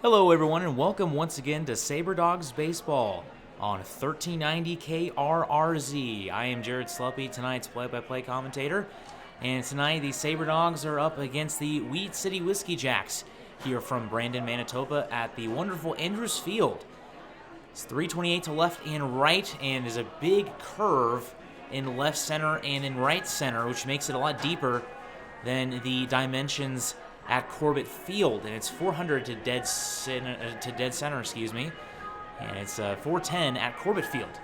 Hello everyone and welcome once again to Sabre Dogs Baseball on 1390 KRRZ. I am Jared Sluppy, tonight's play-by-play commentator, and tonight the Sabre Dogs are up against the Weed City Whiskey Jacks here from Brandon, Manitoba at the wonderful Andrews Field. It's 328 to left and right, and there's a big curve in left center and in right center, which makes it a lot deeper than the dimensions at Corbett Field, and it's 400 to dead center, and it's 410 at Corbett Field.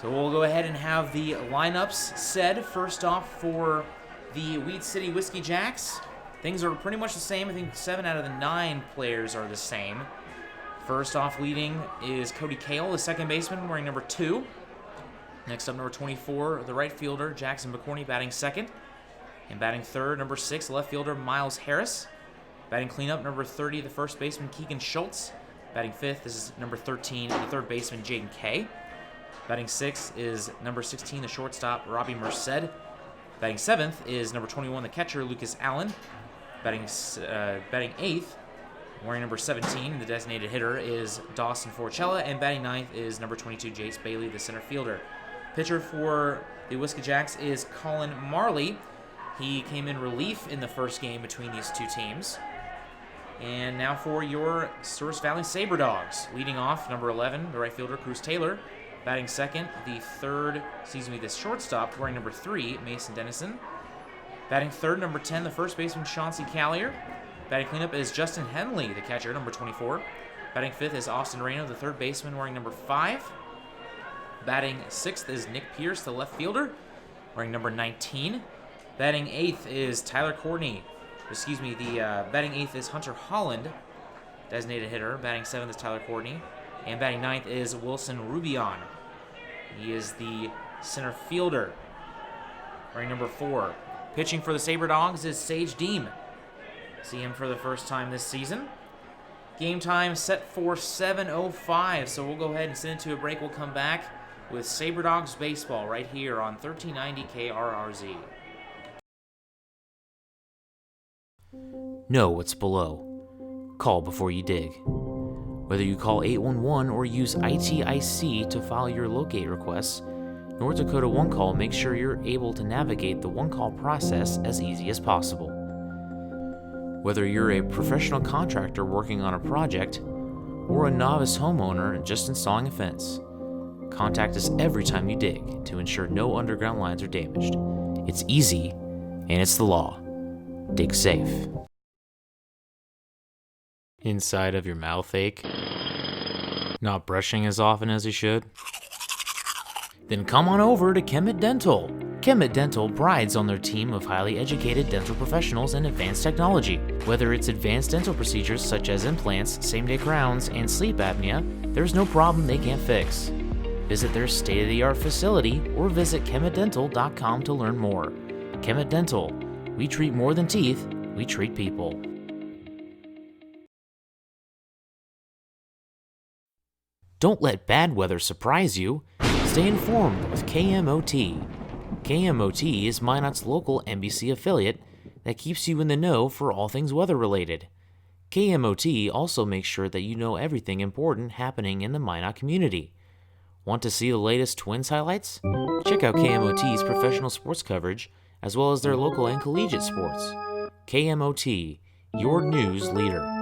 So we'll go ahead and have the lineups said. First off, for the Weed City Whiskey Jacks, things are pretty much the same. I think 7 out of the 9 players are the same. First off, leading is Cody Kale, the second baseman, wearing number 2. Next up, number 24, the right fielder, Jackson McCorney, batting second. And batting third, number 6, left fielder Miles Harris. Batting cleanup, number 30, the first baseman Keegan Schultz. Batting fifth, this is number 13, the third baseman Jaden Kay. Batting sixth is number 16, the shortstop Robbie Merced. Batting seventh is number 21, the catcher Lucas Allen. Batting eighth, wearing number 17, the designated hitter is Dawson Forcella. And batting ninth is number 22, Jace Bailey, the center fielder. Pitcher for the Whiskey Jacks is Colin Marley. He came in relief in the first game between these two teams. And now for your Source Valley Sabre Dogs. Leading off, number 11, the right fielder, Cruz Taylor. Batting second, the shortstop, wearing number 3, Mason Dennison. Batting third, number 10, the first baseman, Chauncey Callier. Batting cleanup is Justin Henley, the catcher, number 24. Batting fifth is Austin Reno, the third baseman, wearing number 5. Batting sixth is Nick Pierce, the left fielder, wearing number 19. Batting eighth is Tyler Courtney. Batting eighth is Hunter Holland, designated hitter. Batting seventh is Tyler Courtney. And batting ninth is Wilson Rubion. He is the center fielder, wearing number 4. Pitching for the Sabre Dogs is Sage Deem. See him for the first time this season. Game time set for 7:05, so we'll go ahead and send it to a break. We'll come back with Sabre Dogs Baseball right here on 1390 KRRZ. Know what's below. Call before you dig. Whether you call 811 or use ITIC to file your locate requests, North Dakota One Call makes sure you're able to navigate the one call process as easy as possible. Whether you're a professional contractor working on a project or a novice homeowner just installing a fence, contact us every time you dig to ensure no underground lines are damaged. It's easy, and it's the law. Dig safe. Inside of your mouth ache? Not brushing as often as you should? Then come on over to Kemet Dental. Kemet Dental prides on their team of highly educated dental professionals and advanced technology. Whether it's advanced dental procedures such as implants, same-day crowns, and sleep apnea, there's no problem they can't fix. Visit their state-of-the-art facility or visit kemetdental.com to learn more. Kemet Dental. We treat more than teeth, we treat people. Don't let bad weather surprise you. Stay informed with KMOT. KMOT is Minot's local NBC affiliate that keeps you in the know for all things weather-related. KMOT also makes sure that you know everything important happening in the Minot community. Want to see the latest Twins highlights? Check out KMOT's professional sports coverage as well as their local and collegiate sports. KMOT, your news leader.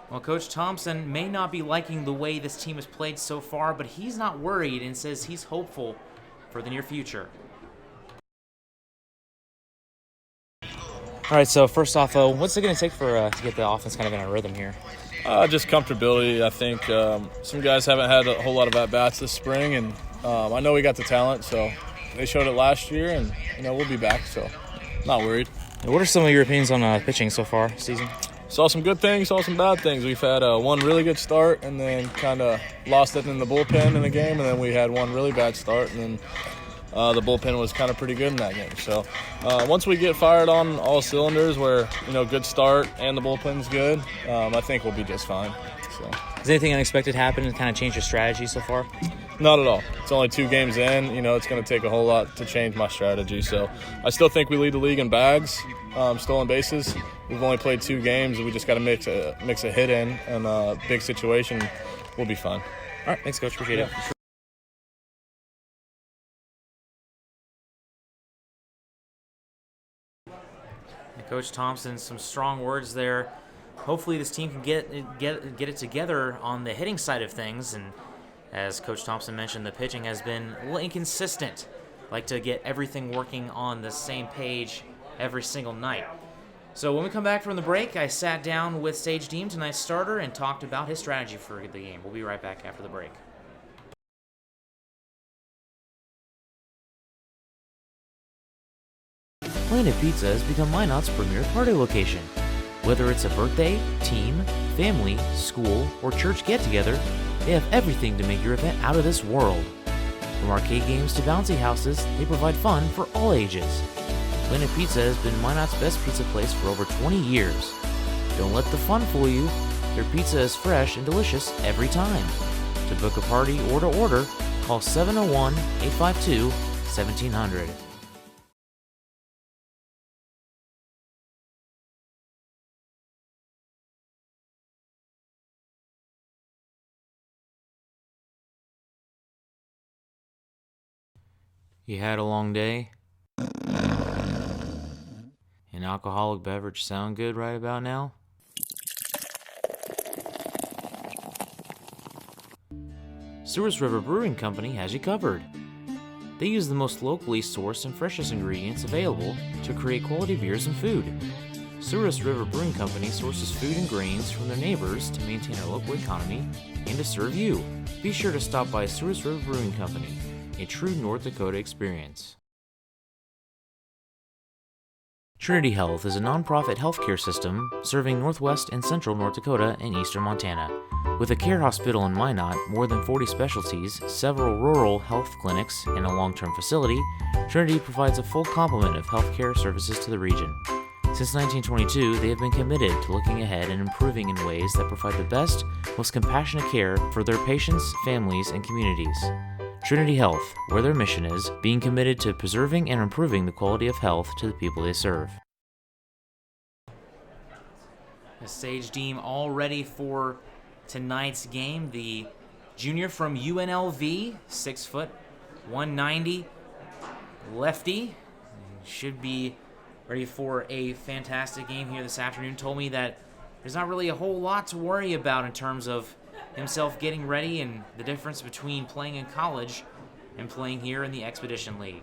Well, Coach Thompson may not be liking the way this team has played so far, but he's not worried and says he's hopeful for the near future. All right, so first off, what's it going to take for to get the offense kind of in a rhythm here? Just comfortability. I think some guys haven't had a whole lot of at-bats this spring, and I know we got the talent, so they showed it last year, and we'll be back, so not worried. What are some of your opinions on pitching so far this season? Saw some good things, saw some bad things. We've had one really good start and then kind of lost it in the bullpen in the game, and then we had one really bad start, and then the bullpen was kind of pretty good in that game. So once we get fired on all cylinders where, good start and the bullpen's good, I think we'll be just fine. So. Has anything unexpected happened and kind of changed your strategy so far? Not at all. It's only 2 games in. It's going to take a whole lot to change my strategy. So I still think we lead the league in bags, stolen bases. We've only played 2 games. We just got to mix a hit in, and a big situation, we'll be fine. All right, thanks, Coach. Appreciate it. Coach Thompson, some strong words there. Hopefully this team can get it together on the hitting side of things. And as Coach Thompson mentioned, the pitching has been a little inconsistent. Like to get everything working on the same page every single night. So when we come back from the break, I sat down with Sage Deem, tonight's starter, and talked about his strategy for the game. We'll be right back after the break. Planet Pizza has become Minot's premier party location. Whether it's a birthday, team, family, school, or church get-together, they have everything to make your event out of this world. From arcade games to bouncy houses, they provide fun for all ages. Planet Pizza has been Minot's best pizza place for over 20 years. Don't let the fun fool you. Their pizza is fresh and delicious every time. To book a party or to order, call 701-852-1700. You had a long day? An alcoholic beverage sound good right about now? Souris River Brewing Company has you covered. They use the most locally sourced and freshest ingredients available to create quality beers and food. Souris River Brewing Company sources food and grains from their neighbors to maintain our local economy and to serve you. Be sure to stop by Souris River Brewing Company, a true North Dakota experience. Trinity Health is a nonprofit healthcare system serving northwest and central North Dakota and eastern Montana. With a care hospital in Minot, more than 40 specialties, several rural health clinics, and a long-term facility, Trinity provides a full complement of healthcare services to the region. Since 1922, they have been committed to looking ahead and improving in ways that provide the best, most compassionate care for their patients, families, and communities. Trinity Health, where their mission is, being committed to preserving and improving the quality of health to the people they serve. Sage Deem all ready for tonight's game. The junior from UNLV, 6 foot, 190, lefty, should be ready for a fantastic game here this afternoon. Told me that there's not really a whole lot to worry about in terms of himself getting ready and the difference between playing in college and playing here in the Expedition League.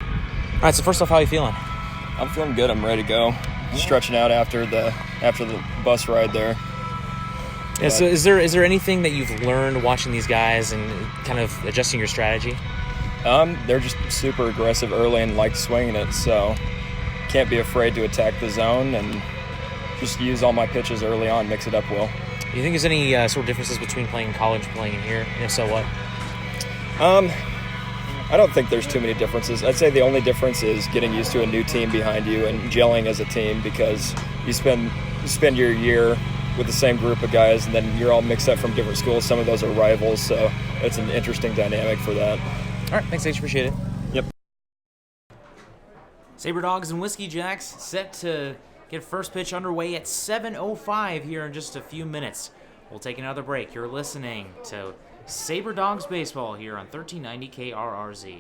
All right, so first off, how are you feeling? I'm feeling good. I'm ready to go. Stretching out after the bus ride there. Yeah, so is there anything that you've learned watching these guys and kind of adjusting your strategy? They're just super aggressive early and like swinging it, so can't be afraid to attack the zone and just use all my pitches early on, mix it up well. Do you think there's any sort of differences between playing in college and playing in here? And if so, what? I don't think there's too many differences. I'd say the only difference is getting used to a new team behind you and gelling as a team, because you spend your year with the same group of guys and then you're all mixed up from different schools. Some of those are rivals, so it's an interesting dynamic for that. All right, thanks, H. Appreciate it. Yep. Sabre Dogs and Whiskey Jacks set to get first pitch underway at 7:05 here in just a few minutes. We'll take another break. You're listening to Sabre Dogs baseball here on 1390 KRRZ.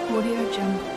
Audio Jungle.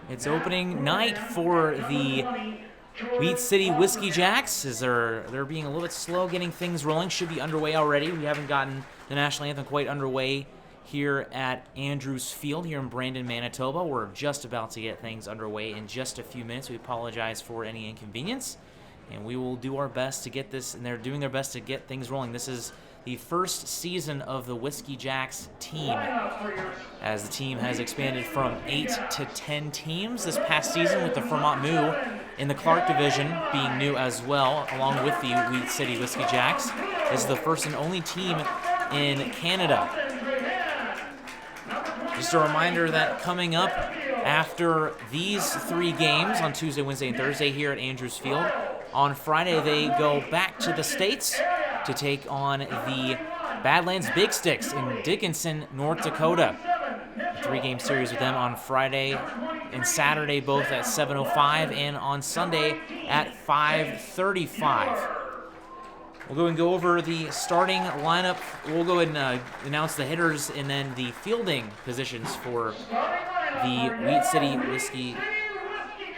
It's opening night for the Weed City Whiskey Jacks as they're being a little bit slow getting things rolling. Should be underway already. We haven't gotten the national anthem quite underway here at Andrews Field here in Brandon, Manitoba. We're just about to get things underway in just a few minutes. We apologize for any inconvenience. And we will do our best to get this, and they're doing their best to get things rolling. This is the first season of the Whiskey Jacks team, as the team has expanded from 8 to 10 teams this past season, with the Fremont Moo in the Clark division being new as well, along with the Weed City Whiskey Jacks. This is the first and only team in Canada. Just a reminder that coming up after these 3 games on Tuesday, Wednesday, and Thursday here at Andrews Field, on Friday they go back to the States to take on the Badlands Big Sticks in Dickinson, North Dakota. A 3-game series with them on Friday and Saturday, both at 7:05, and on Sunday at 5:35. We'll go and go over the starting lineup. We'll go ahead and announce the hitters and then the fielding positions for the Wheat City Whiskey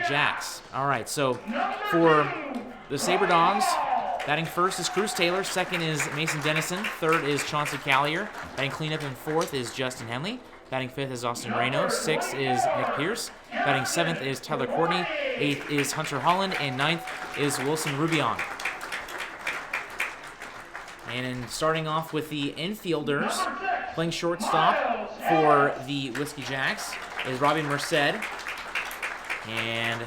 Jacks. All right, so for the Sabre Dogs, batting first is Cruz Taylor. Second is Mason Dennison. Third is Chauncey Callier. Batting cleanup in fourth is Justin Henley. Batting fifth is Austin Reno. Sixth is Nick Pierce. Batting seventh is Tyler Courtney. Eighth is Hunter Holland. And ninth is Wilson Rubion. And starting off with the infielders, playing shortstop for the Whiskey Jacks is Robbie Merced. And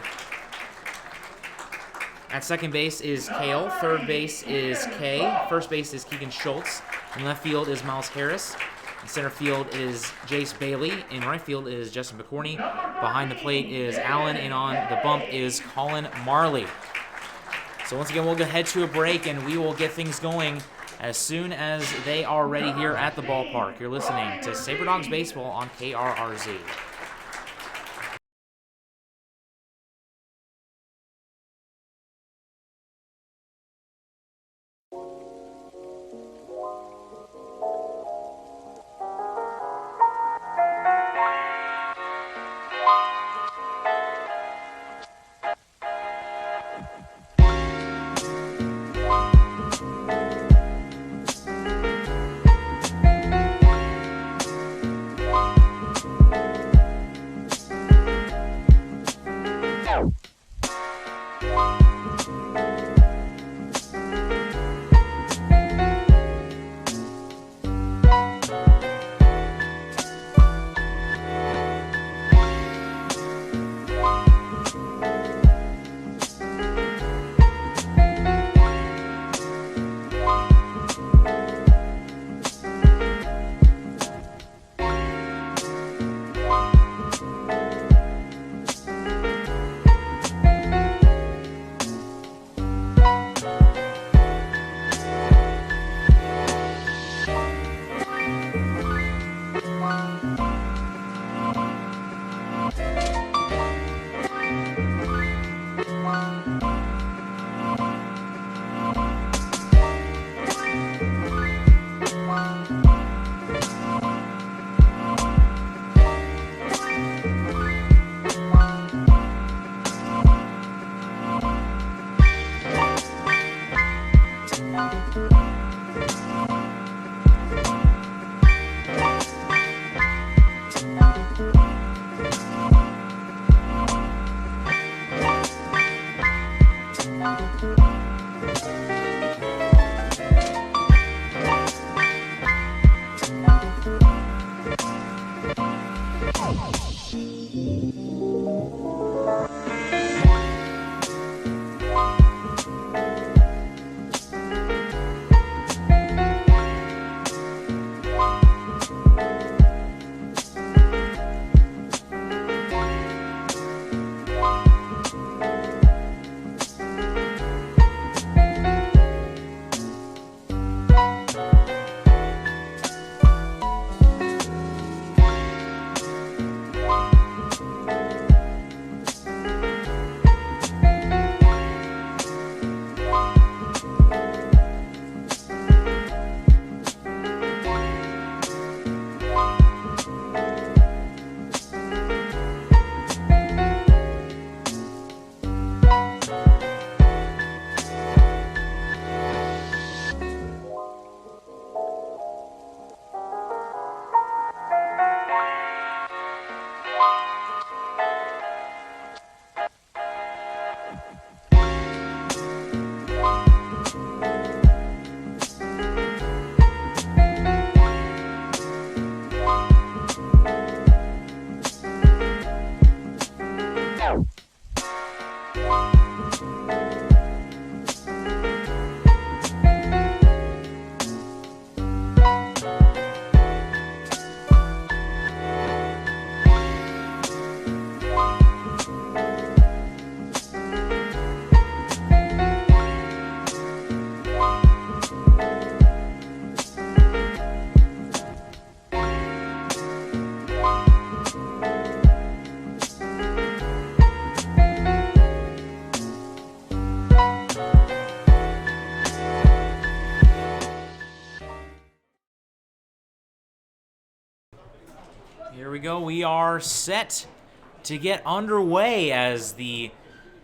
at second base is Kale. Third base is Kay. First base is Keegan Schultz. In left field is Miles Harris. In center field is Jace Bailey. In right field is Justin McCorney. Behind the plate is Allen. And on the bump is Colin Marley. So once again, we'll go head to a break, and we will get things going as soon as they are ready here at the ballpark. You're listening to Sabre Dogs Baseball on KRRZ. here we go. We are set to get underway as the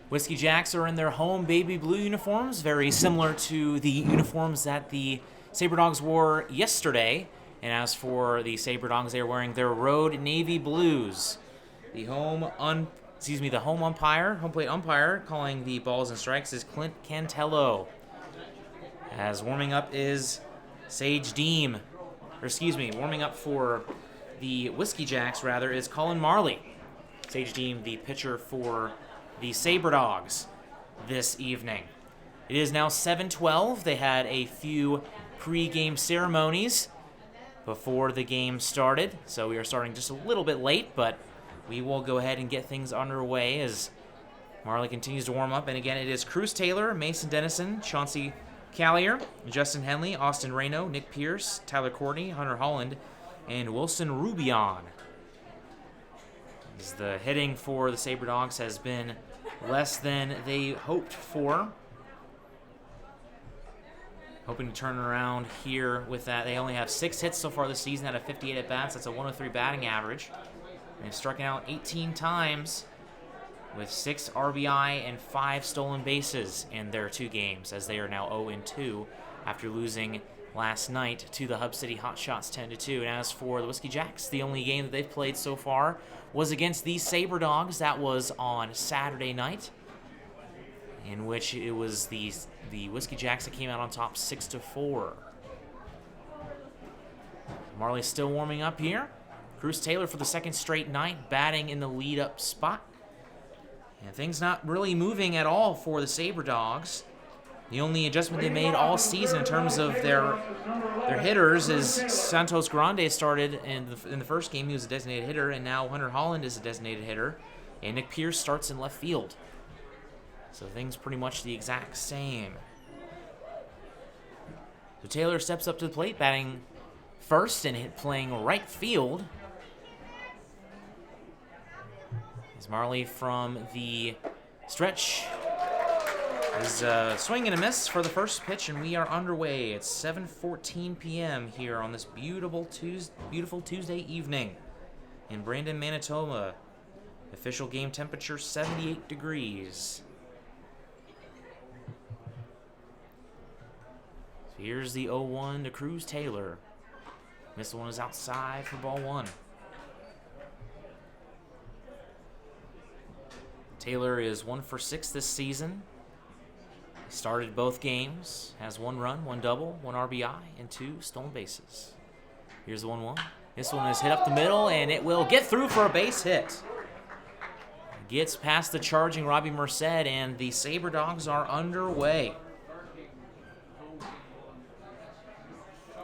Whiskey Jacks are in their home baby blue uniforms, very similar to the uniforms that the Sabre Dogs wore yesterday. And as for the Sabre Dogs, they are wearing their road navy blues. The home plate umpire calling the balls and strikes is Clint Cantello. As warming up is Sage Deem. Warming up for the Whiskey Jacks, is Colin Marley. Sage Deem, the pitcher for the Sabre Dogs this evening. It is now 7:12. They had a few pre-game ceremonies before the game started, so we are starting just a little bit late, but we will go ahead and get things underway as Marley continues to warm up. And again, it is Cruz Taylor, Mason Dennison, Chauncey Callier, Justin Henley, Austin Reno, Nick Pierce, Tyler Courtney, Hunter Holland, and Wilson Rubion. As the hitting for the Sabre Dogs has been less than they hoped for. Hoping to turn around here with that. They only have 6 hits so far this season out of 58 at-bats. That's a 103 batting average. They've struck out 18 times with 6 RBI and 5 stolen bases in their 2 games, as they are now 0-2 after losing last night to the Hub City Hotshots 10-2. And as for the Whiskey Jacks, the only game that they've played so far was against the Sabre Dogs. That was on Saturday night, in which it was the Whiskey Jacks that came out on top 6-4. Marley's still warming up here. Cruz Taylor for the second straight night, batting in the lead-up spot. And things not really moving at all for the Sabre Dogs. The only adjustment they made all season in terms of their hitters is Santos Grande started in the first game. He was a designated hitter, and now Hunter Holland is a designated hitter. And Nick Pierce starts in left field. So things pretty much the exact same. So Taylor steps up to the plate, batting first and playing right field. As Marley from the stretch is swing and a miss for the first pitch, and we are underway. It's 7:14 p.m. here on this beautiful Tuesday evening in Brandon, Manitoba. Official game temperature 78 degrees. So here's the 0-1 to Cruz Taylor. This one is outside for ball 1. Taylor is 1 for 6 this season. He started both games, has 1 run, 1 double, 1 RBI, and 2 stolen bases. Here's the 1-1. This one is hit up the middle, and it will get through for a base hit. Gets past the charging Robbie Merced, and the Sabre Dogs are underway.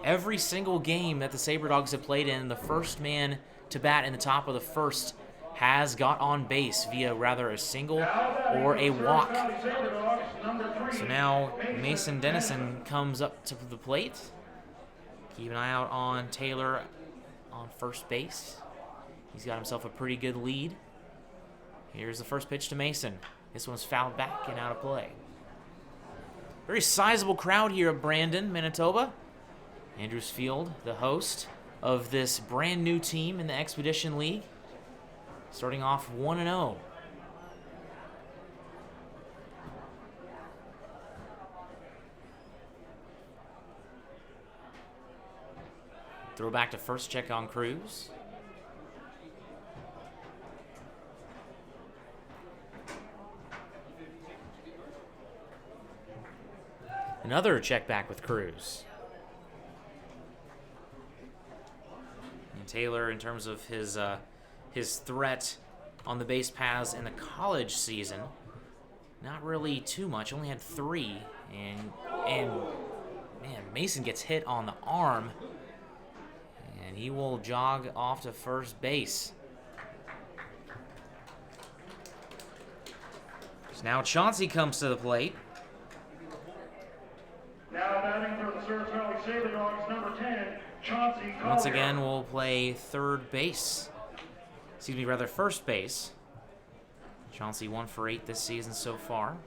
Every single game that the Sabre Dogs have played in, the first man to bat in the top of the first has got on base via rather a single or a walk. So now Mason Dennison comes up to the plate. Keep an eye out on Taylor on first base. He's got himself a pretty good lead. Here's the first pitch to Mason. This one's fouled back and out of play. Very sizable crowd here at Brandon, Manitoba. Andrews Field, the host of this brand new team in the Expedition League, starting off 1-0. Throw back to first, check on Cruz. Another check back with Cruz. And Taylor, in terms of his threat on the base paths in the college season, not really too much. Only had 3, and man, Mason gets hit on the arm, and he will jog off to first base. So now Chauncey comes to the plate. Now batting for the Surf Valley Sabre Dogs, number 10, Chauncey. Once again, we'll play first base. Chauncey 1 for 8 this season so far.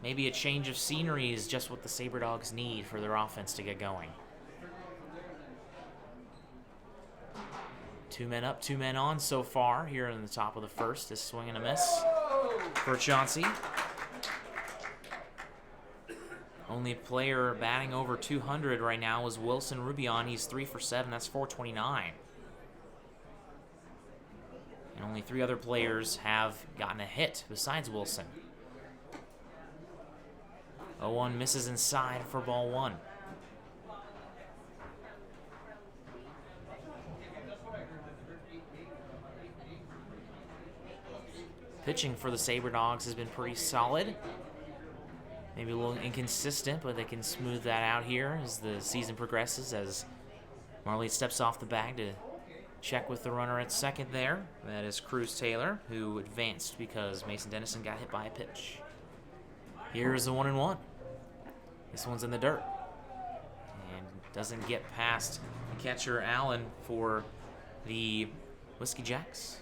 Maybe a change of scenery is just what the Sabre Dogs need for their offense to get going. 2 men up, 2 men on so far here in the top of the first. This swing and a miss for Chauncey. Only player batting over 200 right now is Wilson Rubion. He's 3 for 7. That's 429. And only 3 other players have gotten a hit besides Wilson. 0-1 misses inside for ball 1. Pitching for the Sabre Dogs has been pretty solid. Maybe a little inconsistent, but they can smooth that out here as the season progresses, as Marley steps off the bag to check with the runner at second there. That is Cruz Taylor, who advanced because Mason Dennison got hit by a pitch. Here's the 1-1. This one's in the dirt and doesn't get past catcher Allen for the Whiskey Jacks.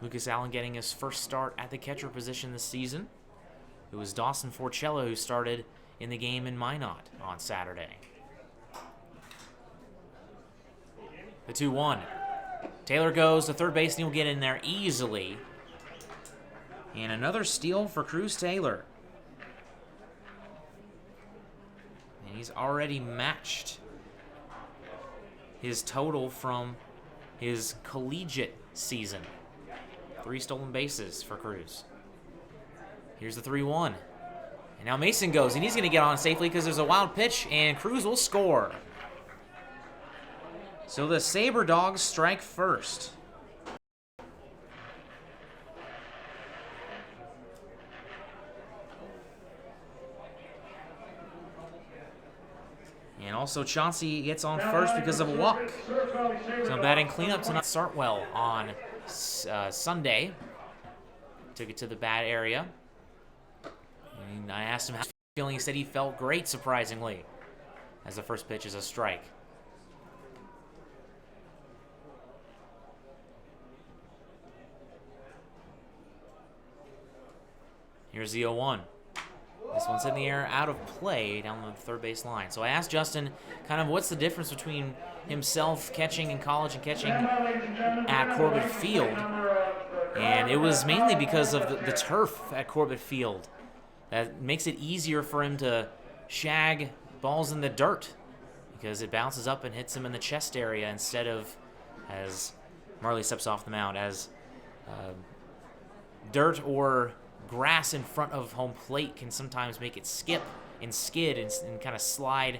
Lucas Allen getting his first start at the catcher position this season. It was Dawson Forcello who started in the game in Minot on Saturday. The 2-1. Taylor goes to third base and he'll get in there easily. And another steal for Cruz Taylor. And he's already matched his total from his collegiate season. 3 stolen bases for Cruz. Here's the 3-1. And now Mason goes, and he's going to get on safely because there's a wild pitch, and Cruz will score. So the Sabre Dogs strike first. And also Chauncey gets on first because of a walk. So batting cleanup to not start well on Sunday. Took it to the bad area. And I asked him how he was feeling. He said he felt great, surprisingly, as the first pitch is a strike. Here's the 0-1. This one's in the air, out of play down the third base line. So I asked Justin kind of what's the difference between himself catching in college and catching at Corbett Field. And it was mainly because of the turf at Corbett Field. That makes it easier for him to shag balls in the dirt because it bounces up and hits him in the chest area instead of, as Marley steps off the mound, as dirt or grass in front of home plate can sometimes make it skip and skid and kind of slide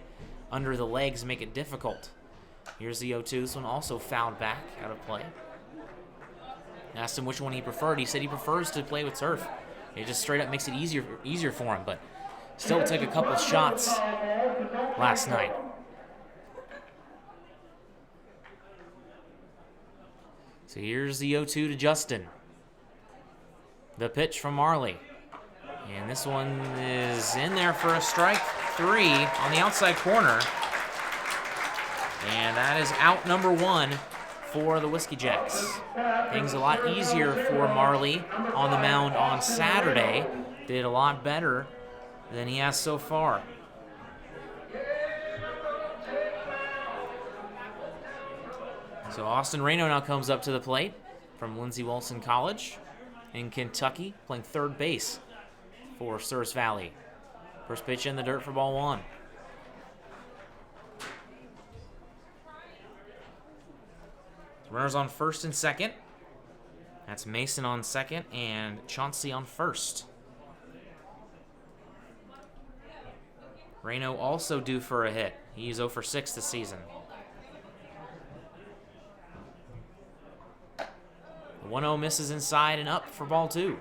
under the legs and make it difficult. Here's the 0-2. This one also fouled back out of play. Asked him which one he preferred. He said he prefers to play with turf. It just straight up makes it easier for him, but still took a couple shots last night. So here's the 0-2 to Justin. The pitch from Marley. And this one is in there for a strike 3 on the outside corner. And that is out number 1 for the Whiskey Jacks. Things a lot easier for Marley on the mound on Saturday. Did a lot better than he has so far. So Austin Reno now comes up to the plate from Lindsey Wilson College in Kentucky, playing third base for Surrey Valley. First pitch in the dirt for ball 1. Runners on first and second. That's Mason on second and Chauncey on first. Reno also due for a hit. He's 0 for 6 this season. The 1-0 misses inside and up for ball 2.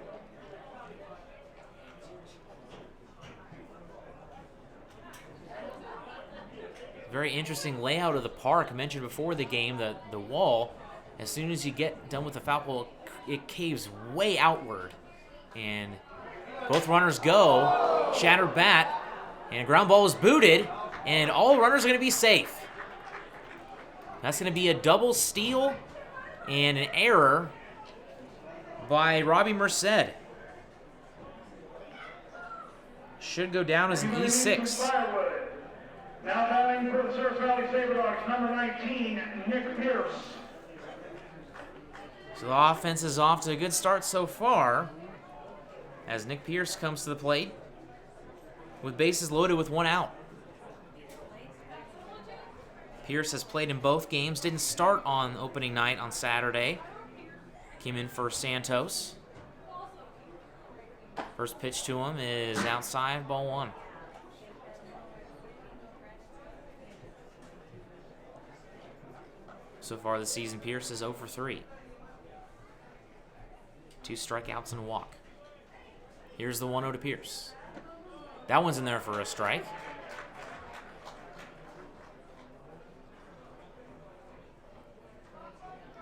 Very interesting layout of the park. I mentioned before the game that the wall, as soon as you get done with the foul pole, it caves way outward. And both runners go, shattered bat, and a ground ball is booted, and all runners are going to be safe. That's going to be a double steal and an error by Robbie Merced. should go down as an E6. Now batting for the Surf Valley Sabre Dogs, number 19, Nick Pierce. So the offense is off to a good start so far as Nick Pierce comes to the plate with bases loaded with 1 out. Pierce has played in both games, didn't start on opening night on Saturday. Came in for Santos. First pitch to him is outside, ball 1. So far this season, Pierce is 0 for 3. 2 strikeouts and a walk. Here's the 1-0 to Pierce. That one's in there for a strike.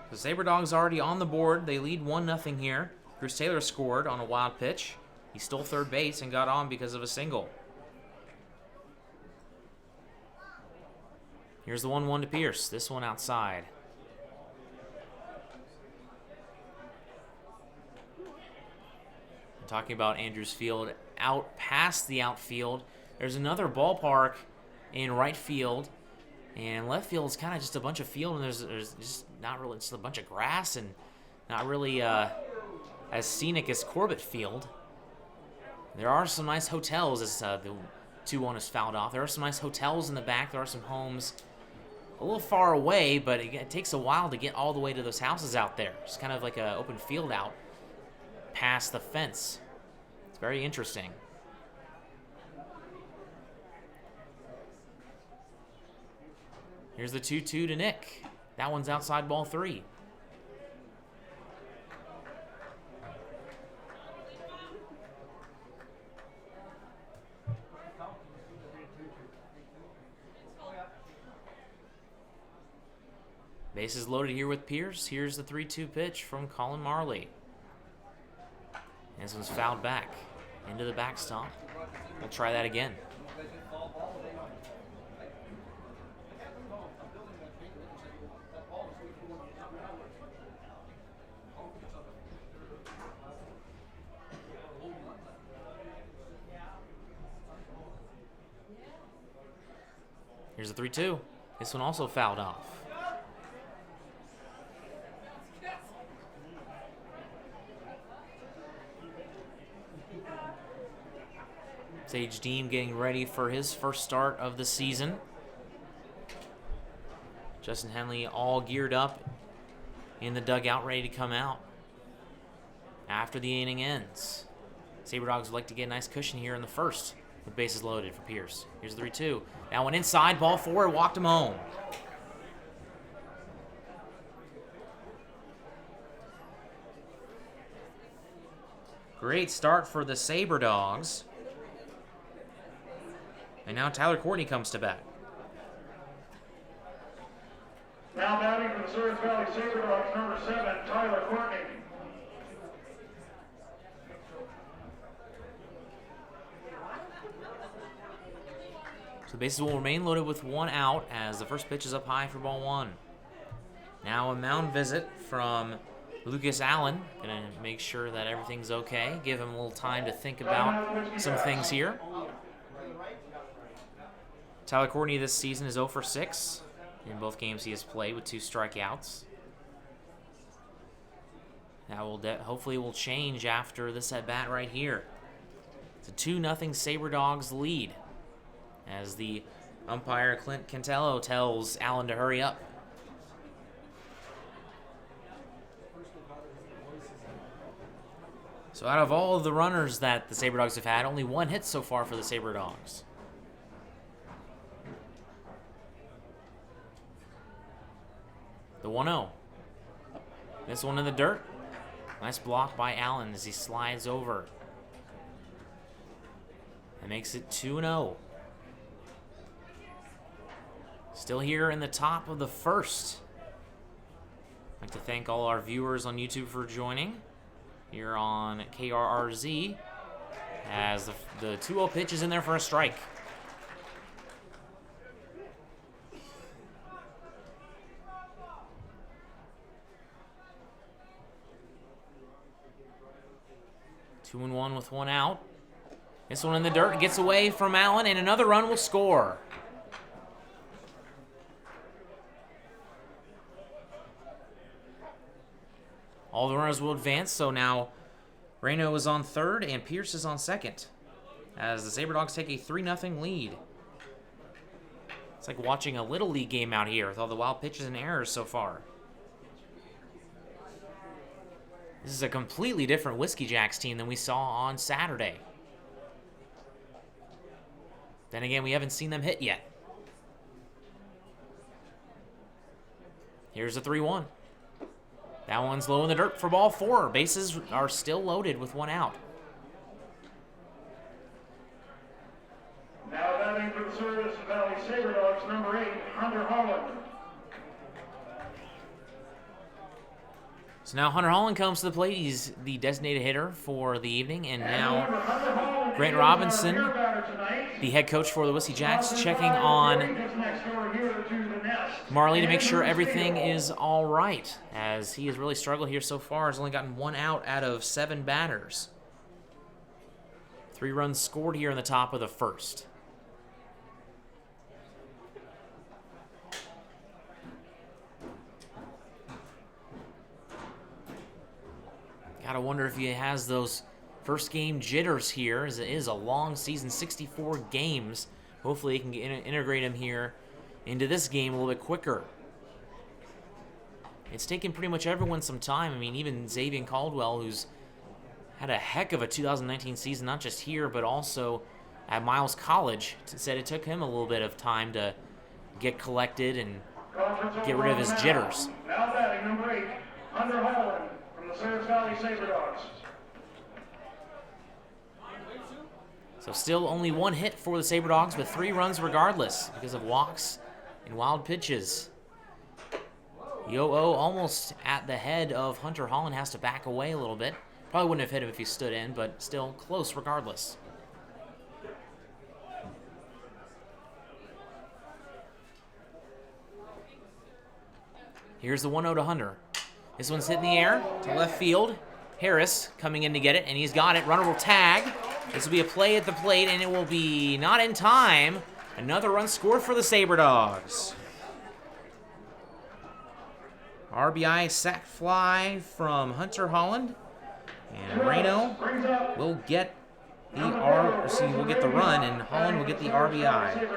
The Sabre Dogs already on the board. They lead 1-0 here. Bruce Taylor scored on a wild pitch. He stole third base and got on because of a single. Here's the 1-1 to Pierce. This one outside. I'm talking about Andrews Field. Out past the outfield, there's another ballpark in right field. And left field is kind of just a bunch of field, and there's just not really, just a bunch of grass and not really as scenic as Corbett Field. There are some nice hotels as the 2-1 is fouled off. There are some nice hotels in the back. There are some homes a little far away, but it takes a while to get all the way to those houses out there. It's kind of like an open field out past the fence. It's very interesting. Here's the 2-2 to Nick. That one's outside, ball 3. Bases loaded here with Pierce. Here's the 3-2 pitch from Colin Marley. And this one's fouled back into the backstop. We'll try that again. Here's the 3-2. This one also fouled off. Sage Deem getting ready for his first start of the season. Justin Henley all geared up in the dugout, ready to come out after the inning ends. Sabre Dogs would like to get a nice cushion here in the first with bases loaded for Pierce. Here's the 3-2. That one inside, ball 4, walked him home. Great start for the Sabre Dogs. And now Tyler Courtney comes to bat. Now batting for the Surf Valley Sabre Dogs, number 7, Tyler Courtney. So the bases will remain loaded with 1 out as the first pitch is up high for ball 1. Now a mound visit from Lucas Allen. Gonna make sure that everything's okay. Give him a little time to think about some things here. Tyler Courtney this season is 0 for 6. In both games he has played with 2 strikeouts. That will hopefully will change after this at-bat right here. It's a 2-0 Sabre Dogs lead as the umpire Clint Cantello tells Allen to hurry up. So out of all of the runners that the Sabre Dogs have had, only 1 hit so far for the Sabre Dogs. The 1-0. This one in the dirt. Nice block by Allen as he slides over. That makes it 2-0. Still here in the top of the first. I'd like to thank all our viewers on YouTube for joining here on KRRZ as the 2-0 pitch is in there for a strike. Two and 1 with 1 out. This one in the dirt gets away from Allen, and another run will score. All the runners will advance, so now Reno is on third and Pierce is on second, as the Sabre Dogs take a 3-0 lead. It's like watching a Little League game out here with all the wild pitches and errors so far. This is a completely different Whiskey Jacks team than we saw on Saturday. Then again, we haven't seen them hit yet. Here's a 3-1. That one's low in the dirt for ball 4. Bases are still loaded with one out. Now batting for the Service Valley Sabre Dogs, number 8, Hunter Holland. So now Hunter Holland comes to the plate. He's the designated hitter for the evening. And now Grant Robinson, the head coach for the Whiskey Jacks, checking on Marley to make sure everything is all right, as he has really struggled here so far. Has only gotten one out of 7 batters. 3 runs scored here in the top of the first. Gotta wonder if he has those first game jitters here, as it is a long season, 64 games. Hopefully he can integrate him here into this game a little bit quicker. It's taken pretty much everyone some time. I mean, even Xavier Caldwell, who's had a heck of a 2019 season, not just here, but also at Miles College, said it took him a little bit of time to get collected and get rid of his jitters. Now batting number 8, Hunter Holland from the Service Valley Sabre Dogs. So still only 1 hit for the Sabre Dogs, with 3 runs regardless because of walks and wild pitches. Yo-Oh almost at the head of Hunter Holland, has to back away a little bit. Probably wouldn't have hit him if he stood in, but still close regardless. Here's the 1-0 to Hunter. This one's hit in the air to left field. Harris coming in to get it, and he's got it. Runner will tag. This will be a play at the plate, and it will be not in time. Another run scored for the Sabre Dogs. RBI sac fly from Hunter Holland, and Reno will get the run, and Holland will get the RBI.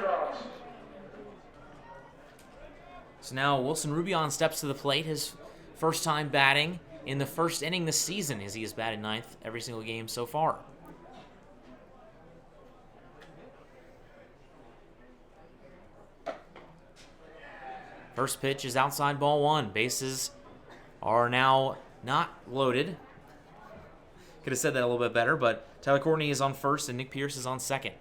So now Wilson Rubion steps to the plate, his first time batting in the first inning this season, as he has batted 9th every single game so far. First pitch is outside, ball 1. Bases are now not loaded. Could have said that a little bit better, but Tyler Courtney is on first and Nick Pierce is on second.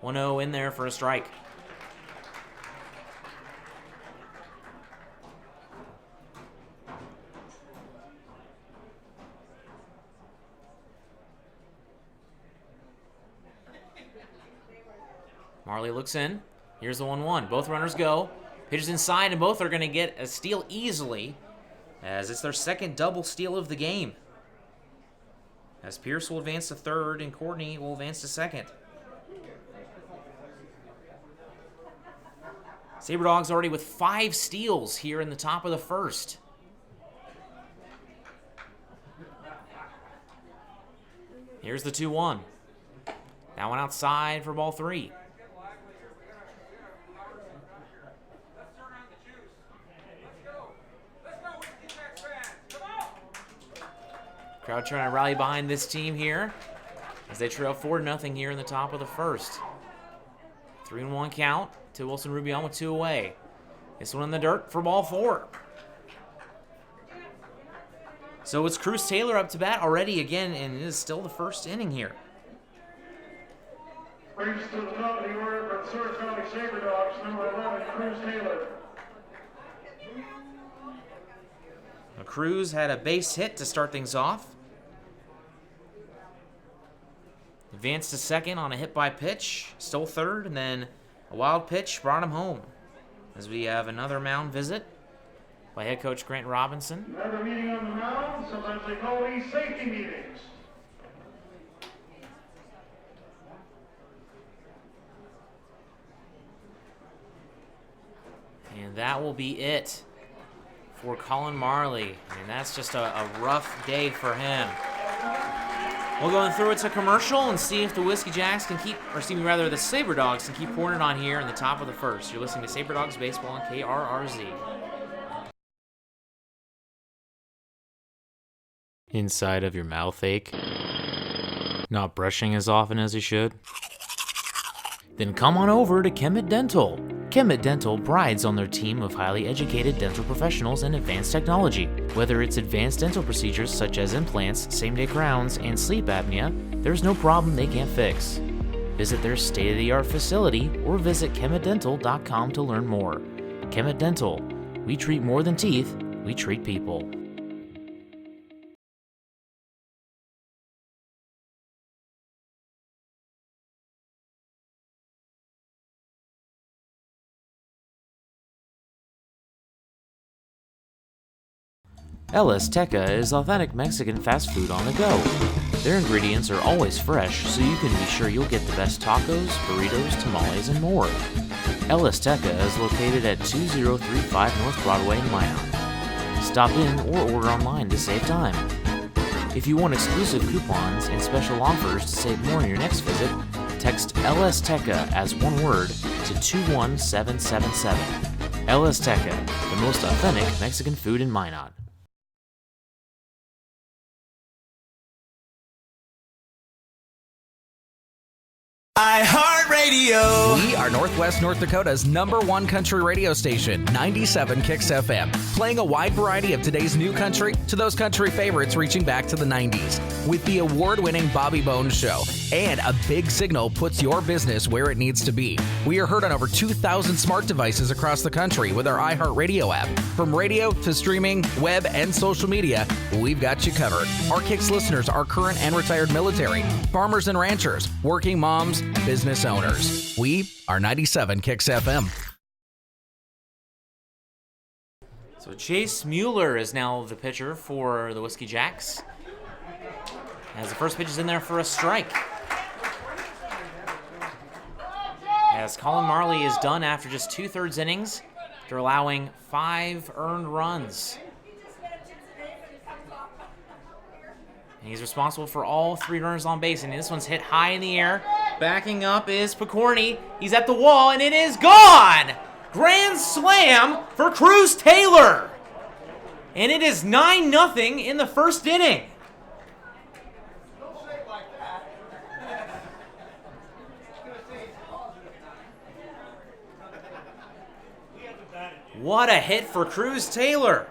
1-0 in there for a strike. Marley looks in. Here's the 1-1. Both runners go. Pitches inside, and both are going to get a steal easily, as it's their second double steal of the game. As Pierce will advance to third, and Courtney will advance to second. Sabre Dogs already with 5 steals here in the top of the first. Here's the 2-1. That one outside for ball 3. Crowd trying to rally behind this team here as they trail 4-0 here in the top of the first. 3-1 count to Wilson Rubion with 2 away. This one in the dirt for ball 4. So it's Cruz Taylor up to bat already again, and it is still the first inning here. Brings to the top of the order for the Service Valley Sabre Dogs, number 11, Cruz Taylor. Cruz had a base hit to start things off. Advanced to second on a hit by pitch, stole third, and then a wild pitch brought him home. As we have another mound visit by head coach Grant Robinson. Another meeting on the mound, sometimes they call these safety meetings. And that will be it for Colin Marley. And that's just a rough day for him. We'll go through it to commercial and see if the Whiskey Jacks can keep, or excuse me, rather the Sabre Dogs can keep pouring it on here in the top of the first. You're listening to Sabre Dogs Baseball on KRRZ. Inside of your mouth ache? Not brushing as often as you should? Then come on over to Kemet Dental. Kemet Dental prides on their team of highly educated dental professionals and advanced technology. Whether it's advanced dental procedures such as implants, same-day crowns, and sleep apnea, there's no problem they can't fix. Visit their state-of-the-art facility or visit kemetdental.com to learn more. Kemet Dental. We treat more than teeth, we treat people. El Azteca is authentic Mexican fast food on the go. Their ingredients are always fresh, so you can be sure you'll get the best tacos, burritos, tamales, and more. El Azteca is located at 2035 North Broadway in Minot. Stop in or order online to save time. If you want exclusive coupons and special offers to save more on your next visit, text El Azteca as one word to 21777. El Azteca, the most authentic Mexican food in Minot. iHeartRadio. We are Northwest North Dakota's #1 country radio station, 97 Kicks FM, playing a wide variety of today's new country to those country favorites reaching back to the 90s. With the award-winning Bobby Bones Show and a big signal puts your business where it needs to be. We are heard on over 2,000 smart devices across the country with our iHeartRadio app. From radio to streaming, web, and social media, we've got you covered. Our Kicks listeners are current and retired military, farmers and ranchers, working moms, business owners. We are 97 Kicks FM. So Chase Mueller is now the pitcher for the Whiskey Jacks. As the first pitch is in there for a strike. As Colin Marley is done after just 2/3 innings, after allowing 5 earned runs. And he's responsible for all 3 runners on base, and this one's hit high in the air. Backing up is Picorni. He's at the wall, and it is gone! Grand slam for Cruz Taylor! And it is 9-0 in the first inning. What a hit for Cruz Taylor,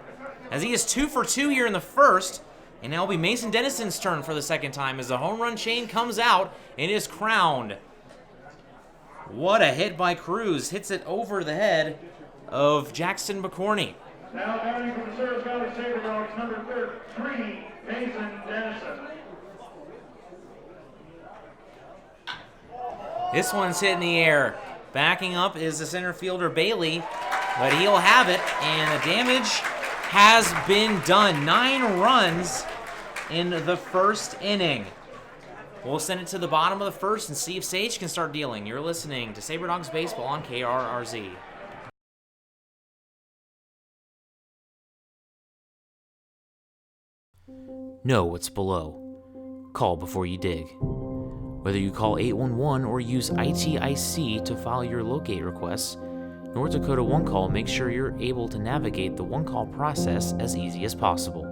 as he is 2 for 2 here in the first. And now it'll be Mason Dennison's turn for the second time as the home run chain comes out and is crowned. What a hit by Cruz. Hits it over the head of Jackson McCorney. Now batting for the Service Valley Sabre Dogs, number 3, Mason Dennison. This one's hit in the air. Backing up is the center fielder Bailey, but he'll have it, and the damage has been done. 9 runs in the first inning. We'll send it to the bottom of the first and see if Sage can start dealing. You're listening to Sabre Dogs Baseball on KRRZ. Know what's below. Call before you dig. Whether you call 811 or use ITIC to file your locate requests, North Dakota One Call makes sure you're able to navigate the one call process as easy as possible.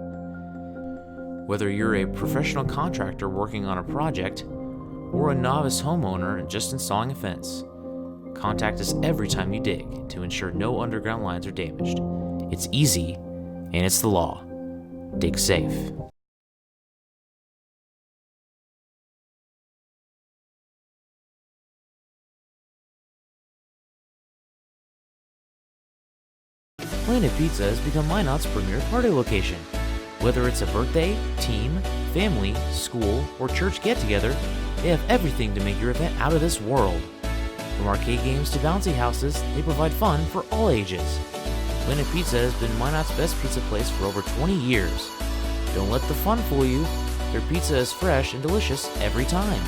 Whether you're a professional contractor working on a project or a novice homeowner just installing a fence, contact us every time you dig to ensure no underground lines are damaged. It's easy, and it's the law. Dig safe. Planet Pizza has become Minot's premier party location. Whether it's a birthday, team, family, school, or church get-together, they have everything to make your event out of this world. From arcade games to bouncy houses, they provide fun for all ages. Planet Pizza has been Minot's best pizza place for over 20 years. Don't let the fun fool you. Their pizza is fresh and delicious every time.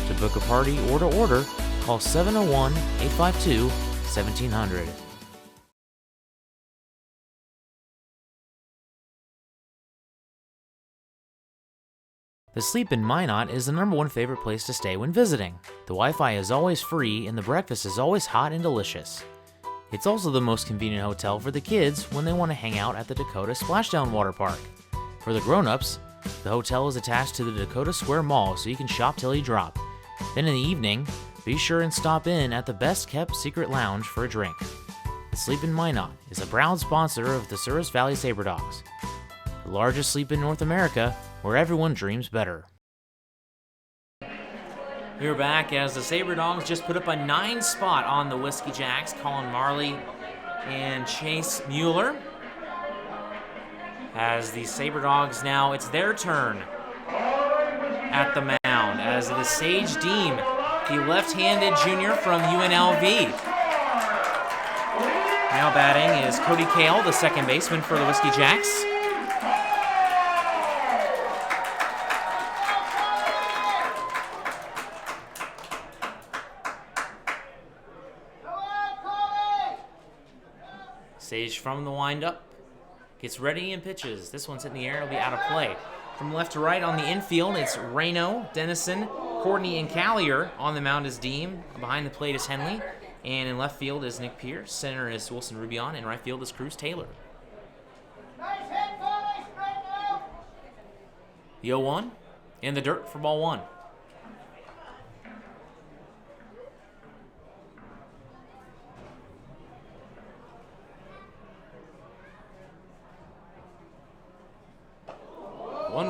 To book a party or to order, call 701-852-1700. The Sleep in Minot is the #1 favorite place to stay when visiting. The Wi-Fi is always free and the breakfast is always hot and delicious. It's also the most convenient hotel for the kids when they want to hang out at the Dakota Splashdown Water Park. For the grown-ups, the hotel is attached to the Dakota Square Mall so you can shop till you drop. Then in the evening, be sure and stop in at the best-kept secret lounge for a drink. The Sleep in Minot is a proud sponsor of the Souris Valley Sabre Dogs, the largest sleep in North America, where everyone dreams better. We're back as the Sabre Dogs just put up a 9 spot on the Whiskey Jacks. Colin Marley and Chase Mueller. As the Sabre Dogs now, it's their turn at the mound as the Sage Deem, the left-handed junior from UNLV. Now batting is Cody Kale, the second baseman for the Whiskey Jacks. Sage from the windup, gets ready and pitches. This one's in the air, it'll be out of play. From left to right on the infield, it's Reno, Dennison, Courtney, and Callier. On the mound is Deem. Behind the plate is Henley. And in left field is Nick Pierce. Center is Wilson Rubion. And right field is Cruz Taylor. The 0-1 in the dirt for ball 1.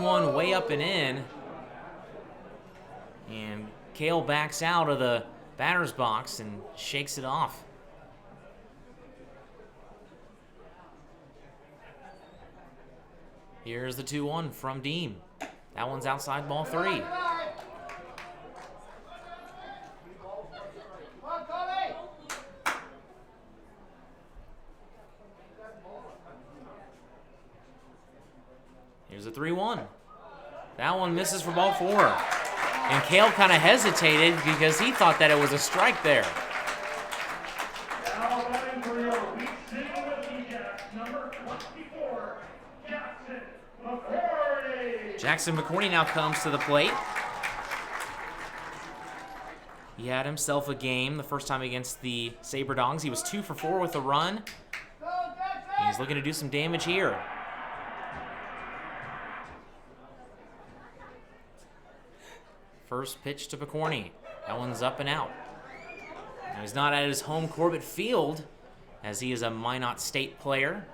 One way up and in. And Kale backs out of the batter's box and shakes it off. Here's the 2-1 from Deem. That one's outside ball 3. Here's a 3-1. That one misses for ball 4. And Kale kind of hesitated because he thought that it was a strike there. Now batting for your Week City Whiskey Jacks, number 24, Jackson McCourty. Jackson McCourty now comes to the plate. He had himself a game the first time against the Sabre Dogs. He was 2 for 4 with a run. He's looking to do some damage here. First pitch to McCourty. That one's up and out. Now he's not at his home Corbett Field, as he is a Minot State player.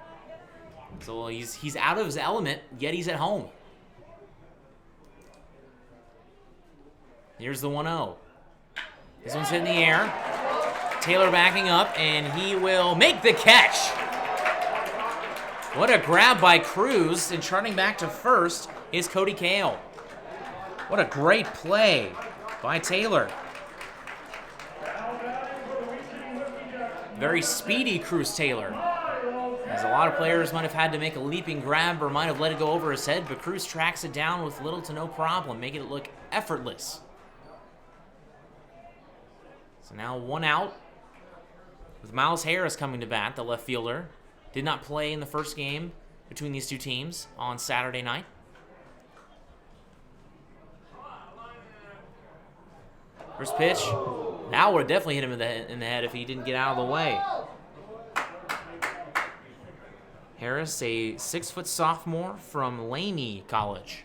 So he's out of his element, yet he's at home. Here's the 1-0. This one's hit in the air. Taylor backing up, and he will make the catch. What a grab by Cruz, and trotting back to first is Cody Kale. What a great play by Taylor. Very speedy Cruz Taylor. As a lot of players might have had to make a leaping grab or might have let it go over his head, but Cruz tracks it down with little to no problem, making it look effortless. So now 1 out with Miles Harris coming to bat, the left fielder. Did not play in the first game between these two teams on Saturday night. First pitch. That would have definitely hit him in the head if he didn't get out of the way. Harris, a 6-foot sophomore from Laney College.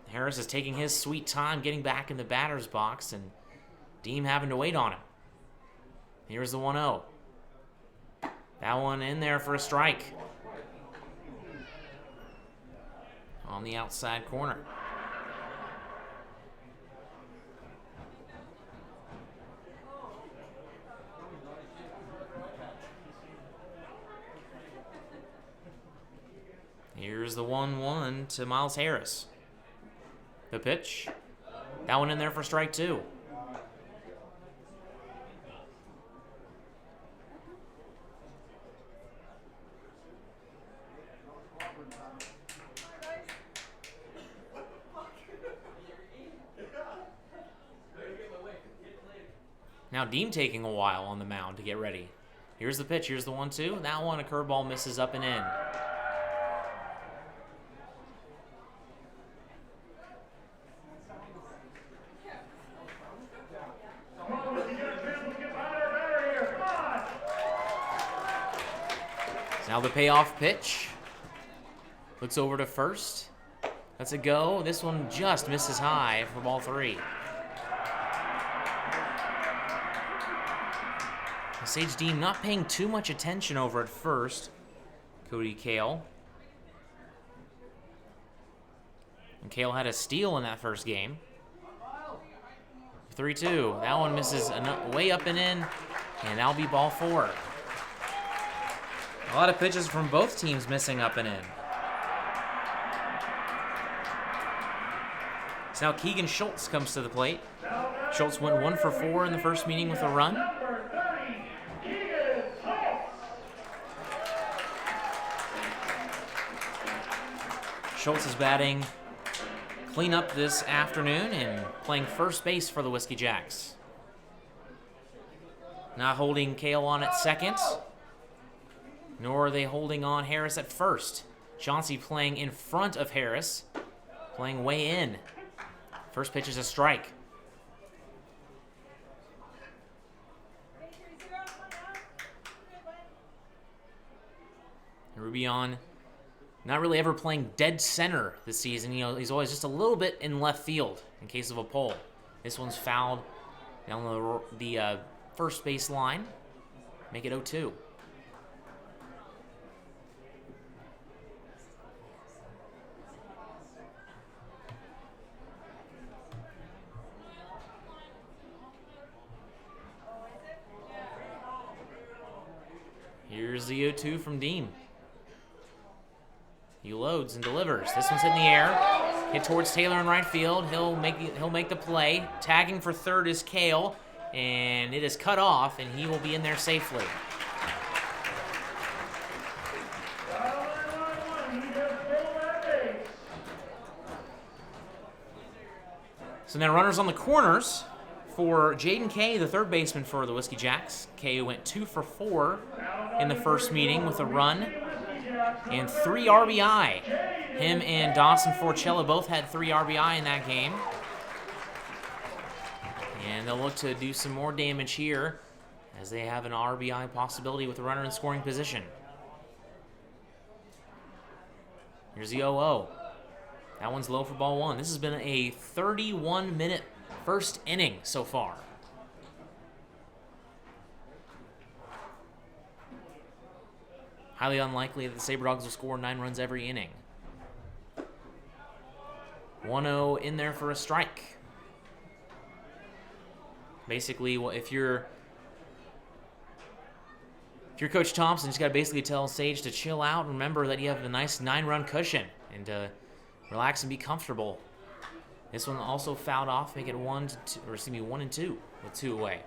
Harris is taking his sweet time getting back in the batter's box, and Deem having to wait on him. Here's the 1-0. That one in there for a strike. On the outside corner. Here's the 1-1 to Miles Harris. The pitch. That one in there for strike 2. Now Deem taking a while on the mound to get ready. Here's the pitch. Here's the 1-2. That one, a curveball, misses up and in. Now the payoff pitch. Looks over to first. That's a go. This one just misses high for ball 3. Sage Deem not paying too much attention over at first. Cody Kale. And Kale had a steal in that first game. 3-2. That one misses way up and in, and that'll be ball 4. A lot of pitches from both teams missing up and in. So now Keegan Schultz comes to the plate. Schultz went 1 for 4 in the first meeting with a run. Schultz is batting cleanup this afternoon and playing first base for the Whiskey Jacks. Not holding Kale on at second, nor are they holding on Harris at first. Chauncey playing in front of Harris, playing way in. First pitch is a strike. Rubion not really ever playing dead center this season. You know, he's always just a little bit in left field in case of a pull. This one's fouled down the first base line. Make it 0-2. Here's the 0-2 from Deem. He loads and delivers. This one's hit in the air. Hit towards Taylor in right field. He'll make the play. Tagging for third is Kale, and it is cut off, and he will be in there safely. So now runners on the corners for Jaden Kay, the third baseman for the Whiskey Jacks. Kay went 2 for 4 in the first meeting with a run and 3 RBI. Him and Dawson Forcella both had 3 RBI in that game. And they'll look to do some more damage here as they have an RBI possibility with a runner in scoring position. Here's the 0-0. That one's low for ball 1. This has been a 31-minute first inning so far. Highly unlikely that the Sabre Dogs will score 9 runs every inning. 1-0 in there for a strike. Basically, if you're Coach Thompson, you just got to basically tell Sage to chill out and remember that you have a nice 9-run cushion and to relax and be comfortable. This one also fouled off, make it 1-2, or excuse me, 1-2 with 2 away.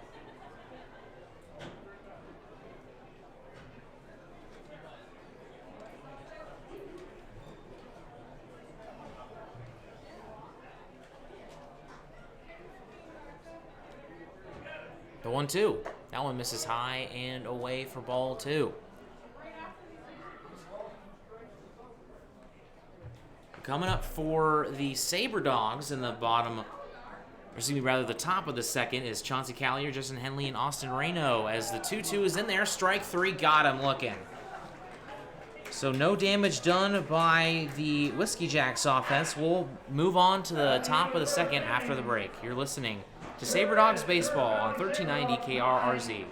The 1-2. That one misses high and away for ball 2. Coming up for the Sabre Dogs in the bottom, or excuse me, rather the top of the second is Chauncey Callier, Justin Henley, and Austin Reno. As the 2-2 is in there, strike 3, got him looking. So no damage done by the Whiskey Jacks offense. We'll move on to the top of the second after the break. You're listening to Sabre Dogs Baseball on 1390 KRRZ.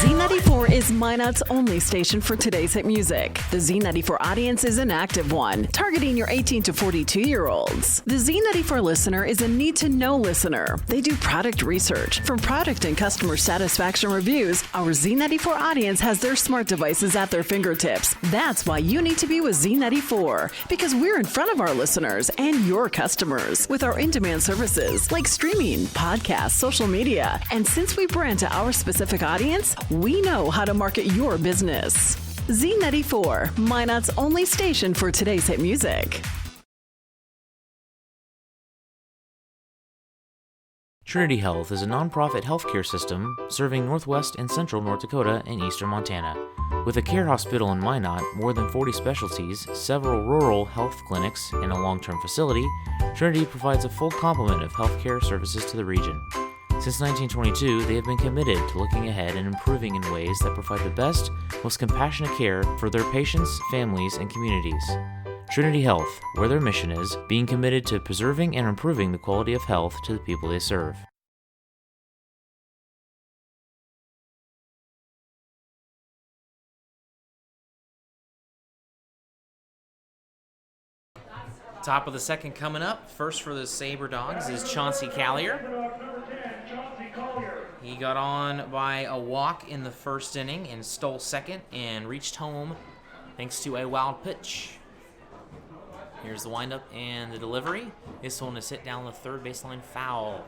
Z94 is Minot's only station for today's hit music. The Z94 audience is an active one, targeting your 18 to 42-year-olds. The Z94 listener is a need-to-know listener. They do product research. From product and customer satisfaction reviews, our Z94 audience has their smart devices at their fingertips. That's why you need to be with Z94, because we're in front of our listeners and your customers with our in-demand services like streaming, podcasts, social media. And since we brand to our specific audience, we know how to market your business. Z94, Minot's only station for today's hit music. Trinity Health is a nonprofit healthcare system serving northwest and central North Dakota and eastern Montana. With a care hospital in Minot, more than 40 specialties, several rural health clinics, and a long-term facility, Trinity provides a full complement of healthcare services to the region. Since 1922, they have been committed to looking ahead and improving in ways that provide the best, most compassionate care for their patients, families, and communities. Trinity Health, where their mission is, being committed to preserving and improving the quality of health to the people they serve. Top of the second coming up. First for the Sabre Dogs is Chauncey Collier. He got on by a walk in the first inning and stole second and reached home thanks to a wild pitch. Here's the windup and the delivery. This one is hit down the third baseline foul.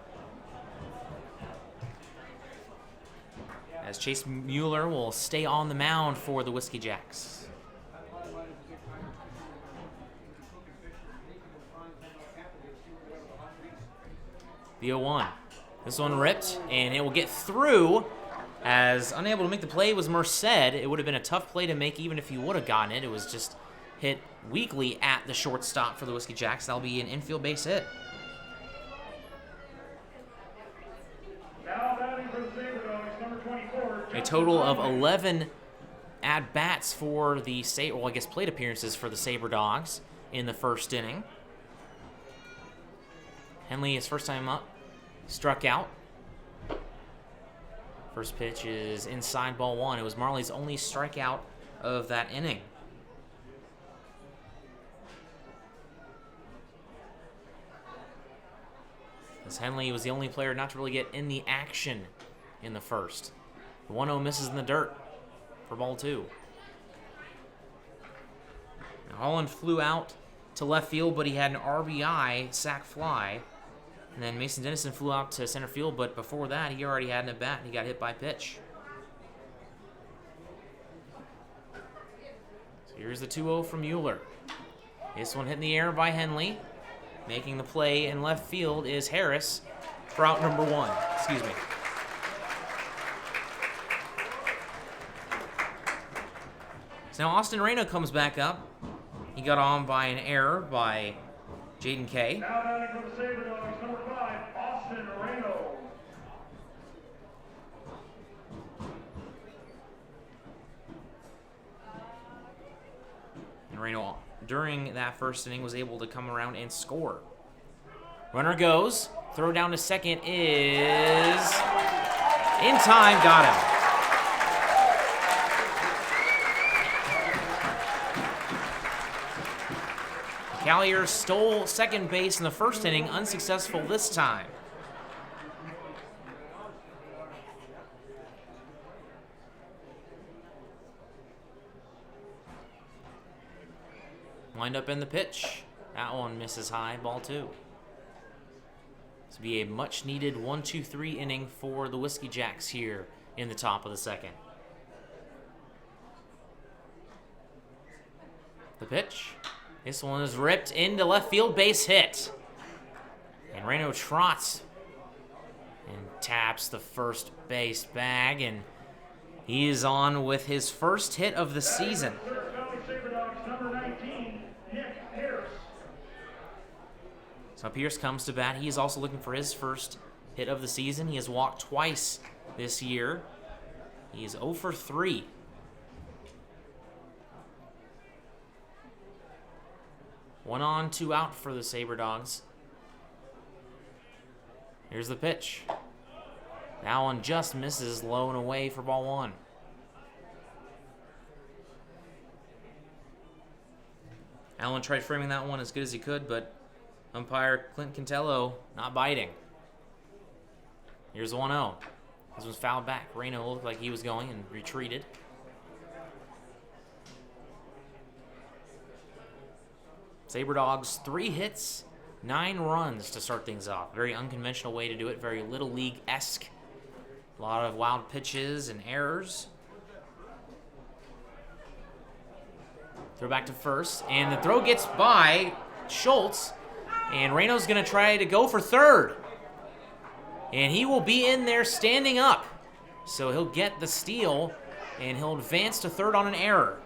As Chase Mueller will stay on the mound for the Whiskey Jacks. The 0-1. This one ripped, and it will get through. As unable to make the play was Merced. It would have been a tough play to make even if he would have gotten it. It was just hit weakly at the shortstop for the Whiskey Jacks. That'll be an infield base hit. Now batting for the Sabre Dogs, number 24. A total of 11 at-bats for the plate appearances for the Sabre Dogs in the first inning. Henley, his first time up, struck out. First pitch is inside, ball one. It was Marley's only strikeout of that inning. As Henley was the only player not to really get in the action in the first. The 1-0 misses in the dirt for ball two. Now, Holland flew out to left field, but he had an RBI sac fly. And then Mason Dennison flew out to center field, but before that, he already had an at-bat. He got hit by a pitch. So here's the 2-0 from Mueller. This one hit in the air by Henley. Making the play in left field is Harris for out number one. Excuse me. So now Austin Reno comes back up. He got on by an error by Jaden Kay. Now batting for the Sabre Dogs, number 5, Austin Reno. And Reno, during that first inning, was able to come around and score. Runner goes. Throw down to second is in time. Got him. Collier stole second base in the first inning, unsuccessful this time. Wind up in the pitch. That one misses high, ball two. This will be a much-needed 1-2-3 inning for the Whiskey Jacks here in the top of the second. The pitch. This one is ripped into left field, base hit. And Reno trots and taps the first base bag, and he is on with his first hit of the season. So Pierce comes to bat. He is also looking for his first hit of the season. He has walked twice this year. He is 0 for 3. One on, two out for the Sabre Dogs. Here's the pitch. That one just misses, low and away for ball one. Allen tried framing that one as good as he could, but umpire Clint Cantello not biting. Here's the 1-0. This was fouled back. Reno looked like he was going and retreated. Sabre Dogs, 3 hits, 9 runs to start things off. Very unconventional way to do it. Very Little League-esque. A lot of wild pitches and errors. Throw back to first, and the throw gets by Schultz, and Reno's going to try to go for third. And he will be in there standing up. So he'll get the steal, and he'll advance to third on an error.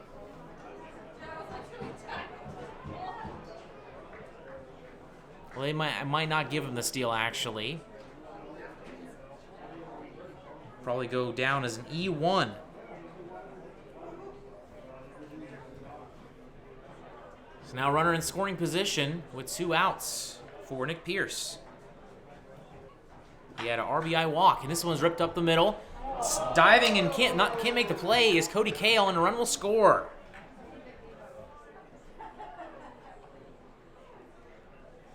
Well, they might not give him the steal, actually. Probably go down as an E1. So now runner in scoring position with 2 outs for Nick Pierce. He had an RBI walk, and this one's ripped up the middle. Diving and can't make the play is Cody Kale, and a run will score.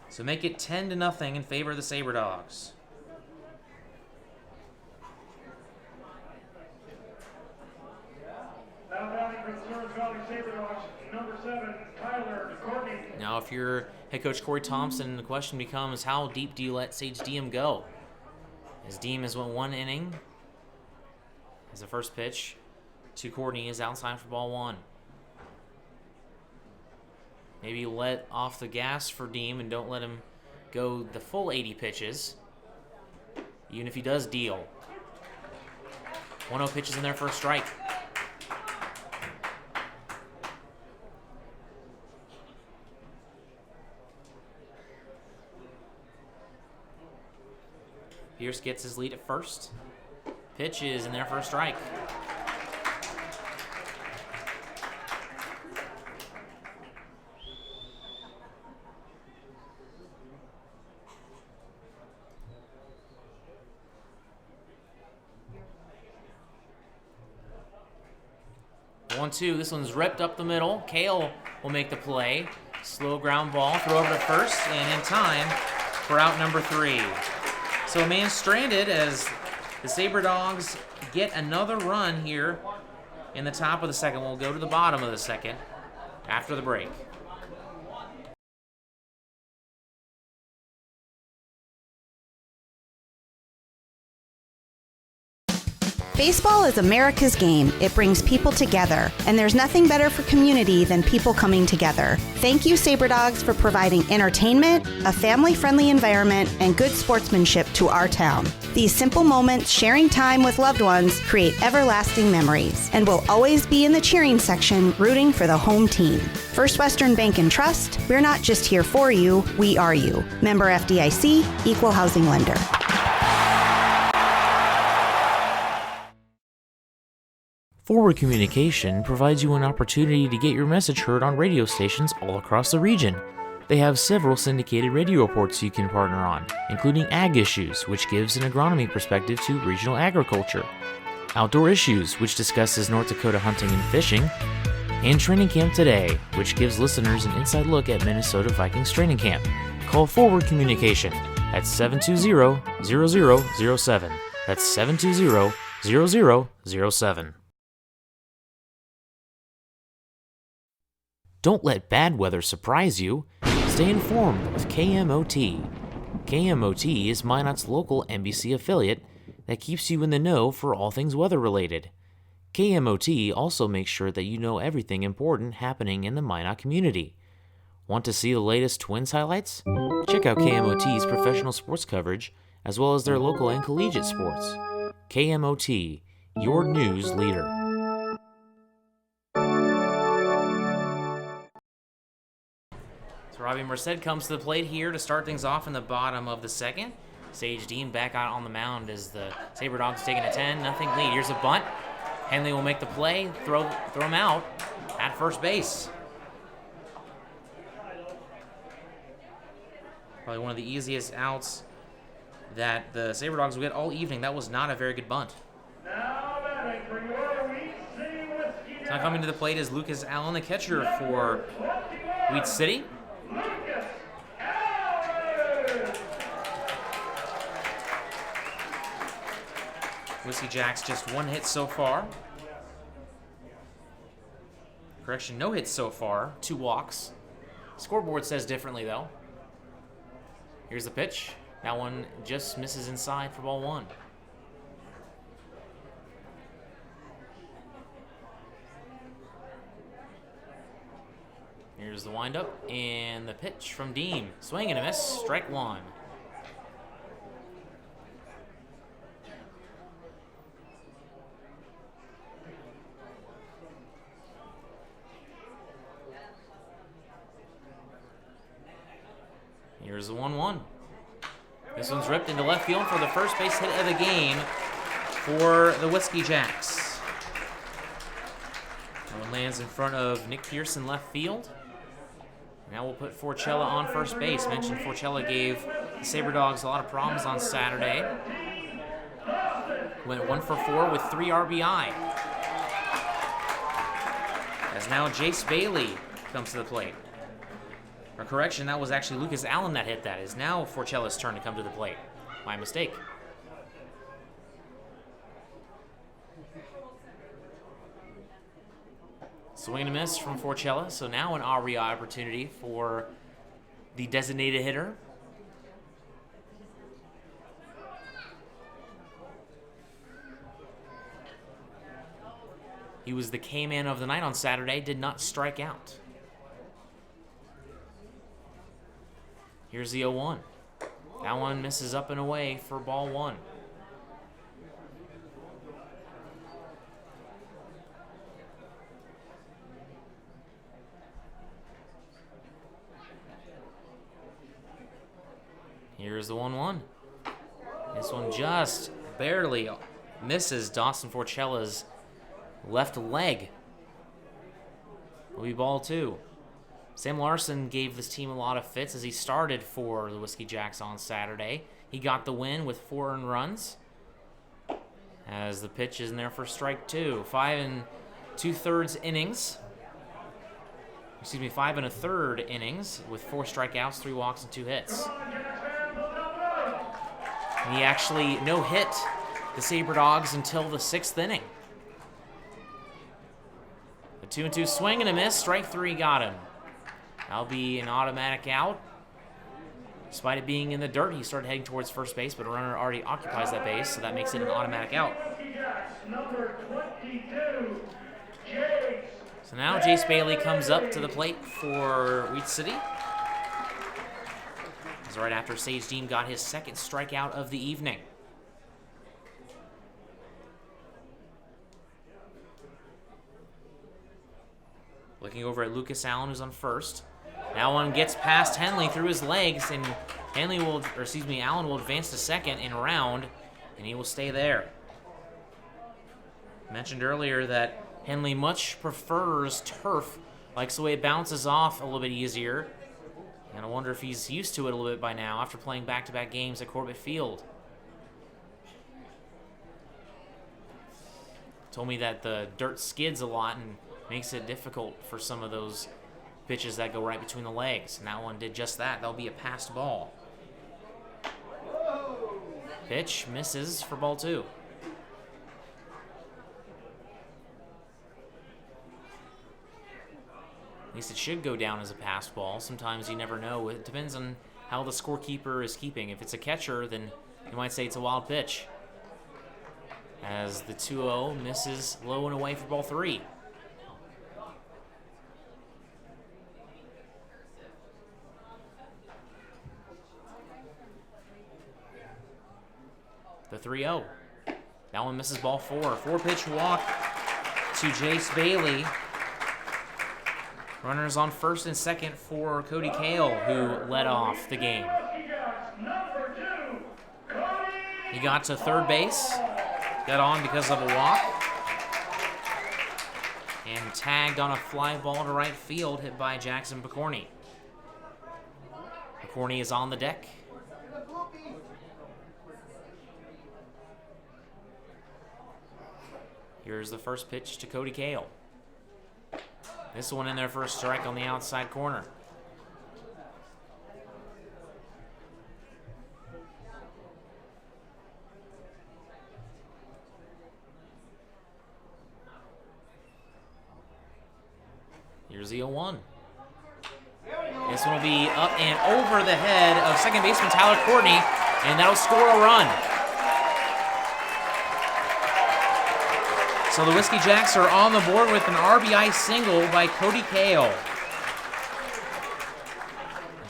So make it 10-0 in favor of the Sabre Dogs. Now batting for the Stearns Valley Sabre Dogs, number 7, Tyler Courtney. Now, if you're head coach Corey Thompson, the question becomes, how deep do you let Sage Diem go? As Diem has went 1 inning as the first pitch to Courtney is outside for ball 1. Maybe let off the gas for Diem and don't let him go the full 80 pitches, even if he does deal. 1-0 pitches in there for a strike. Pierce gets his lead at first. Pitch is in there for a strike. The 1-2, this one's ripped up the middle. Kale will make the play. Slow ground ball, throw over to first, and in time for out number 3. So a man stranded as the Sabre Dogs get another run here in the top of the second. We'll go to the bottom of the second after the break. Baseball is America's game. It brings people together, and there's nothing better for community than people coming together. Thank you, Sabre Dogs, for providing entertainment, a family-friendly environment, and good sportsmanship to our town. These simple moments, sharing time with loved ones, create everlasting memories, and will always be in the cheering section, rooting for the home team. First Western Bank and Trust, we're not just here for you, we are you. Member FDIC, Equal Housing Lender. Forward Communication provides you an opportunity to get your message heard on radio stations all across the region. They have several syndicated radio reports you can partner on, including Ag Issues, which gives an agronomy perspective to regional agriculture, Outdoor Issues, which discusses North Dakota hunting and fishing, and Training Camp Today, which gives listeners an inside look at Minnesota Vikings training camp. Call Forward Communication at 720-0007. That's 720-0007. Don't let bad weather surprise you. Stay informed with KMOT. KMOT is Minot's local NBC affiliate that keeps you in the know for all things weather-related. KMOT also makes sure that you know everything important happening in the Minot community. Want to see the latest Twins highlights? Check out KMOT's professional sports coverage, as well as their local and collegiate sports. KMOT, your news leader. Robbie Merced comes to the plate here to start things off in the bottom of the second. Sage Dean back out on the mound as the Sabre Dogs taking a 10-0 lead. Here's a bunt. Henley will make the play, throw him out at first base. Probably one of the easiest outs that the Sabre Dogs will get all evening. That was not a very good bunt. Now batting for your Weed City Whiskey. Now coming to the plate is Lucas Allen, the catcher for Weed City. Lucas Allen. Whiskey Jacks just 1 hit so far. Correction, no hits so far, 2 walks. Scoreboard says differently though. Here's the pitch. That one just misses inside for ball 1. Here's the windup and the pitch from Deem. Swing and a miss, strike one. Here's the 1-1. This one's ripped into left field for the first base hit of the game for the Whiskey Jacks. One lands in front of Nick Pearson left field. Now we'll put Forcella on first base. Mentioned Forcella gave the Sabre Dogs a lot of problems on Saturday. Went 1 for 4 with 3 RBI. As now Jace Bailey comes to the plate. Or correction, that was actually Lucas Allen that hit that. It is now Forcella's turn to come to the plate. My mistake. Swing and a miss from Forcella, so now an RBI opportunity for the designated hitter. He was the K-man of the night on Saturday, did not strike out. Here's the 0-1. That one misses up and away for ball one. Here's the 1-1. This one just barely misses Dawson Forcella's left leg. Will be ball two. Sam Larson gave this team a lot of fits as he started for the Whiskey Jacks on Saturday. He got the win with 4 earned runs. As the pitch is in there for strike two. 5 2/3 innings. 5 1/3 innings with 4 strikeouts, 3 walks, and 2 hits. And he actually no-hit the Sabre Dogs until the 6th inning. The 2-2 swing and a miss. Strike 3 got him. That'll be an automatic out. Despite it being in the dirt, he started heading towards first base, but a runner already occupies that base, so that makes it an automatic out. So now Jace Bailey comes up to the plate for Weed City. This is right after Sage Deem got his 2nd strikeout of the evening. Looking over at Lucas Allen, who's on first. That one gets past Henley through his legs, and Allen will advance to second in round, and he will stay there. I mentioned earlier that Henley much prefers turf, likes the way it bounces off a little bit easier, and I wonder if he's used to it a little bit by now after playing back-to-back games at Corbett Field. Told me that the dirt skids a lot and makes it difficult for some of those pitches that go right between the legs, and that one did just that. That'll be a passed ball. Pitch misses for ball two. At least it should go down as a passed ball. Sometimes you never know. It depends on how the scorekeeper is keeping. If it's a catcher, then you might say it's a wild pitch. As the 2-0 misses low and away for ball three. The 3-0. That one misses ball four. 4-pitch walk to Jace Bailey. Runners on first and second for Cody Kale, who led off the game. He got to third base, got on because of a walk, and tagged on a fly ball to right field hit by Jackson Picorni. Picorni is on the deck. Here's the first pitch to Cody Kale. This one in there for a strike on the outside corner. Here's the 0-1. This one will be up and over the head of second baseman Tyler Courtney, and that'll score a run. So the Whiskey Jacks are on the board with an RBI single by Cody Kale.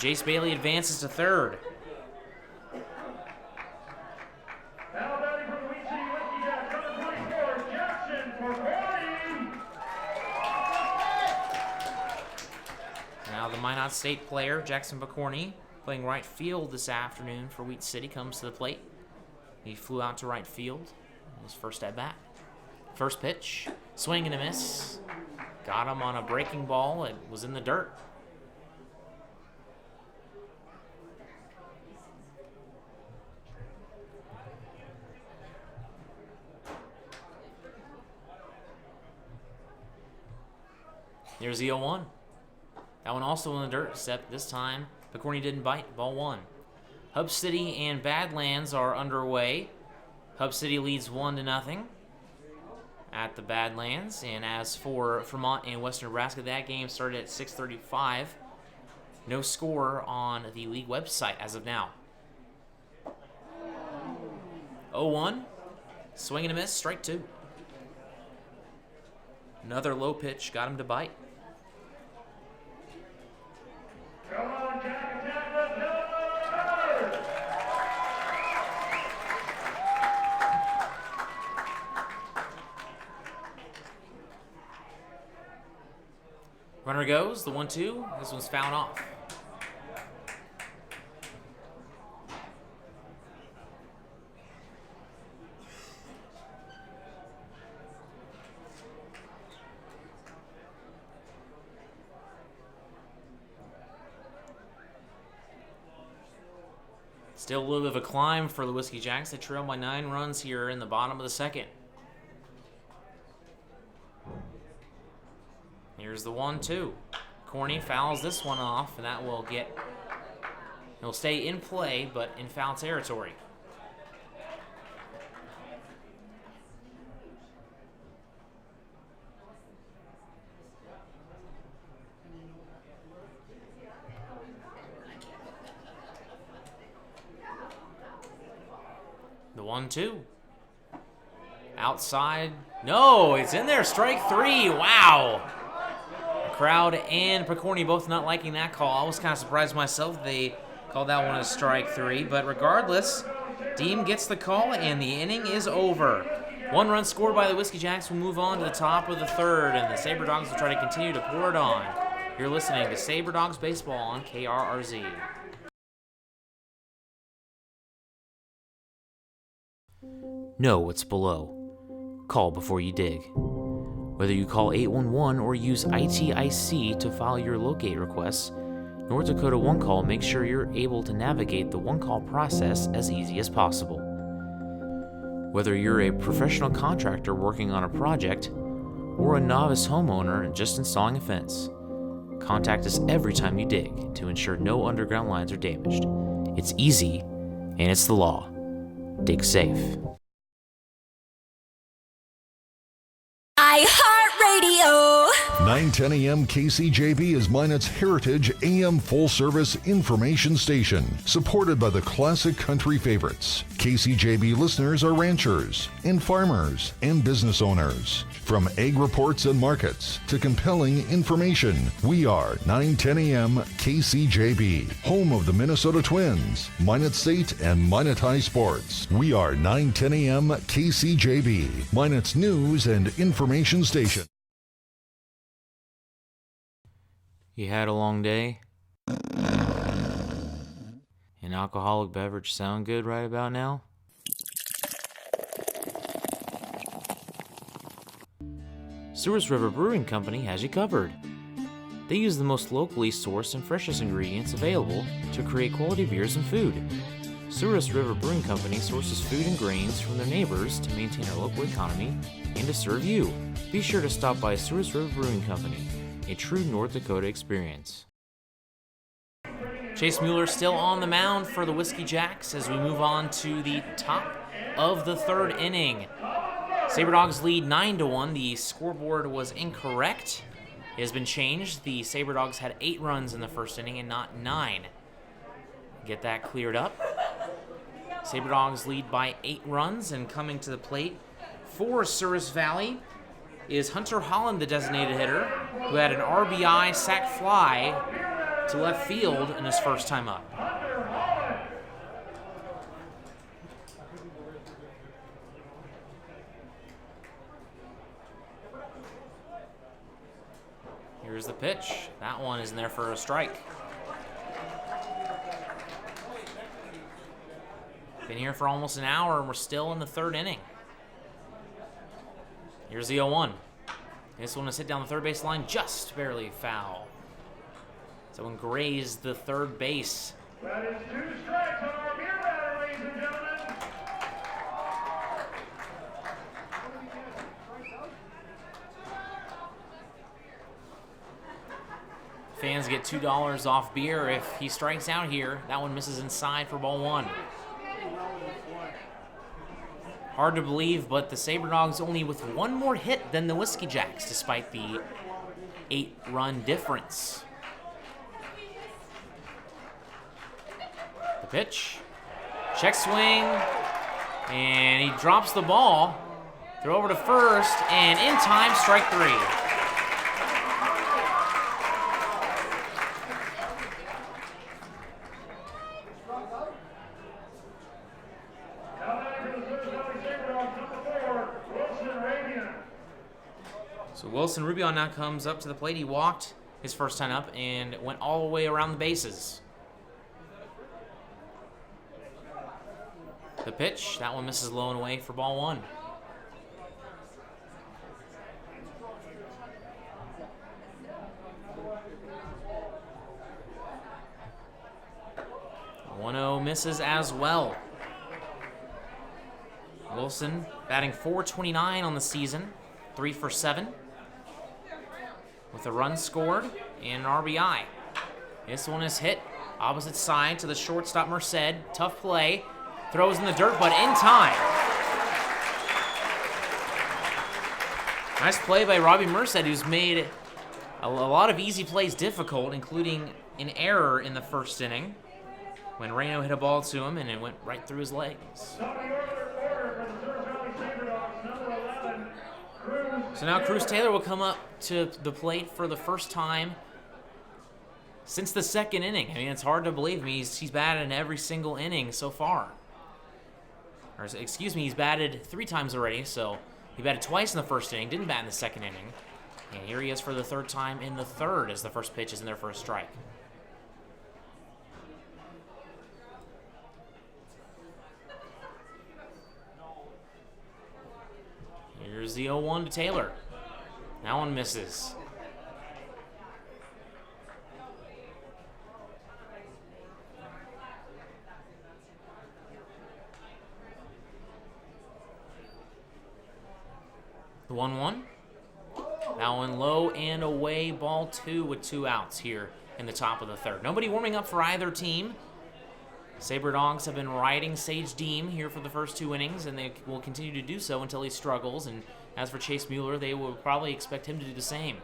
Jace Bailey advances to third. Now batting for the Weed City Whiskey Jacks, number 24, Jackson McCourty. Now the Minot State player, Jackson Bacorny, playing right field this afternoon for Wheat City, comes to the plate. He flew out to right field on his first at bat. First pitch, swing and a miss. Got him on a breaking ball. It was in the dirt. Here's the 0-1. That one also in the dirt, except this time Bacorny didn't bite. Ball 1. Hub City and Badlands are underway. Hub City leads 1-0 at the Badlands. And as for Vermont and Western Nebraska, that game started at 6:35. No score on the league website as of now. 0-1. Swing and a miss, strike 2. Another low pitch got him to bite. Come on, Jack, attack the third. Runner goes, the 1-2. This one's fouled off. Still a little bit of a climb for the Whiskey Jacks. They trail by 9 runs here in the bottom of the second. Here's the 1-2. Corny fouls this one off, and that will he'll stay in play, but in foul territory. The 1-2. Outside. No, it's in there. Strike 3. Wow. The crowd and Picorni both not liking that call. I was kind of surprised myself they called that one a strike 3. But regardless, Deem gets the call and the inning is over. 1 run scored by the Whiskey Jacks will move on to the top of the third, and the Sabre Dogs will try to continue to pour it on. You're listening to Sabre Dogs Baseball on KRRZ. Know what's below. Call before you dig. Whether you call 811 or use ITIC to file your locate requests, North Dakota One Call makes sure you're able to navigate the one call process as easy as possible. Whether you're a professional contractor working on a project or a novice homeowner just installing a fence, contact us every time you dig to ensure no underground lines are damaged. It's easy and it's the law. Dig safe. iHeartRadio. 910 AM KCJB is Minot's Heritage AM full-service information station, supported by the classic country favorites. KCJB listeners are ranchers and farmers and business owners. From egg reports and markets to compelling information, we are 910 AM KCJB, home of the Minnesota Twins, Minot State, and Minot High Sports. We are 910 AM KCJB, Minot's news and information station. You had a long day? An alcoholic beverage sound good right about now? Sewers River Brewing Company has you covered. They use the most locally sourced and freshest ingredients available to create quality beers and food. Sewers River Brewing Company sources food and grains from their neighbors to maintain our local economy and to serve you. Be sure to stop by Sewers River Brewing Company, a true North Dakota experience. Chase Mueller still on the mound for the Whiskey Jacks as we move on to the top of the third inning. Sabre Dogs lead 9-1. The scoreboard was incorrect. It has been changed. The Sabre Dogs had 8 runs in the first inning and not 9. Get that cleared up. Sabre Dogs lead by 8 runs, and coming to the plate for Souris Valley is Hunter Holland, the designated hitter, who had an RBI sac fly to left field in his first time up. Here's the pitch. That one is in there for a strike. Been here for almost an hour, and we're still in the third inning. Here's the 0-1. This one is hit down the third base line, just barely foul. Someone grazed the third base. That is 2 strikes on our beer batter, ladies and gentlemen. Fans get $2 off beer if he strikes out here. That one misses inside for ball 1. Hard to believe, but the Sabre Dogs only with one more hit than the Whiskey Jacks, despite the 8-run difference. The pitch, check swing, and he drops the ball. Throw over to first, and in time, strike 3. So Wilson Rubion now comes up to the plate. He walked his first time up and went all the way around the bases. The pitch, that one misses low and away for ball 1. Misses as well. Wilson batting .429 on the season, 3 for 7, with a run scored and an RBI. This one is hit opposite side to the shortstop Merced. Tough play, throws in the dirt, but in time. Nice play by Robbie Merced, who's made a lot of easy plays difficult, including an error in the first inning when Reno hit a ball to him and it went right through his legs. So now Cruz Taylor will come up to the plate for the first time since the second inning. I mean, it's hard to believe. I mean, he's batted in every single inning so far. Or, excuse me, he's batted 3 times already, so he batted twice in the first inning, didn't bat in the second inning. And here he is for the third time in the third as the first pitch is in there for a strike. Here's the 0-1 to Taylor. That one misses. The 1-1. That one low and away, ball 2 with 2 outs here in the top of the third. Nobody warming up for either team. Sabre Dogs have been riding Sage Deem here for the first 2 innings, and they will continue to do so until he struggles. And as for Chase Mueller, they will probably expect him to do the same.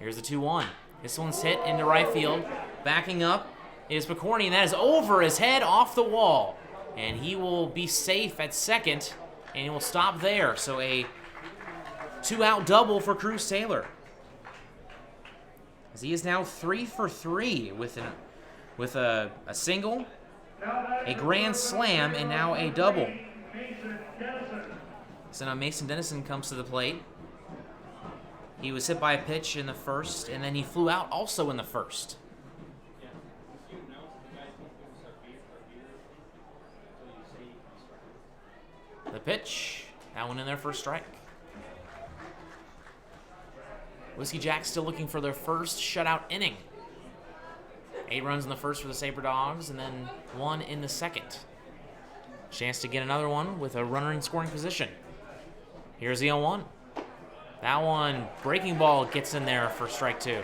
Here's the 2-1. This one's hit into right field. Backing up is Picorni, and that is over his head off the wall. And he will be safe at second, and he will stop there. So a 2-out double for Cruz Taylor, as he is now 3 for 3 with a single, a grand slam, and now a double. So now Mason Dennison comes to the plate. He was hit by a pitch in the first, and then he flew out also in the first. The pitch, that one in there for a strike. Whiskey Jacks still looking for their first shutout inning. 8 runs in the first for the Sabre Dogs, and then 1 in the second. Chance to get another one with a runner in scoring position. Here's the 0-1. That one, breaking ball, gets in there for strike 2.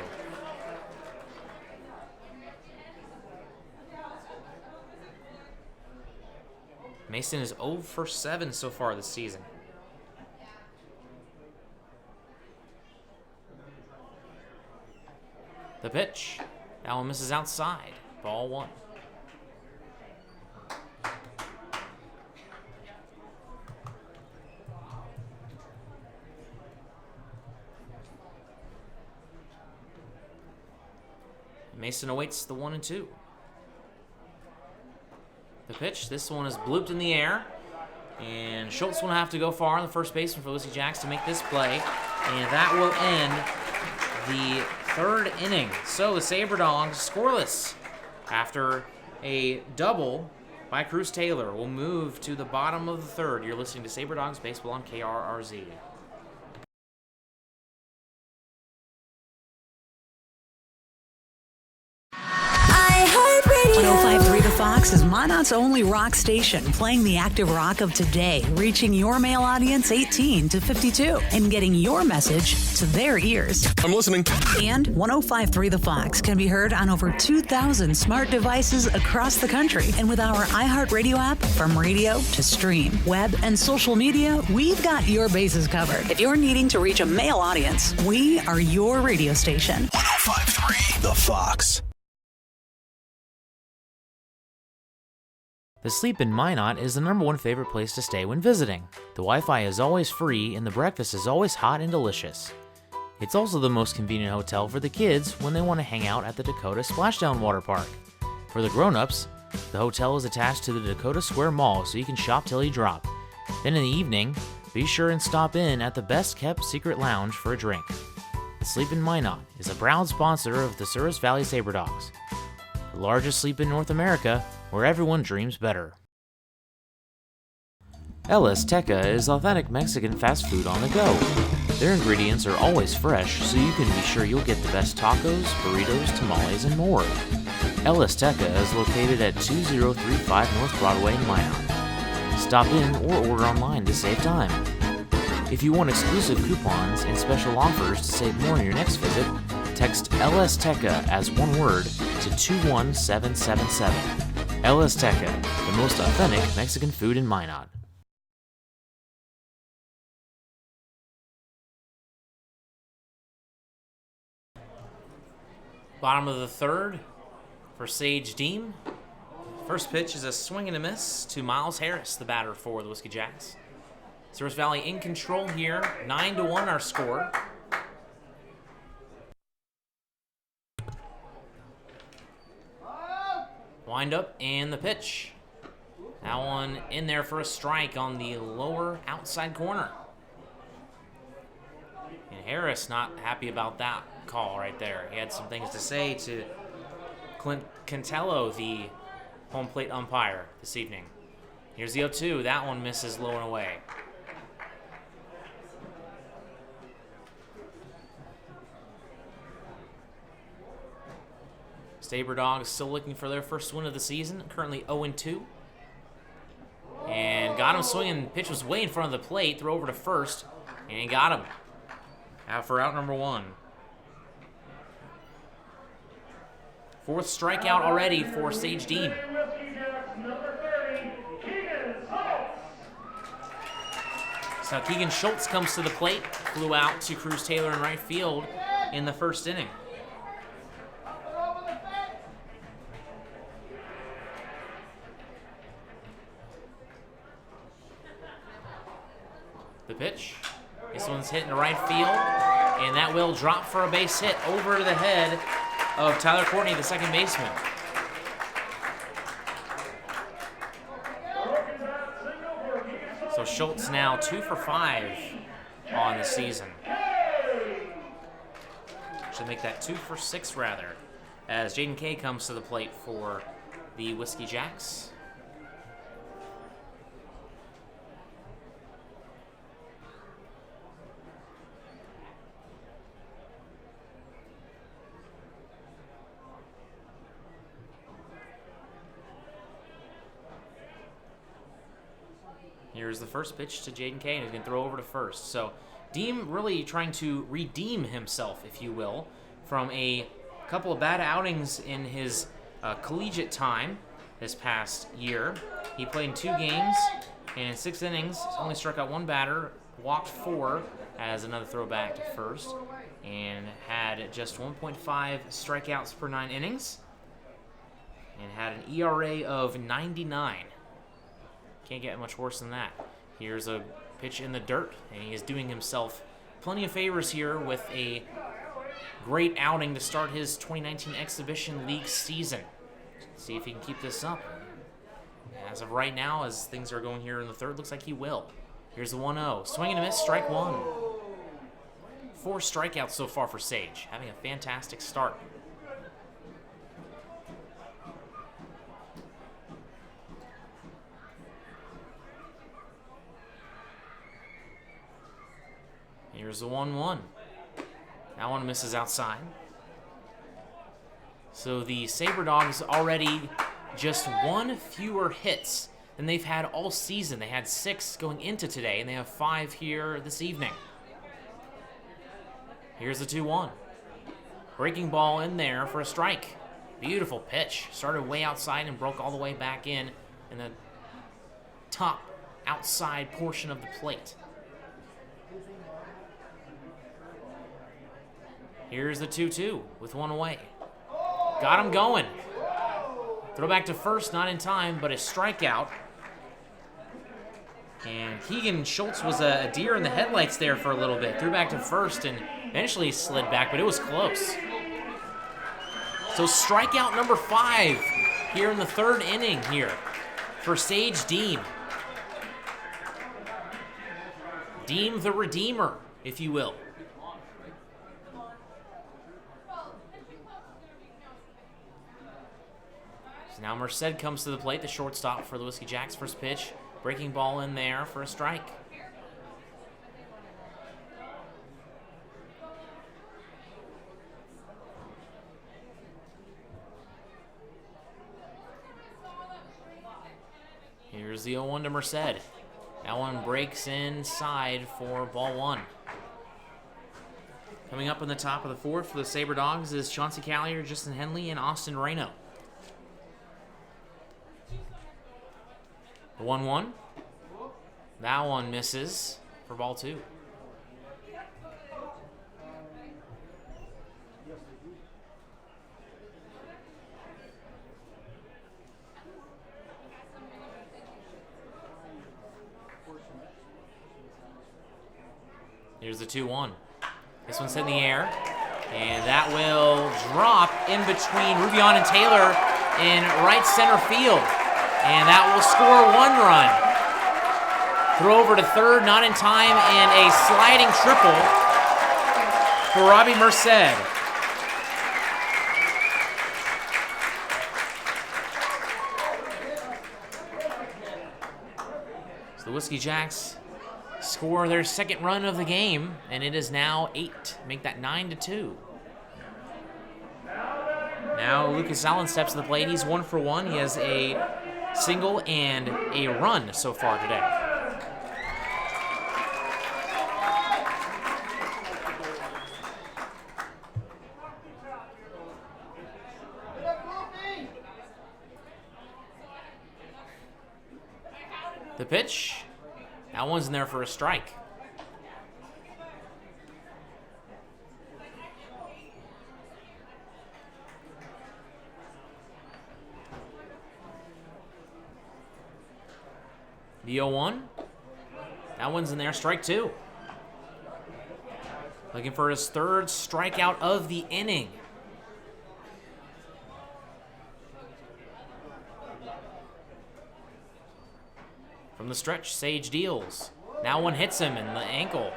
Mason is 0 for 7 so far this season. The pitch. That one misses outside. Ball 1. Mason awaits the 1-2. The pitch, this one is blooped in the air. And Schultz will have to go far on the first baseman for Whiskey Jacks to make this play. And that will end the third inning. So the Sabre Dogs scoreless after a double by Cruz Taylor. We'll move to the bottom of the third. You're listening to Sabre Dogs Baseball on KRRZ. 105.3 The Fox is Monarch's only rock station, playing the active rock of today, reaching your male audience 18 to 52, and getting your message to their ears. I'm listening. And 105.3 The Fox can be heard on over 2,000 smart devices across the country. And with our iHeartRadio app, from radio to stream, web, and social media, we've got your bases covered. If you're needing to reach a male audience, we are your radio station. 105.3 The Fox. The Sleep in Minot is the #1 favorite place to stay when visiting. The Wi-Fi is always free and the breakfast is always hot and delicious. It's also the most convenient hotel for the kids when they want to hang out at the Dakota Splashdown Water Park. For the grown-ups, the hotel is attached to the Dakota Square Mall so you can shop till you drop. Then in the evening, be sure and stop in at the best-kept secret lounge for a drink. The Sleep in Minot is a proud sponsor of the Souris Valley Sabre Dogs, the largest sleep in North America, where everyone dreams better. El Azteca is authentic Mexican fast food on the go. Their ingredients are always fresh, so you can be sure you'll get the best tacos, burritos, tamales, and more. El Azteca is located at 2035 North Broadway in Minot. Stop in or order online to save time. If you want exclusive coupons and special offers to save more on your next visit, text El Azteca as one word to 21777. El Azteca, the most authentic Mexican food in Minot. Bottom of the third for Sage Deem. First pitch is a swing and a miss to Miles Harris, the batter for the Whiskey Jacks. Souris Valley in control here, 9-1 our score. Wind up and the pitch. That one in there for a strike on the lower outside corner. And Harris not happy about that call right there. He had some things to say to Clint Cantello, the home plate umpire this evening. Here's the 0-2. That one misses low and away. Sabre Dogs still looking for their first win of the season, currently 0-2. And got him swinging. Pitch was way in front of the plate. Throw over to first, and he got him. Out for out number 1. Fourth strikeout already for Sage Dean. So Keegan Schultz comes to the plate. Flew out to Cruz Taylor in right field in the first inning. The pitch. This one's hit in the right field, and that will drop for a base hit over the head of Tyler Courtney, the second baseman. So Schultz now 2 for 5 on the season. Should make that 2 for 6 rather, as Jaden Kay comes to the plate for the Whiskey Jacks. Here's the first pitch to Jaden Kay, and he's going to throw over to first. So Deem really trying to redeem himself, if you will, from a couple of bad outings in his collegiate time this past year. He played in 2 games, and in 6 innings, only struck out 1 batter, walked 4 as another throwback to first, and had just 1.5 strikeouts per 9 innings, and had an ERA of 99. Can't get much worse than that. Here's a pitch in the dirt, and he is doing himself plenty of favors here with a great outing to start his 2019 Exhibition League season. See if he can keep this up. As of right now, as things are going here in the third, looks like he will. Here's the 1-0. Swing and a miss, strike one. 4 strikeouts so far for Sage, having a fantastic start. Here's the 1-1. That one misses outside. So the Sabre Dogs already just 1 fewer hits than they've had all season. They had 6 going into today, and they have 5 here this evening. Here's the 2-1. Breaking ball in there for a strike. Beautiful pitch. Started way outside and broke all the way back in the top outside portion of the plate. Here's the 2-2 with 1 away. Got him going. Throw back to first, not in time, but a strikeout. And Keegan Schultz was a deer in the headlights there for a little bit. Threw back to first and eventually slid back, but it was close. So strikeout number 5 here in the third inning here for Sage Deem. Deem the Redeemer, if you will. So now Merced comes to the plate, the shortstop for the Whiskey Jacks. First pitch, breaking ball in there for a strike. Here's the 0-1 to Merced. That one breaks inside for ball 1. Coming up in the top of the fourth for the Sabre Dogs is Chauncey Callier, Justin Henley, and Austin Reno. The 1-1. That one misses for ball 2. Here's the 2-1. This one's in the air, and that will drop in between Rubion and Taylor in right center field, and that will score 1 run. Throw over to third, not in time, and a sliding triple for Robbie Merced. So the Whiskey Jacks score their second run of the game, and it is now 8. Make that 9-2. Now Lucas Allen steps to the plate. He's 1 for 1. He has a single and a run so far today. The pitch. That one's in there for a strike. The 0-1. That one's in there, strike 2. Looking for his third strikeout of the inning. From the stretch, Sage deals. Now one hits him in the ankle.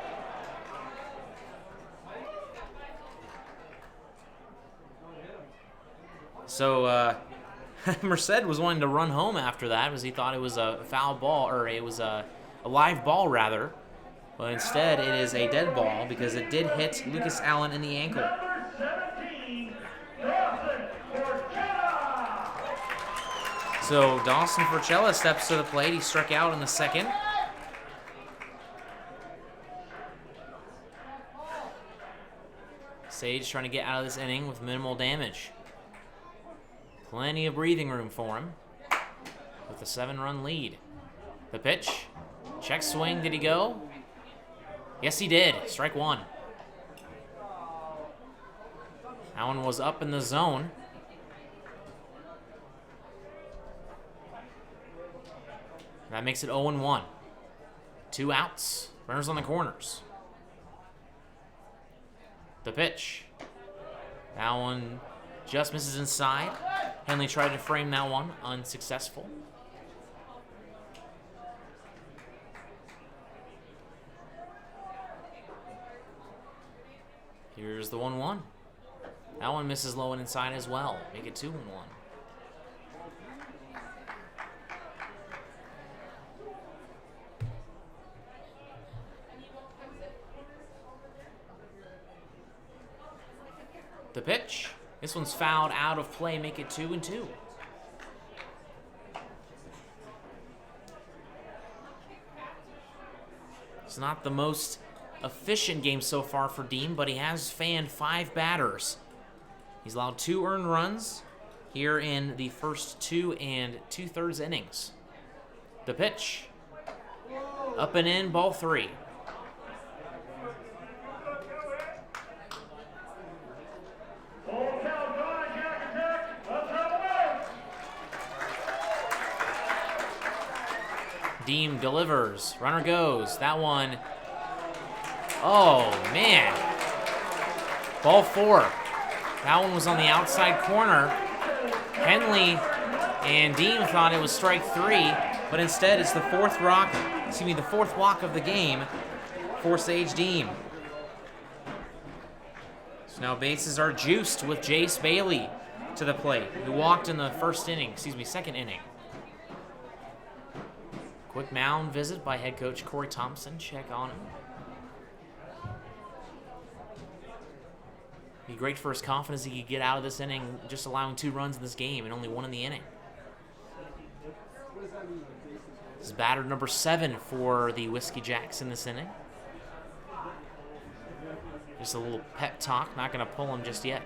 So Merced was wanting to run home after that because he thought it was a foul ball, or it was a live ball rather. But instead it is a dead ball because it did hit Lucas Allen in the ankle. So Dawson Forcella steps to the plate. He struck out in the second. Sage trying to get out of this inning with minimal damage. Plenty of breathing room for him with a 7-run lead. The pitch. Check swing. Did he go? Yes, he did. Strike 1. That one was up in the zone. That makes it 0-1. 2 outs. Runners on the corners. The pitch. That one just misses inside. Henley tried to frame that one, unsuccessful. Here's the 1-1. That one misses low and inside as well. Make it 2-1. The pitch. This one's fouled out of play. Make it 2-2. It's not the most efficient game so far for Dean, but he has fanned 5 batters. He's allowed 2 earned runs here in the first 2 2/3 innings. The pitch. Up and in, ball 3. Deem delivers. Runner goes. That one. Oh, man. Ball 4. That one was on the outside corner. Henley and Deem thought it was strike 3, but instead it's the fourth walk of the game for Sage Deem. So now bases are juiced with Jace Bailey to the plate, who walked in the second inning. Quick mound visit by head coach Corey Thompson. Check on him. Be great for his confidence he could get out of this inning, just allowing 2 runs in this game and only 1 in the inning. This is batter number 7 for the Whiskey Jacks in this inning. Just a little pep talk, not going to pull him just yet.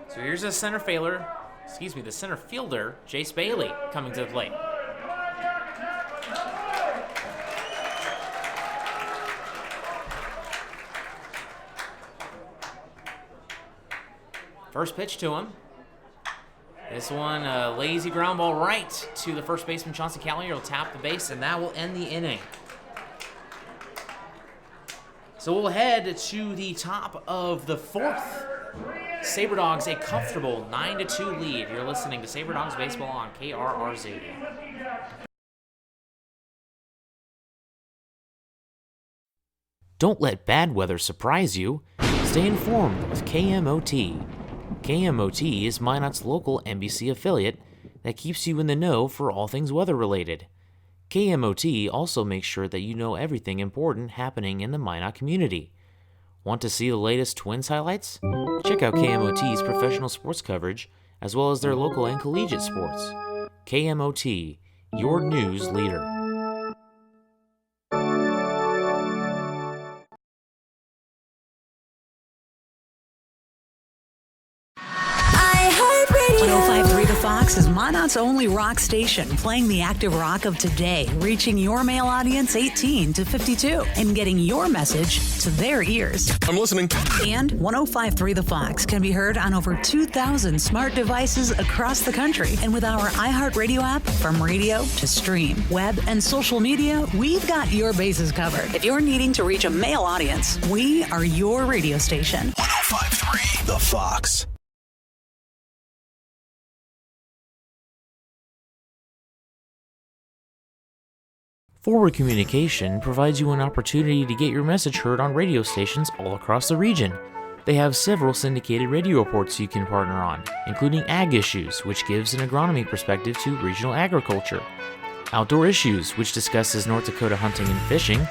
So here's the center fielder, Jace Bailey, coming to the plate. First pitch to him. This one, a lazy ground ball right to the first baseman, Chauncey Callagher. Will tap the base, and that will end the inning. So we'll head to the top of the 4th. Sabre Dogs a comfortable 9-2 lead. You're listening to Sabre Dogs Baseball on KRRZ. Don't let bad weather surprise you. Stay informed with KMOT. KMOT is Minot's local NBC affiliate that keeps you in the know for all things weather-related. KMOT also makes sure that you know everything important happening in the Minot community. Want to see the latest Twins highlights? Check out KMOT's professional sports coverage, as well as their local and collegiate sports. KMOT, your news leader. Fox is Minot's only rock station, playing the active rock of today, reaching your male audience 18 to 52, and getting your message to their ears. I'm listening. And 105.3 The Fox can be heard on over 2,000 smart devices across the country. And with our iHeartRadio app, from radio to stream, web, and social media, we've got your bases covered. If you're needing to reach a male audience, we are your radio station. 105.3 The Fox. Forward Communication provides you an opportunity to get your message heard on radio stations all across the region. They have several syndicated radio reports you can partner on, including Ag Issues, which gives an agronomy perspective to regional agriculture, Outdoor Issues, which discusses North Dakota hunting and fishing,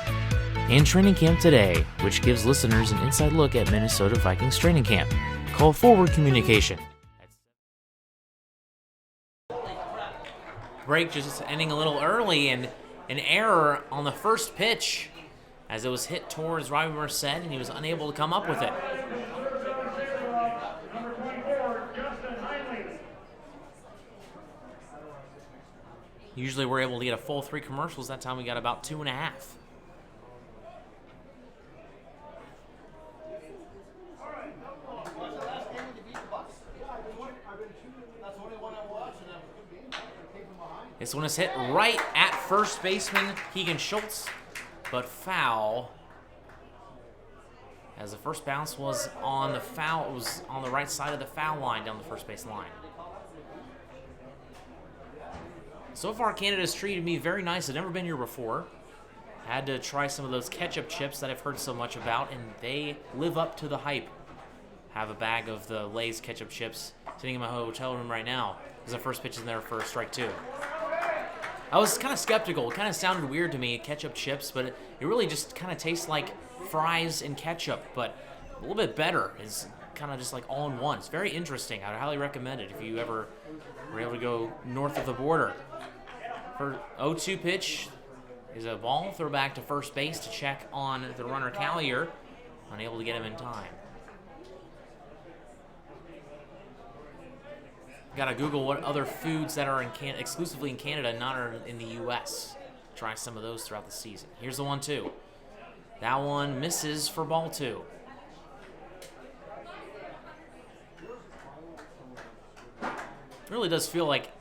and Training Camp Today, which gives listeners an inside look at Minnesota Vikings training camp. Call Forward Communication. Break just ending a little early, and an error on the first pitch as it was hit towards Robbie Merced, and he was unable to come up with it. Usually we're able to get a full 3 commercials. That time we got about 2.5. This one is hit right at first baseman Keegan Schultz, but foul. As the first bounce was on the foul, it was on the right side of the foul line down the first base line. So far, Canada's treated me very nice. I've never been here before. Had to try some of those ketchup chips that I've heard so much about, and they live up to the hype. Have a bag of the Lay's ketchup chips sitting in my hotel room right now because the first pitch is in there for strike 2. I was kind of skeptical. It kind of sounded weird to me, ketchup chips, but it really just kind of tastes like fries and ketchup, but a little bit better. It's kind of just like all in one. It's very interesting. I would highly recommend it if you ever were able to go north of the border. For 0-2 pitch is a ball, throw back to first base to check on the runner Callier. Unable to get him in time. Gotta Google what other foods that are exclusively in Canada, not are in the U.S. Try some of those throughout the season. Here's the 1-2. That one misses for ball 2. It really does feel like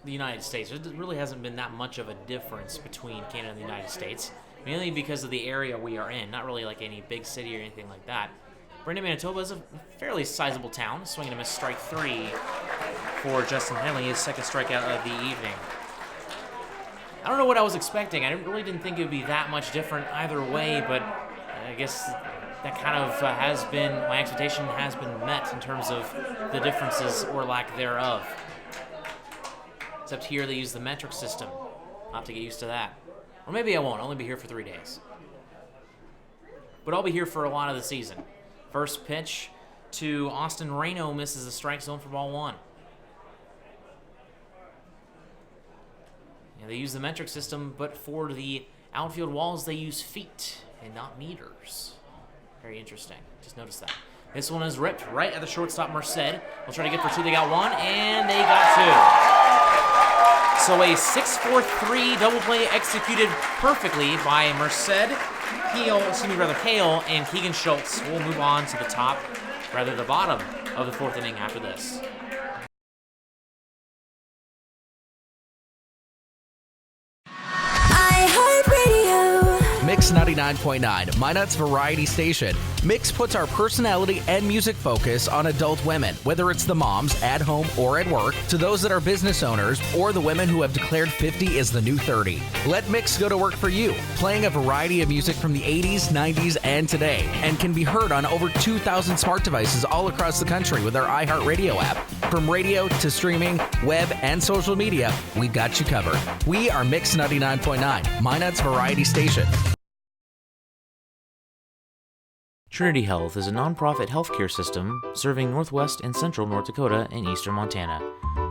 the United States. There really hasn't been that much of a difference between Canada and the United States, mainly because of the area we are in, not really like any big city or anything like that. Brandon, Manitoba is a fairly sizable town. Swing and a miss, strike 3 for Justin Henley, his second strikeout of the evening. I don't know what I was expecting. I really didn't think it would be that much different either way, but I guess that kind of has been, my expectation has been met in terms of the differences or lack thereof. Except here they use the metric system. I'll have to get used to that. Or maybe I won't. I'll only be here for 3 days. But I'll be here for a lot of the season. First pitch to Austin Reno misses the strike zone for ball 1. And they use the metric system, but for the outfield walls, they use feet and not meters. Very interesting. Just noticed that. This one is ripped right at the shortstop, Merced. We'll try to get for 2. They got 1, and they got 2. So a 6-4-3 double play executed perfectly by Cale and Keegan Schultz. We'll move on to the top, rather the bottom of the 4th inning after this. Mix 99.9, Minot's variety station. Mix puts our personality and music focus on adult women, whether it's the moms at home or at work, to those that are business owners, or the women who have declared 50 is the new 30. Let Mix go to work for you, playing a variety of music from the 80s, 90s, and today, and can be heard on over 2,000 smart devices all across the country with our iHeartRadio app. From radio to streaming, web, and social media, we've got you covered. We are Mix 99.9, Minot's variety station. Trinity Health is a nonprofit healthcare system serving northwest and central North Dakota and eastern Montana.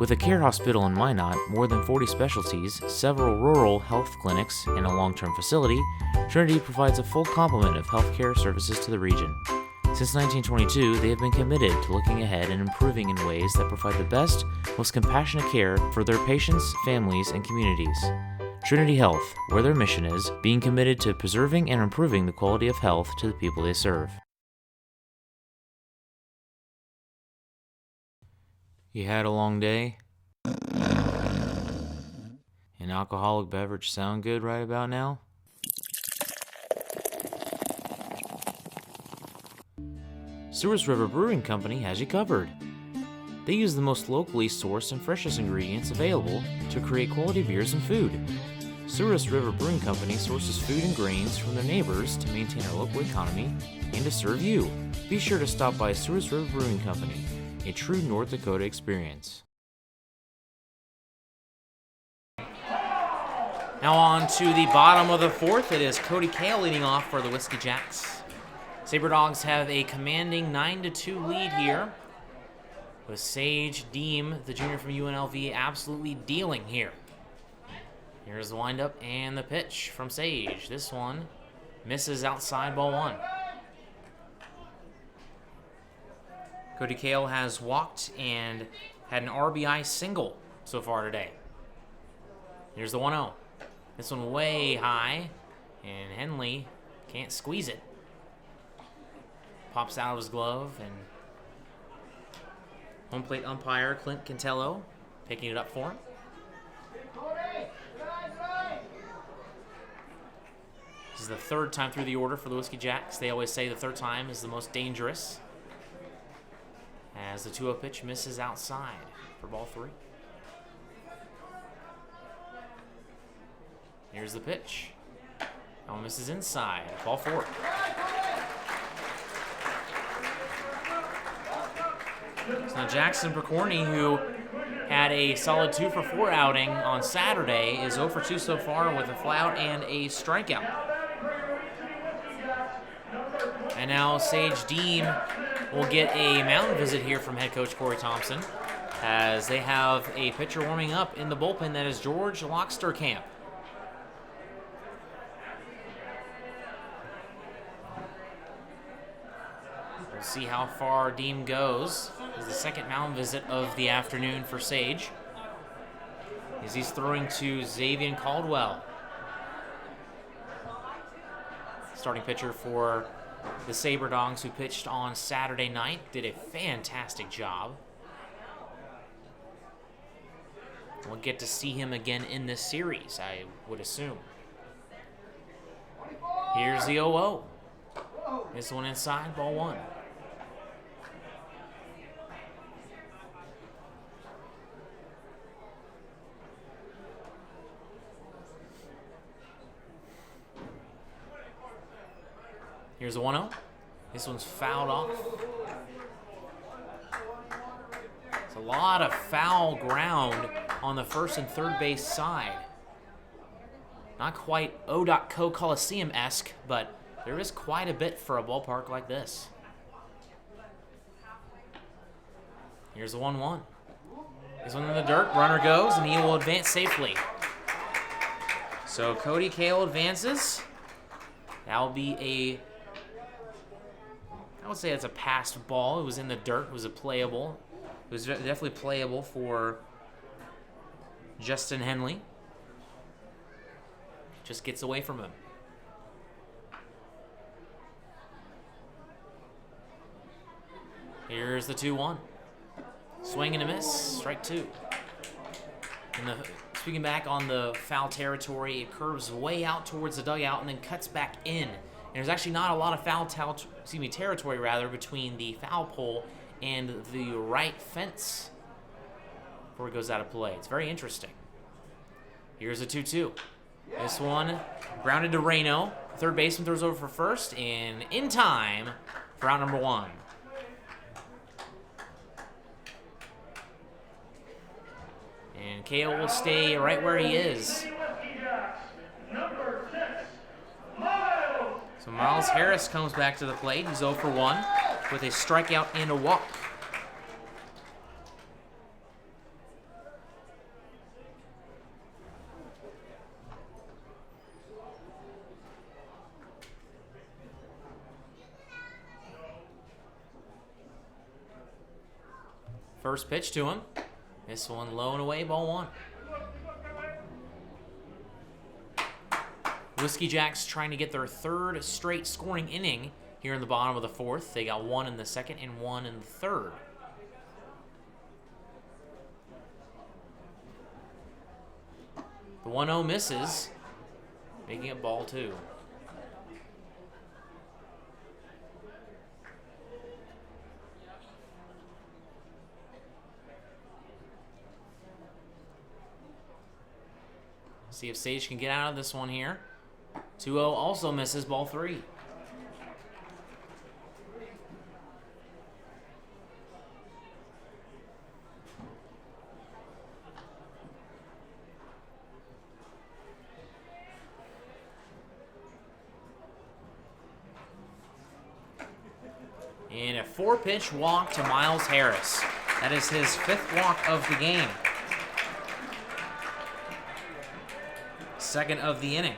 With a care hospital in Minot, more than 40 specialties, several rural health clinics, and a long-term facility, Trinity provides a full complement of healthcare services to the region. Since 1922, they have been committed to looking ahead and improving in ways that provide the best, most compassionate care for their patients, families, and communities. Trinity Health, where their mission is, being committed to preserving and improving the quality of health to the people they serve. You had a long day? An alcoholic beverage sound good right about now? Souris River Brewing Company has you covered. They use the most locally sourced and freshest ingredients available to create quality beers and food. Souris River Brewing Company sources food and grains from their neighbors to maintain our local economy and to serve you. Be sure to stop by Souris River Brewing Company, a true North Dakota experience. Now on to the bottom of the 4th. It is Cody Cale leading off for the Whiskey Jacks. Sabre Dogs have a commanding 9-2 lead here, with Sage Deem, the junior from UNLV, absolutely dealing here. Here's the windup and the pitch from Sage. This one misses outside, ball 1. Cody Cale has walked and had an RBI single so far today. Here's the 1-0. This one way high, and Henley can't squeeze it. Pops out of his glove, and home plate umpire Clint Cantello picking it up for him. This is the third time through the order for the Whiskey Jacks. They always say the third time is the most dangerous. As the 2-0 pitch misses outside for ball 3. Here's the pitch. That one misses inside. Ball 4. So now Jackson Percorny, who had a solid 2 for 4 outing on Saturday, is 0 for 2 so far with a fly-out and a strikeout. And now Sage Deem will get a mound visit here from head coach Corey Thompson, as they have a pitcher warming up in the bullpen. That is George Locksterkamp. We'll see how far Deem goes. This is the second mound visit of the afternoon for Sage, as he's throwing to Xavier Caldwell, starting pitcher for the Sabre Dogs, who pitched on Saturday night. Did a fantastic job. We'll get to see him again in this series, I would assume. Here's the 0-0. This one inside, ball 1. Here's the 1-0. This one's fouled off. It's a lot of foul ground on the first and third base side. Not quite O.Co Coliseum-esque, but there is quite a bit for a ballpark like this. Here's the 1-1. This one in the dirt. Runner goes, and he will advance safely. So Cody Kale advances. That'll be I would say it's a passed ball. It was in the dirt. It was playable. It was definitely playable for Justin Henley. Just gets away from him. Here's the 2-1. Swing and a miss. Strike 2. And speaking back on the foul territory, it curves way out towards the dugout and then cuts back in. And there's actually not a lot of territory between the foul pole and the right fence before it goes out of play. It's very interesting. Here's a 2-2. This one grounded to Reno. Third baseman throws over for first, and in time for out number 1. And Kale will stay right where he is. So Miles Harris comes back to the plate. He's 0 for 1 with a strikeout and a walk. First pitch to him. This one low and away, ball 1. Whiskey Jacks trying to get their third straight scoring inning here in the bottom of the 4th. They got 1 in the 2nd and 1 in the 3rd. The 1-0 misses, making it ball 2. See if Sage can get out of this one here. 2-0 also misses, ball 3. And a 4-pitch walk to Miles Harris. That is his 5th walk of the game. 2nd of the inning.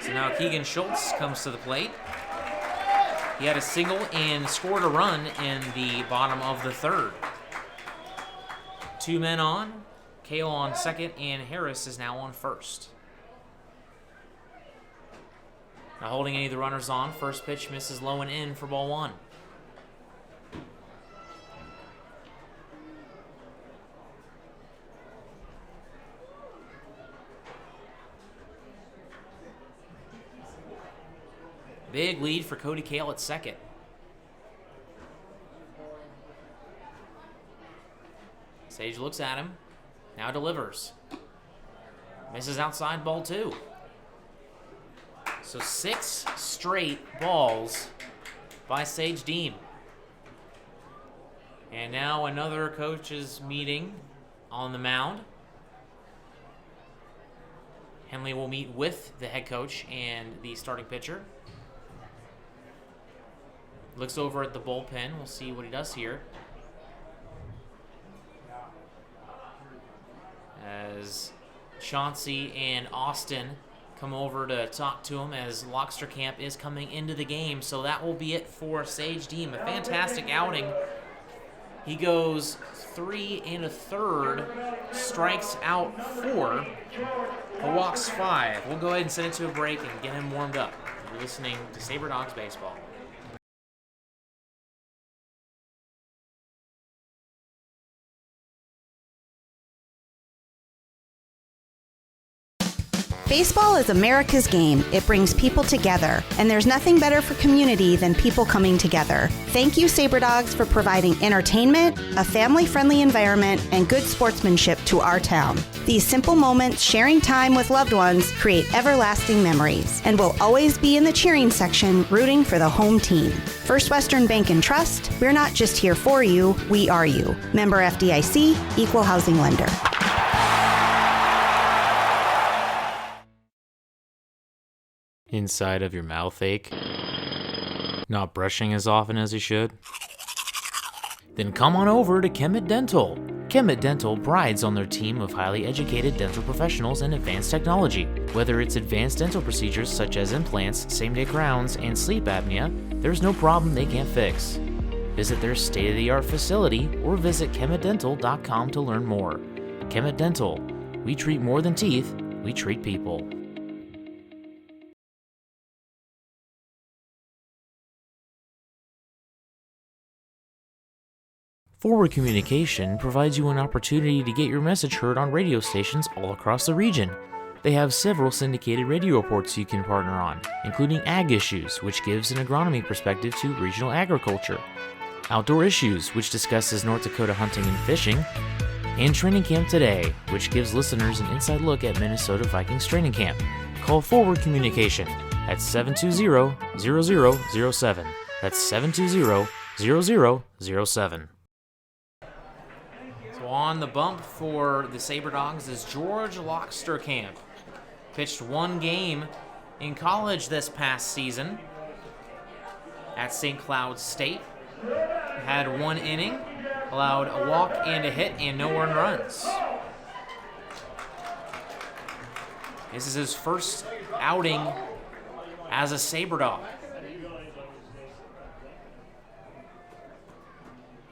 So now Keegan Schultz comes to the plate. He had a single and scored a run in the bottom of the 3rd. 2 men on. Kale on 2nd, and Harris is now on 1st. Not holding any of the runners on. First pitch misses low and in for ball 1. Big lead for Cody Kale at second. Sage looks at him, now delivers. Misses outside, ball 2. So 6 straight balls by Sage Deem. And now another coaches meeting on the mound. Henley will meet with the head coach and the starting pitcher. Looks over at the bullpen. We'll see what he does here. As Chauncey and Austin come over to talk to him as Locksterkamp is coming into the game. So that will be it for Sage Deem. A fantastic outing. He goes 3 1/3, strikes out 4, walks 5. We'll go ahead and send it to a break and get him warmed up. You're listening to Sabre Dogs Baseball. Baseball is America's game. It brings people together, and there's nothing better for community than people coming together. Thank you, Sabre Dogs, for providing entertainment, a family-friendly environment, and good sportsmanship to our town. These simple moments, sharing time with loved ones, create everlasting memories, and will always be in the cheering section, rooting for the home team. First Western Bank and Trust, we're not just here for you, we are you. Member FDIC, Equal Housing Lender. Inside of your mouth ache? Not brushing as often as you should? Then come on over to Kemet Dental. Kemet Dental prides on their team of highly educated dental professionals and advanced technology. Whether it's advanced dental procedures such as implants, same-day crowns, and sleep apnea, there's no problem they can't fix. Visit their state-of-the-art facility or visit kemetdental.com to learn more. Kemet Dental. We treat more than teeth, we treat people. Forward Communication provides you an opportunity to get your message heard on radio stations all across the region. They have several syndicated radio reports you can partner on, including Ag Issues, which gives an agronomy perspective to regional agriculture, Outdoor Issues, which discusses North Dakota hunting and fishing, and Training Camp Today, which gives listeners an inside look at Minnesota Vikings training camp. Call Forward Communication at 720-0007. That's 720-0007. On the bump for the Sabre Dogs is George Locksterkamp. Pitched 1 game in college this past season at St. Cloud State. Had 1 inning, allowed a walk and a hit, and no earned runs. This is his first outing as a Sabre Dog.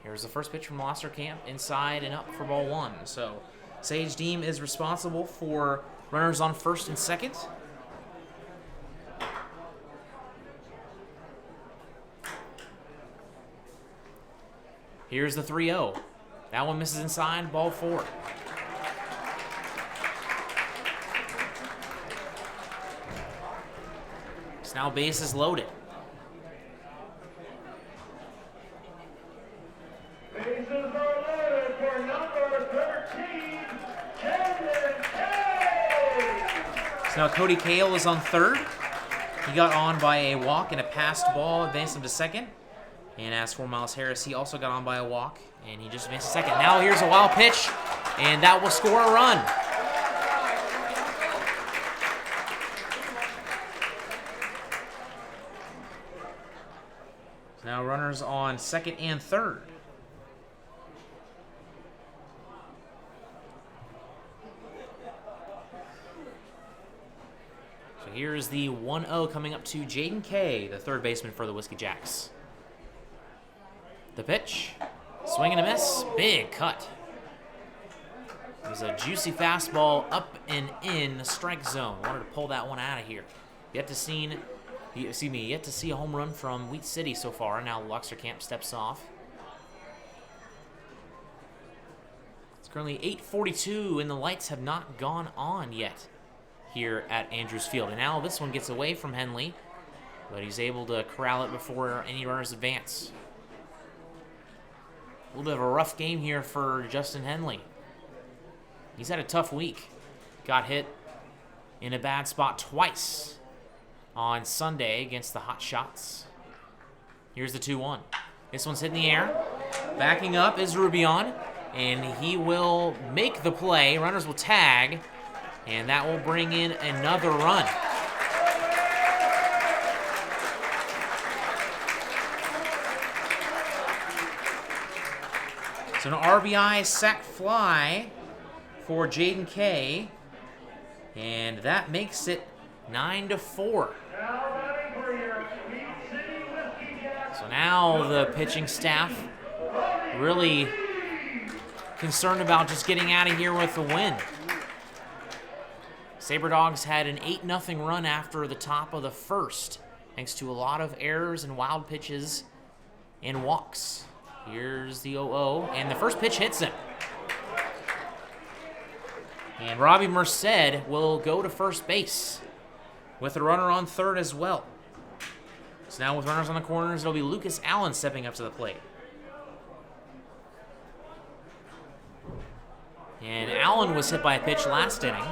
Here's the first pitch from Locksterkamp, inside and up for ball 1. So Sage Deem is responsible for runners on first and second. Here's the 3-0. That one misses inside, ball 4. So now bases loaded. Bases are loaded for number 13, Camden Kay. So now Cody Kale is on third. He got on by a walk and a passed ball, advanced him to second. And as for Miles Harris, he also got on by a walk, and he just advanced to second. Now here's a wild pitch, and that will score a run. So now runners on second and third. So here's the 1-0 coming up to Jaden Kay, the third baseman for the Whiskey Jacks. The pitch, swing and a miss, big cut. It was a juicy fastball up and in the strike zone. Wanted to pull that one out of here. Yet to see a home run from Wheat City so far. Now Locksterkamp steps off. It's currently 8:42 and the lights have not gone on yet here at Andrews Field. And now this one gets away from Henley. but he's able to corral it before any runners advance. A little bit of a rough game here for Justin Henley. He's had a tough week. Got hit in a bad spot twice on Sunday against the Hot Shots. Here's the 2-1. This one's hit in the air. Backing up is Rubion, and he will make the play. Runners will tag, and that will bring in another run. So an RBI sac fly for Jaden Kay, and that makes it 9-4. So now the pitching staff really concerned about just getting out of here with a win. Sabre Dogs had an 8-0 run after the top of the first, thanks to a lot of errors and wild pitches and walks. Here's the 0-0, and the first pitch hits him. And Robbie Merced will go to first base with a runner on third as well. So now with runners on the corners, it'll be Lucas Allen stepping up to the plate. And Allen was hit by a pitch last inning.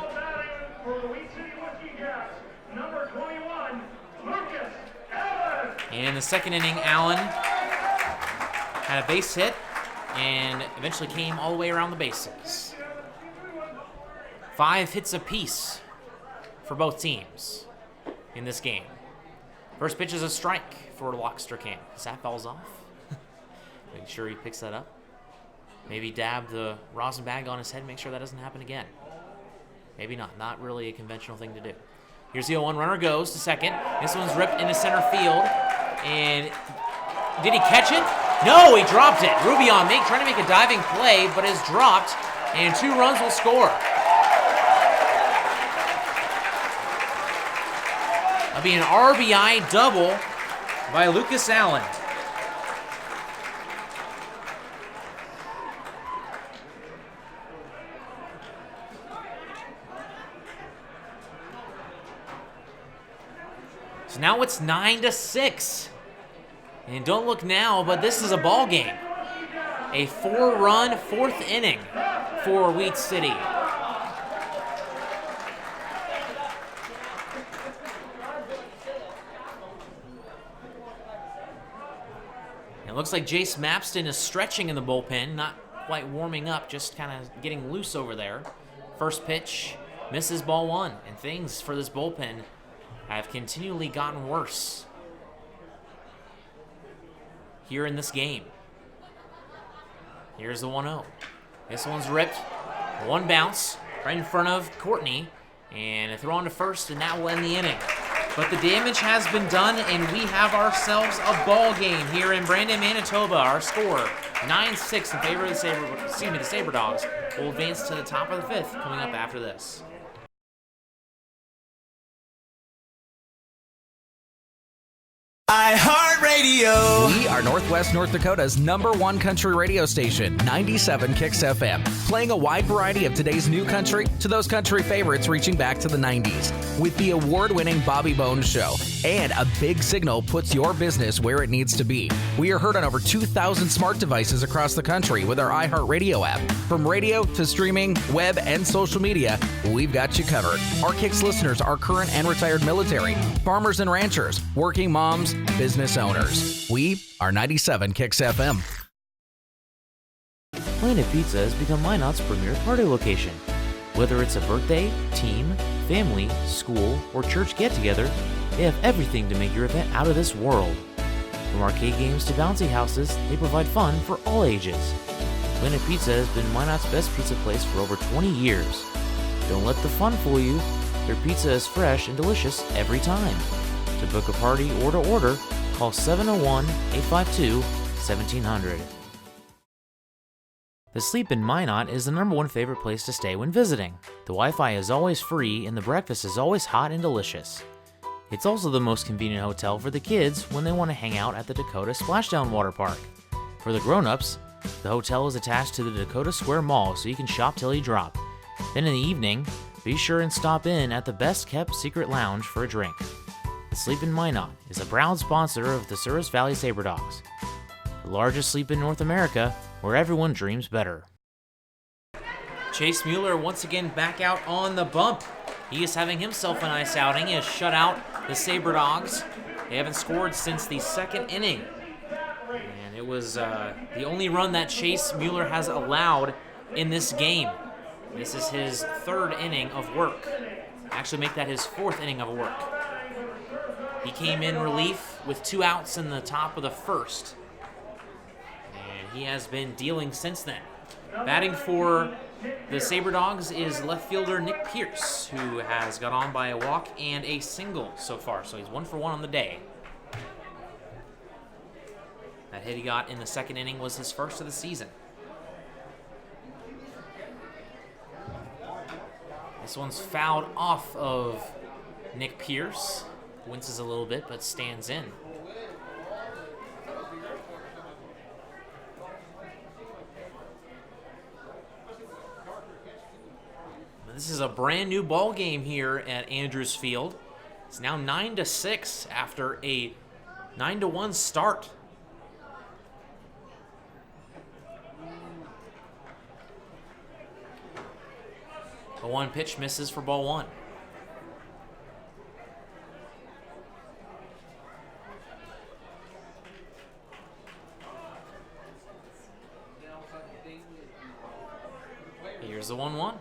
And in the second inning, Allen had a base hit and eventually came all the way around the bases. 5 hits apiece for both teams in this game. First pitch is a strike for Lockster Camp. That falls off. Make sure he picks that up. Maybe dab the rosin bag on his head, make sure that doesn't happen again. Maybe not. Not really a conventional thing to do. Here's the 0-1. Runner goes to second. This one's ripped into center field. And did he catch it? No, he dropped it. Rubion trying to make a diving play, but is dropped, and 2 runs will score. That'll be an RBI double by Lucas Allen. So now it's 9-6. And don't look now, but this is a ball game. A 4-run 4th inning for Wheat City. It looks like Jace Mapston is stretching in the bullpen, not quite warming up, just kind of getting loose over there. First pitch, misses ball 1, and things for this bullpen have continually gotten worse here in this game. Here's the 1-0. This one's ripped. One bounce right in front of Courtney, and a throw on to first, and that will end the inning. But the damage has been done, and we have ourselves a ball game here in Brandon, Manitoba. Our score 9-6 in favor of the Sabre Dogs. Will advance to the top of the 5th coming up after this. iHeartRadio. We are Northwest North Dakota's #1 country radio station, 97 Kicks FM, playing a wide variety of today's new country to those country favorites reaching back to the 90s. With the award-winning Bobby Bones Show, and a big signal puts your business where it needs to be. We are heard on over 2,000 smart devices across the country with our iHeartRadio app. From radio to streaming, web, and social media, we've got you covered. Our Kicks listeners are current and retired military, farmers and ranchers, working moms, business owners. We are 97 Kicks FM. Planet Pizza has become Minot's premier party location. Whether it's a birthday, team, family, school, or church get-together, they have everything to make your event out of this world. From arcade games to bouncy houses, they provide fun for all ages. Planet Pizza has been Minot's best pizza place for over 20 years. Don't let the fun fool you. Their pizza is fresh and delicious every time. To book a party or to order, call 701-852-1700. The Sleep in Minot is the #1 favorite place to stay when visiting. The Wi-Fi is always free and the breakfast is always hot and delicious. It's also the most convenient hotel for the kids when they want to hang out at the Dakota Splashdown Water Park. For the grown-ups, the hotel is attached to the Dakota Square Mall so you can shop till you drop. Then in the evening, be sure and stop in at the best-kept secret lounge for a drink. Sleep in Minot is a proud sponsor of the Souris Valley Sabre Dogs, the largest sleep in North America, where everyone dreams better. Chase Mueller once again back out on the bump. He is having himself a nice outing. He has shut out the Sabre Dogs. They haven't scored since the second inning. And it was the only run that Chase Mueller has allowed in this game. This is his third inning of work. Actually make that his fourth inning of work. He came in relief with 2 outs in the top of the first. And he has been dealing since then. Batting for the Sabre Dogs is left fielder Nick Pierce, who has got on by a walk and a single so far. So he's 1 for 1 on the day. That hit he got in the second inning was his first of the season. This one's fouled off of Nick Pierce. Winces a little bit, but stands in. This is a brand new ball game here at Andrews Field. It's now 9-6 after a 9-1 start. The 1 pitch misses for ball 1. Here's the 1-1.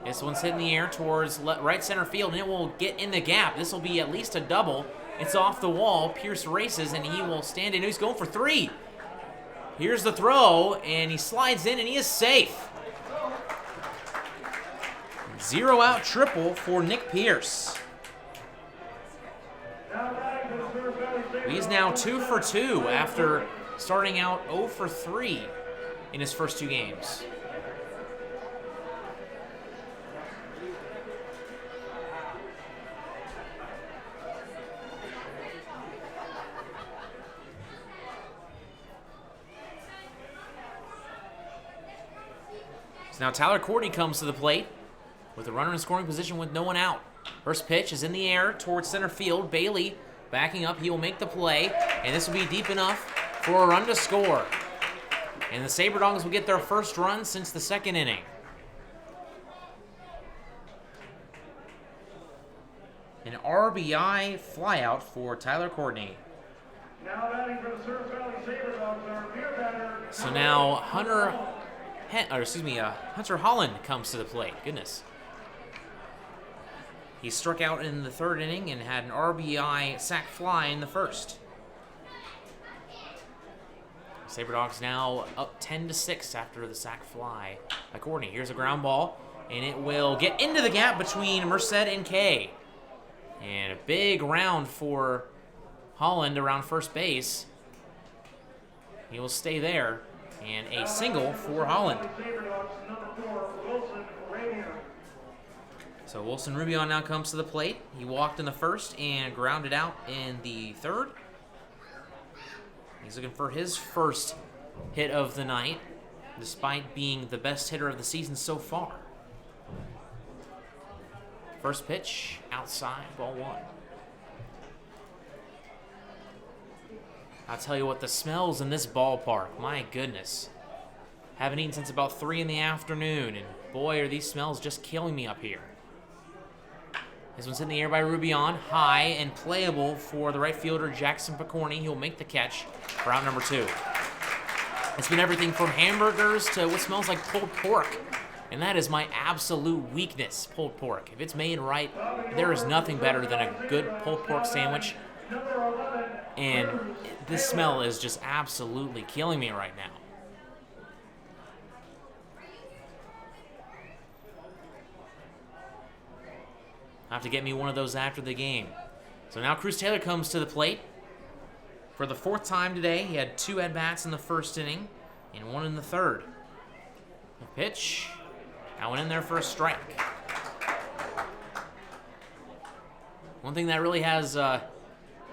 This one's hit in the air towards right center field, and it will get in the gap. This will be at least a double. It's off the wall. Pierce races, and he will stand in. He's going for 3. Here's the throw, and he slides in, and he is safe. 0-out triple for Nick Pierce. He's now 2 for 2 after starting out 0 for 3 in his first 2 games. So now Tyler Courtney comes to the plate with a runner in scoring position with no one out. First pitch is in the air towards center field. Bailey backing up. He will make the play, and this will be deep enough for a run to score. And the Sabre Dogs will get their first run since the second inning. An RBI flyout for Tyler Courtney. Now batting for the Souris Valley Sabre Dogs are beer batter. So now Hunter Holland comes to the plate. Goodness. He struck out in the third inning and had an RBI sac fly in the first. Sabre Dogs now up 10-6 after the sac fly by Courtney. Here's a ground ball, and it will get into the gap between Merced and Kay. And a big round for Holland around first base. He will stay there. And a single for Holland. So Wilson Rubion now comes to the plate. He walked in the first and grounded out in the third. He's looking for his first hit of the night, despite being the best hitter of the season so far. First pitch, outside, ball 1. I'll tell you what, the smells in this ballpark, my goodness. Haven't eaten since about 3 in the afternoon, and boy, are these smells just killing me up here. This one's in the air by Rubion, high and playable for the right fielder Jackson Picorni. He'll make the catch for out number 2. It's been everything from hamburgers to what smells like pulled pork, and that is my absolute weakness, pulled pork. If it's made right, there is nothing better than a good pulled pork sandwich. And this smell is just absolutely killing me right now. I have to get me one of those after the game. So now Cruz Taylor comes to the plate for the 4th time today. He had 2 at-bats in the first inning and 1 in the third. The pitch. That went in there for a strike. One thing that really has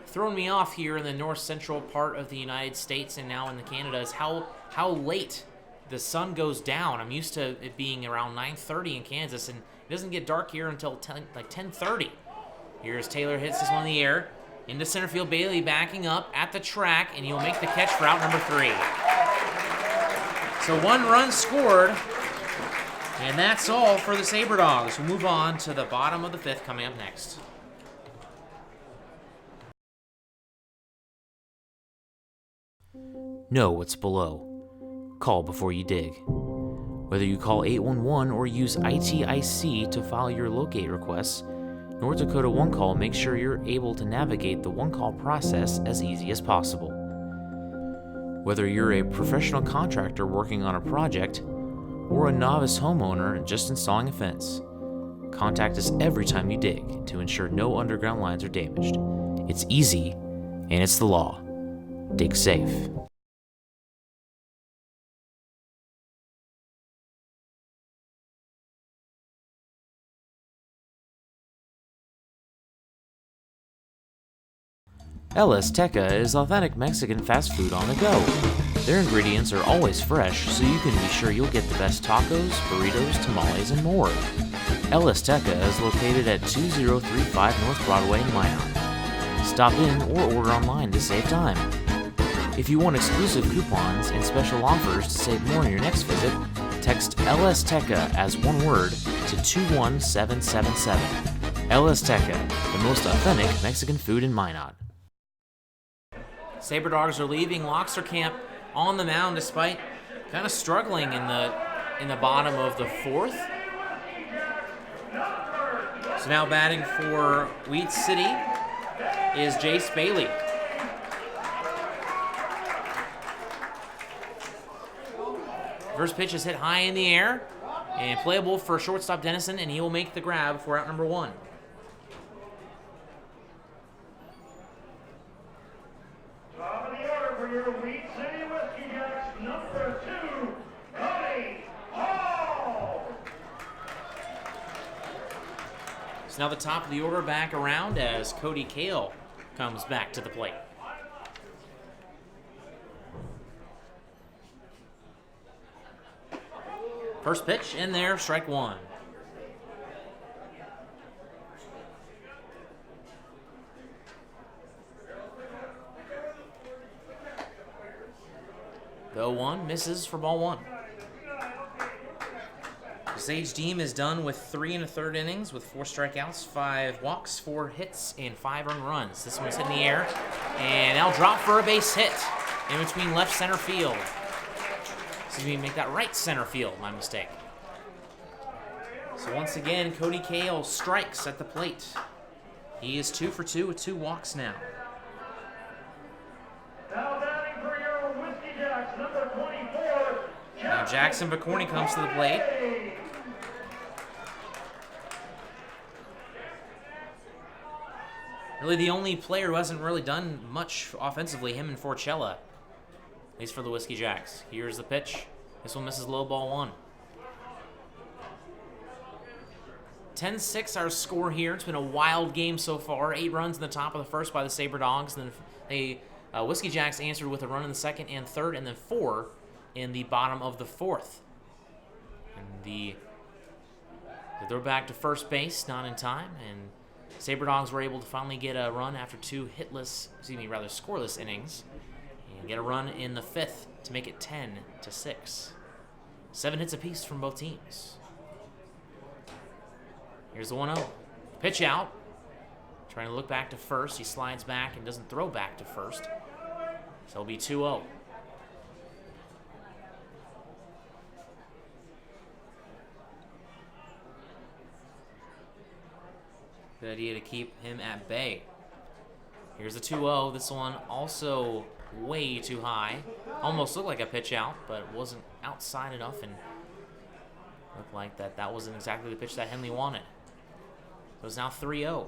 thrown me off here in the north central part of the United States and now in the Canada is how late the sun goes down. I'm used to it being around 9:30 in Kansas, and it doesn't get dark here until 10:30. Here's Taylor, hits this one in the air. Into center field, Bailey backing up at the track, and he'll make the catch for out number 3. So 1 run scored, and that's all for the Sabre Dogs. We'll move on to the bottom of the 5th coming up next. Know what's below. Call before you dig. Whether you call 811 or use ITIC to file your locate requests, North Dakota One Call makes sure you're able to navigate the one call process as easy as possible. Whether you're a professional contractor working on a project or a novice homeowner just installing a fence, contact us every time you dig to ensure no underground lines are damaged. It's easy, and it's the law. Dig safe. El Azteca is authentic Mexican fast food on the go. Their ingredients are always fresh, so you can be sure you'll get the best tacos, burritos, tamales, and more. El Azteca is located at 2035 North Broadway in Minot. Stop in or order online to save time. If you want exclusive coupons and special offers to save more on your next visit, text El Azteca as one word to 21777. El Azteca, the most authentic Mexican food in Minot. Sabre Dogs are leaving Loxerkamp on the mound despite kind of struggling in the bottom of the 4th. So now batting for Wheat City is Jace Bailey. First pitch is hit high in the air and playable for shortstop Dennison, and he will make the grab for out number 1. Top of the order for your Wheat City Whiskey Jacks, number 2, Cody Hall. So now the top of the order back around as Cody Kale comes back to the plate. First pitch in there, strike 1. The 0-1 misses for ball 1. Sage Deem is done with 3 1/3 innings with 4 strikeouts, 5 walks, 4 hits, and 5 earned runs. This one's hit in the air, and now drop for a base hit in between left center field. Excuse me, make that right center field, my mistake. So once again, Cody Kale strikes at the plate. He is 2 for 2 with 2 walks now. Now batting for your Whiskey Jacks, number 24, Now Jackson Bacorny comes to the plate. Really the only player who hasn't really done much offensively, him and Forcella, at least for the Whiskey Jacks. Here's the pitch. This one misses low, ball 1. 10-6 our score here. It's been a wild game so far. 8 runs in the top of the 1st by the Sabre Dogs. Then they Whiskey Jacks answered with a run in the 2nd and 3rd, and then 4 in the bottom of the 4th. And the throw back to first base, not in time, and Sabre Dogs were able to finally get a run after 2 scoreless innings, and get a run in the 5th to make it 10-6. 7 hits apiece from both teams. Here's the 1-0. Pitch out. Trying to look back to first. He slides back and doesn't throw back to first. So it'll be 2-0. Good idea to keep him at bay. Here's the 2-0. This one also way too high. Almost looked like a pitch out, but it wasn't outside enough, and looked like that wasn't exactly the pitch that Henley wanted. So it's now 3-0.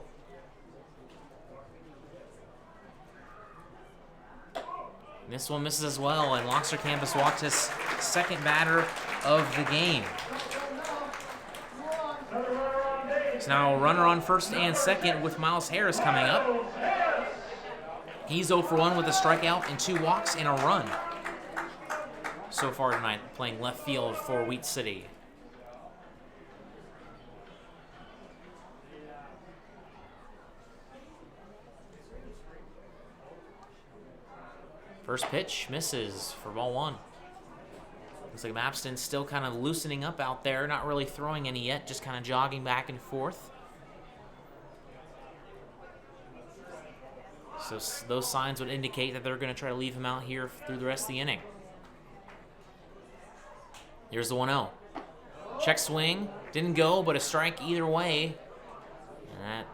This one misses as well, and Loxerkamp has walked his 2nd batter of the game. So now a runner on 1st and 2nd with Miles Harris coming up. He's 0 for 1 with a strikeout and 2 walks and a run so far tonight, playing left field for Wheat City. First pitch misses for ball 1. Looks like Mapston's still kind of loosening up out there, not really throwing any yet, just kind of jogging back and forth. So those signs would indicate that they're going to try to leave him out here through the rest of the inning. Here's the 1-0. Check swing, didn't go, but a strike either way. And that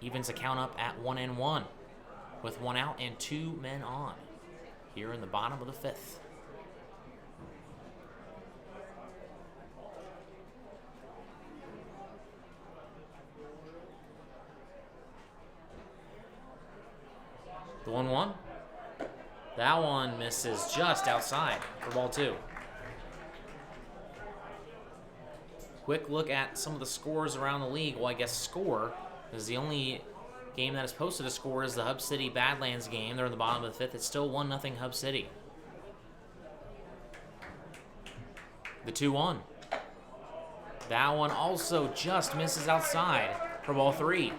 evens the count up at 1-1 with 1 out and 2 men on here in the bottom of the 5th. The 1-1. That one misses just outside for ball 2. Quick look at some of the scores around the league. Well, I guess score is the only game that is posted a score is the Hub City Badlands game. They're in the bottom of the 5th. It's still 1-0 Hub City. The 2-1. That one also just misses outside for ball 3.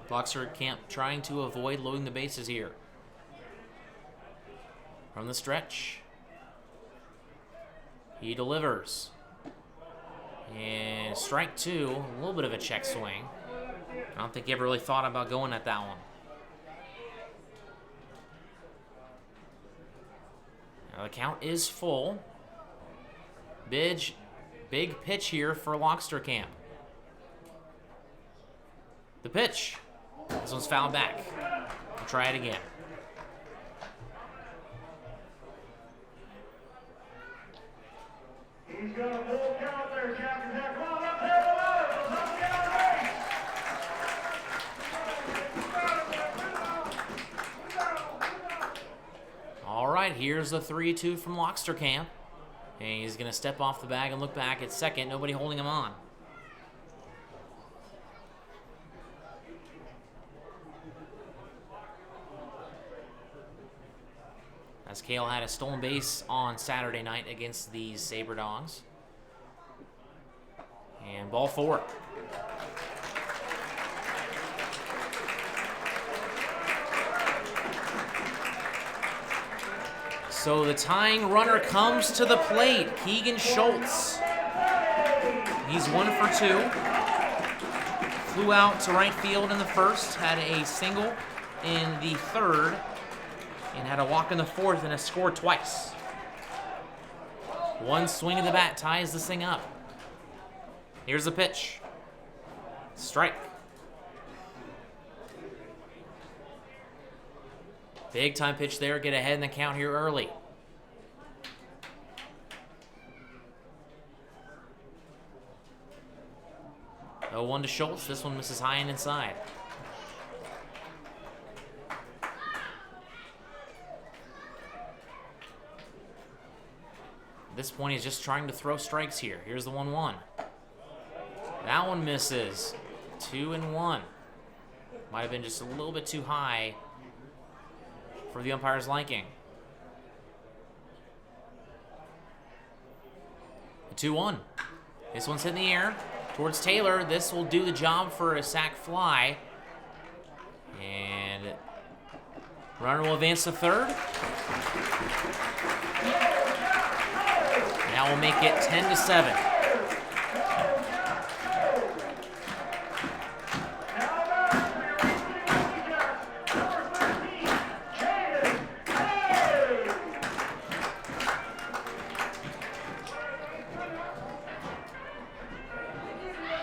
Boxer Camp trying to avoid loading the bases here. From the stretch. He delivers. And strike 2, a little bit of a check swing. I don't think he ever really thought about going at that one. Now the count is full. Big pitch here for Lockster Camp. The pitch. This one's fouled back. We'll try it again. He's got a full count there, Captain Jack. Come on, up there, let's get a race. All right, here's the 3-2 from Lockster Camp. And he's going to step off the bag and look back at second. Nobody holding him on. As Kale had a stolen base on Saturday night against the Sabre Dogs. And ball 4. So the tying runner comes to the plate. Keegan Schultz. He's 1 for 2. Flew out to right field in the first. Had a single in the third. And had a walk in the fourth and has scored twice. One swing of the bat ties this thing up. Here's the pitch. Strike. Big time pitch there. Get ahead in the count here early. Oh, 1 to Schultz. This one misses high and inside. At this point, he's just trying to throw strikes here. Here's the 1-1. That one misses. 2-1. Might have been just a little bit too high for the umpire's liking. The 2-1. This one's hit in the air towards Taylor. This will do the job for a sac fly. And runner will advance to third. Now we'll make it 10-7.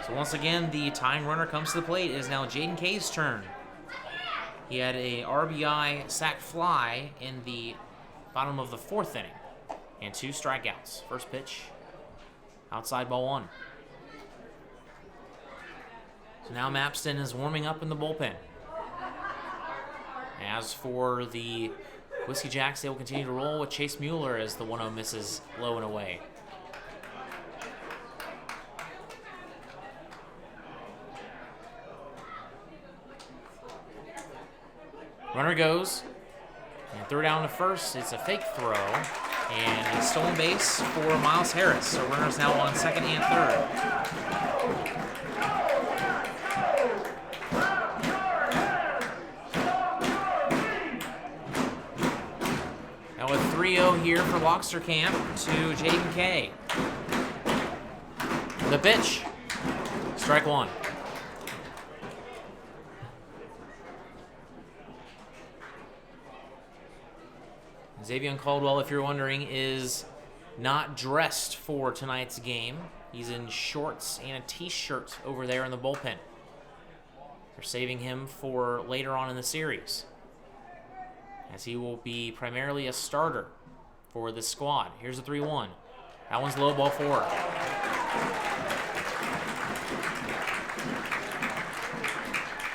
So once again, the tying runner comes to the plate. It is now Jaden Kay's turn. He had a RBI sac fly in the bottom of the 4th inning. And 2 strikeouts. First pitch, outside ball 1. So now Mapston is warming up in the bullpen. As for the Whiskey Jacks, they will continue to roll with Chase Mueller as the 1-0 misses low and away. Runner goes, and throw down to first. It's a fake throw. And a stolen base for Miles Harris. So runners now on second and third. here for Lockster Camp to Jaden Kay. The pitch. Strike one. Xavier Caldwell, if you're wondering, is not dressed for tonight's game. He's in shorts and a t-shirt over there in the bullpen. They're saving him for later on in the series, as he will be primarily a starter for this squad. Here's a 3-1. That one's low, ball 4.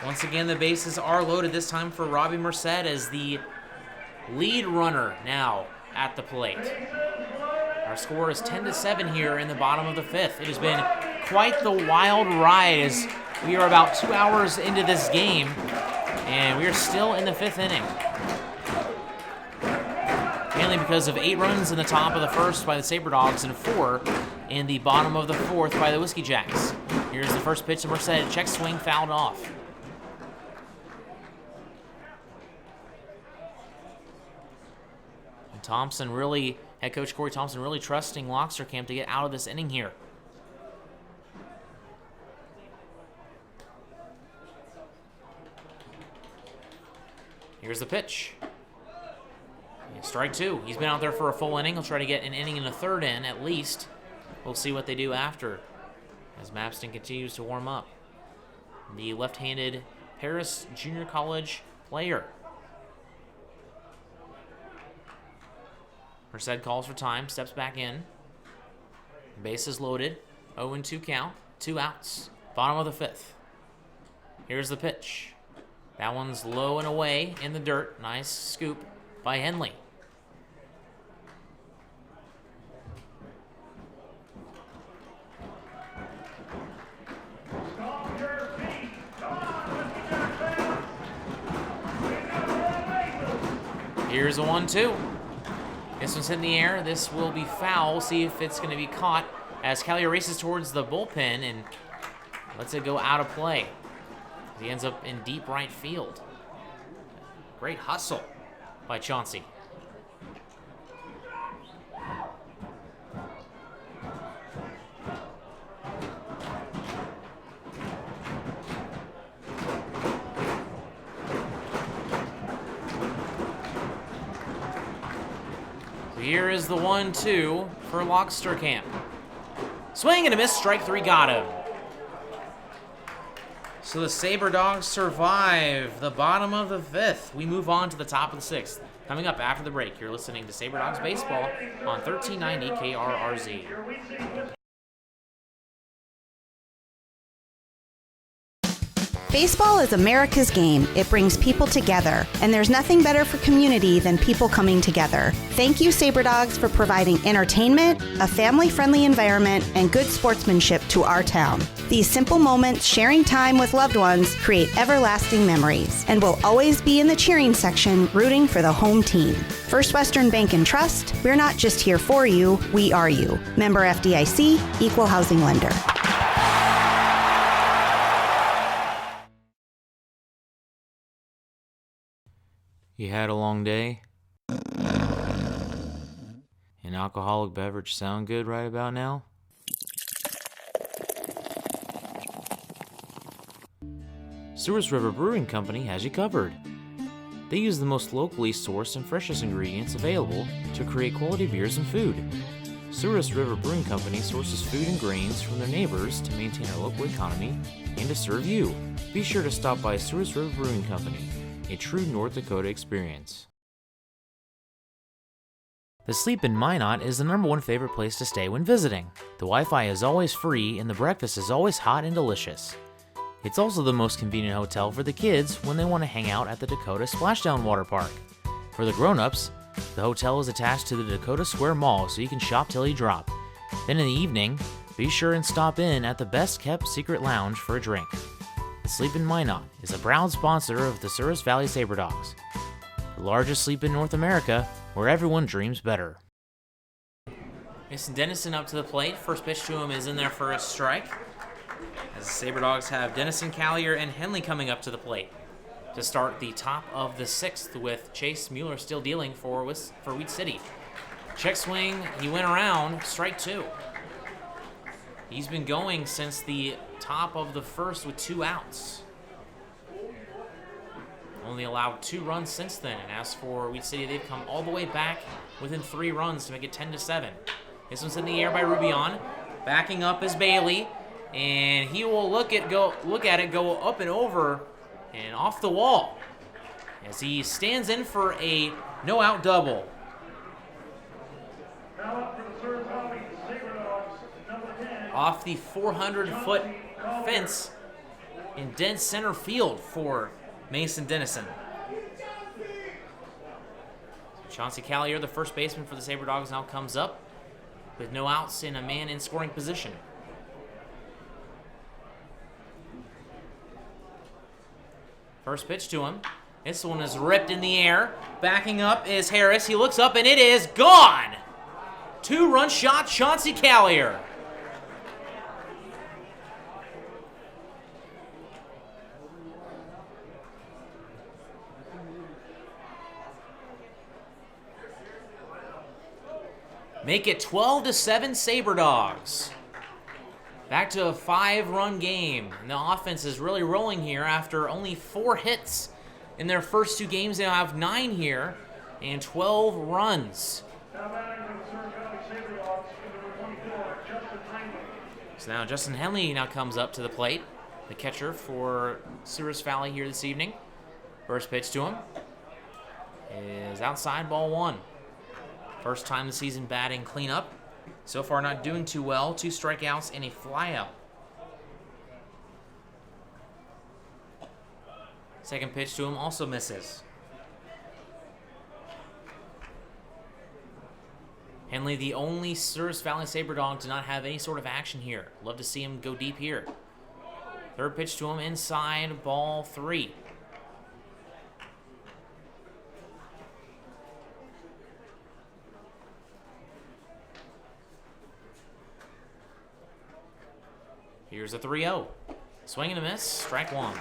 Once again, the bases are loaded, this time for Robbie Merced as the lead runner now at the plate. Our score is 10-7 here in the bottom of the 5th. It has been quite the wild ride as we are about 2 hours into this game, and we are still in the 5th inning. Mainly because of 8 runs in the top of the 1st by the Sabre Dogs and 4 in the bottom of the 4th by the Whiskey Jacks. Here's the first pitch to Merced. Check swing, fouled off. And Thompson really, head coach Corey Thompson really trusting Lockster Camp to get out of this inning here. Here's the pitch. Strike 2. He's been out there for a full inning. He'll try to get an inning and a third in at least. We'll see what they do after as Mapston continues to warm up. The left-handed Paris Junior College player. Merced calls for time, steps back in. Bases loaded. 0-2 count. 2 outs. Bottom of the 5th. Here's the pitch. That one's low and away in the dirt. Nice scoop by Henley. Here's a 1-2. This one's in the air. This will be foul. We'll see if it's going to be caught as Callier races towards the bullpen and lets it go out of play. He ends up in deep right field. Great hustle by Chauncey. So here is the 1-2 for Lockster Camp. Swing and a miss, strike 3, got him. So the Sabre Dogs survive the bottom of the 5th. We move on to the top of the 6th. Coming up after the break, you're listening to Sabre Dogs Baseball on 1390 KRRZ. Baseball is America's game. It brings people together, and there's nothing better for community than people coming together. Thank you, Sabre Dogs, for providing entertainment, a family-friendly environment, and good sportsmanship to our town. These simple moments, sharing time with loved ones, create everlasting memories, and will always be in the cheering section, rooting for the home team. First Western Bank and Trust, we're not just here for you, we are you. Member FDIC, Equal Housing Lender. You had a long day? An alcoholic beverage sound good right about now? Souris River Brewing Company has you covered. They use the most locally sourced and freshest ingredients available to create quality beers and food. Souris River Brewing Company sources food and grains from their neighbors to maintain our local economy and to serve you. Be sure to stop by Souris River Brewing Company, a true North Dakota experience. The Sleep in Minot is the #1 favorite place to stay when visiting. The Wi-Fi is always free and the breakfast is always hot and delicious. It's also the most convenient hotel for the kids when they want to hang out at the Dakota Splashdown Water Park. For the grown-ups, the hotel is attached to the Dakota Square Mall so you can shop till you drop. Then in the evening, be sure and stop in at the best-kept secret lounge for a drink. The Sleep in Minot is a proud sponsor of the Souris Valley Sabre Dogs, the largest sleep in North America, where everyone dreams better. Mason Dennison up to the plate. First pitch to him is in there for a strike. As the Sabre Dogs have Dennison, Callier, and Henley coming up to the plate to start the top of the 6th with Chase Mueller still dealing for Weed City. Check swing, he went around, strike 2. He's been going since the top of the first with 2 outs. Only allowed 2 runs since then. And as for Wheat City, they've come all the way back within 3 runs to make it 10-7. This one's in the air by Rubion. Backing up is Bailey. And he will look at it go up and over and off the wall as he stands in for a no-out double. Now up for the third hobby, Sabre Dogs, number 10. Off the 400-foot fence in dead center field for Mason Dennison. Chauncey Callier, the first baseman for the Sabre Dogs, now comes up with no outs and a man in scoring position. First pitch to him. This one is ripped in the air. Backing up is Harris. He looks up and it is gone. 2-run shot, Chauncey Callier. Make it 12-7 Sabre Dogs. Back to a 5-run game. And the offense is really rolling here after only 4 hits in their first 2 games. They now have 9 here and 12 runs. Now batting for the third hobby, Sabre Dogs, number 24, Justin Henley. So now Justin Henley now comes up to the plate, the catcher for Souris Valley here this evening. First pitch to him is outside, ball 1. First time this season batting cleanup. So far not doing too well. 2 strikeouts and a flyout. Second pitch to him also misses. Henley, the only Souris Valley Sabre Dog to not have any sort of action here. Love to see him go deep here. Third pitch to him inside, ball 3. Here's a 3-0. Swing and a miss, strike 1.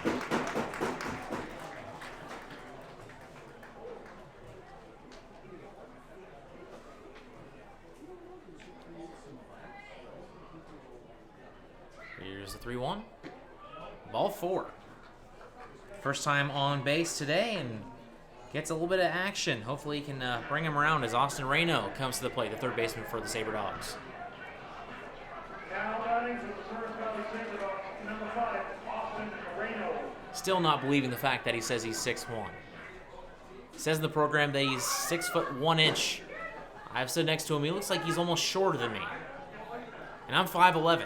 Here's a 3-1. Ball 4. First time on base today and gets a little bit of action. Hopefully he can bring him around as Austin Reno comes to the plate, the third baseman for the Sabre Dogs. Now batting for the third hobby, Sabre Dogs, number 5, Austin Reno. Still not believing the fact that he says he's 6'1". He says in the program that he's 6 foot 1 inch. I've stood next to him. He looks like he's almost shorter than me. And I'm 5'11".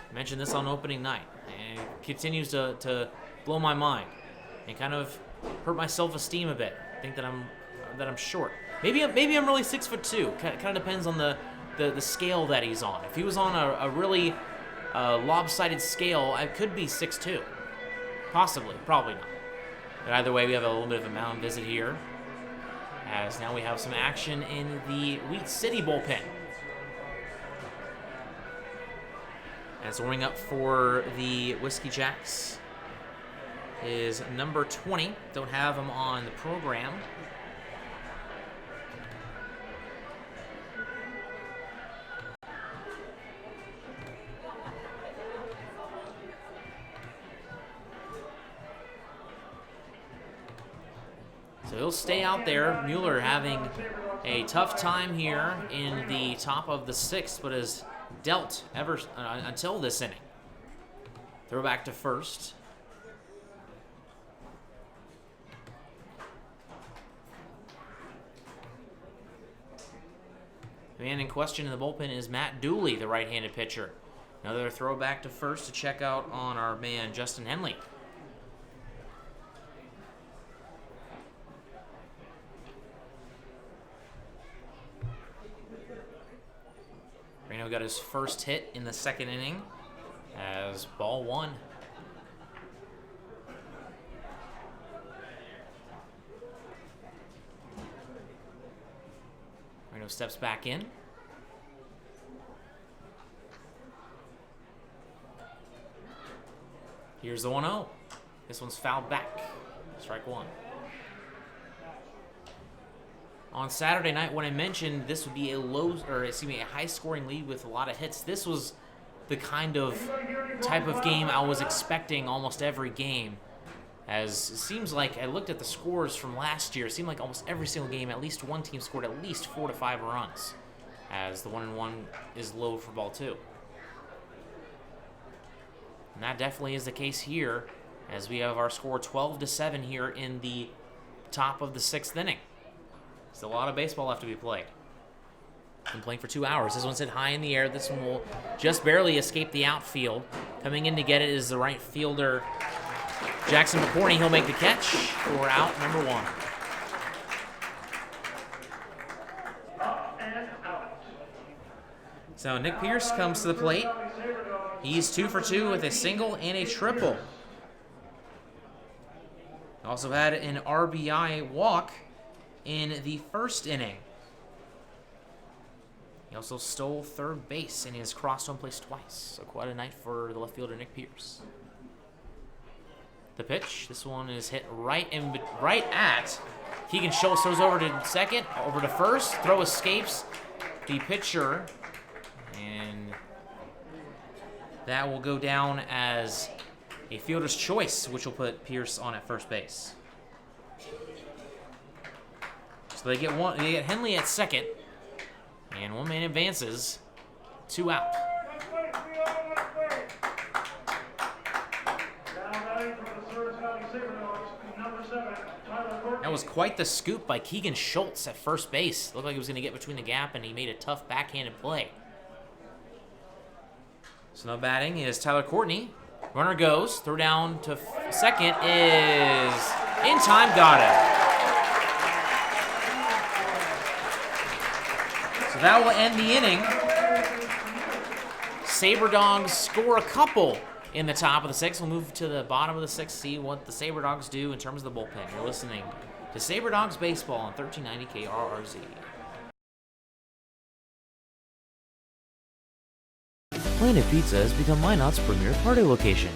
I mentioned this on opening night. And it continues to blow my mind and kind of hurt my self-esteem a bit. I think that I'm short. Maybe I'm really 6'2". Kind of depends on the scale that he's on. If he was on a really lopsided scale, I could be 6'2". Possibly, probably not. But either way, we have a little bit of a mound visit here, as now we have some action in the Wheat City bullpen. As warming up for the Whiskey Jacks is number 20. Don't have him on the program. So he'll stay out there. Mueller having a tough time here in the top of the 6th, but has dealt ever until this inning. Throw back to first. The man in question in the bullpen is Matt Dooley, the right-handed pitcher. Another throw back to first to check out on our man Justin Henley. Reno got his first hit in the 2nd inning as ball 1. Reno steps back in. Here's the 1-0. This one's fouled back. Strike 1. on Saturday night when I mentioned this would be a high-scoring lead with a lot of hits. This was the kind of type of game I was expecting almost every game. As it seems like I looked at the scores from last year, it seemed like almost every single game, at least one team scored at least 4 to 5 runs, as the 1-1 is low for ball 2. And that definitely is the case here, as we have our score 12-7 here in the top of the 6th inning. Still a lot of baseball left to be played. Been playing for 2 hours. This one's hit high in the air. This one will just barely escape the outfield. Coming in to get it is the right fielder, Jackson McCorney. He'll make the catch for out number 1. So Nick Pierce comes to the plate. He's 2 for 2 with a single and a triple. Also had an RBI walk in the first inning. He also stole third base and he has crossed home place twice. So quite a night for the left fielder Nick Pierce. The pitch, this one is hit right at Keegan Schultz. Throws over to second, over to first. Throw escapes the pitcher, and that will go down as a fielder's choice, which will put Pierce on at first base. So they get Henley at second, and one man advances, 2 out. That was quite the scoop by Keegan Schultz at first base. Looked like he was going to get between the gap, and he made a tough backhanded play. So now batting is Tyler Courtney. Runner goes, throw down to second is in time, got it. So that will end the inning. Sabre Dogs score a couple in the top of the 6th. We'll move to the bottom of the 6th, see what the Sabre Dogs do in terms of the bullpen. You're listening to Sabre Dogs Baseball on 1390 KRRZ. Planet Pizza has become Minot's premier party location.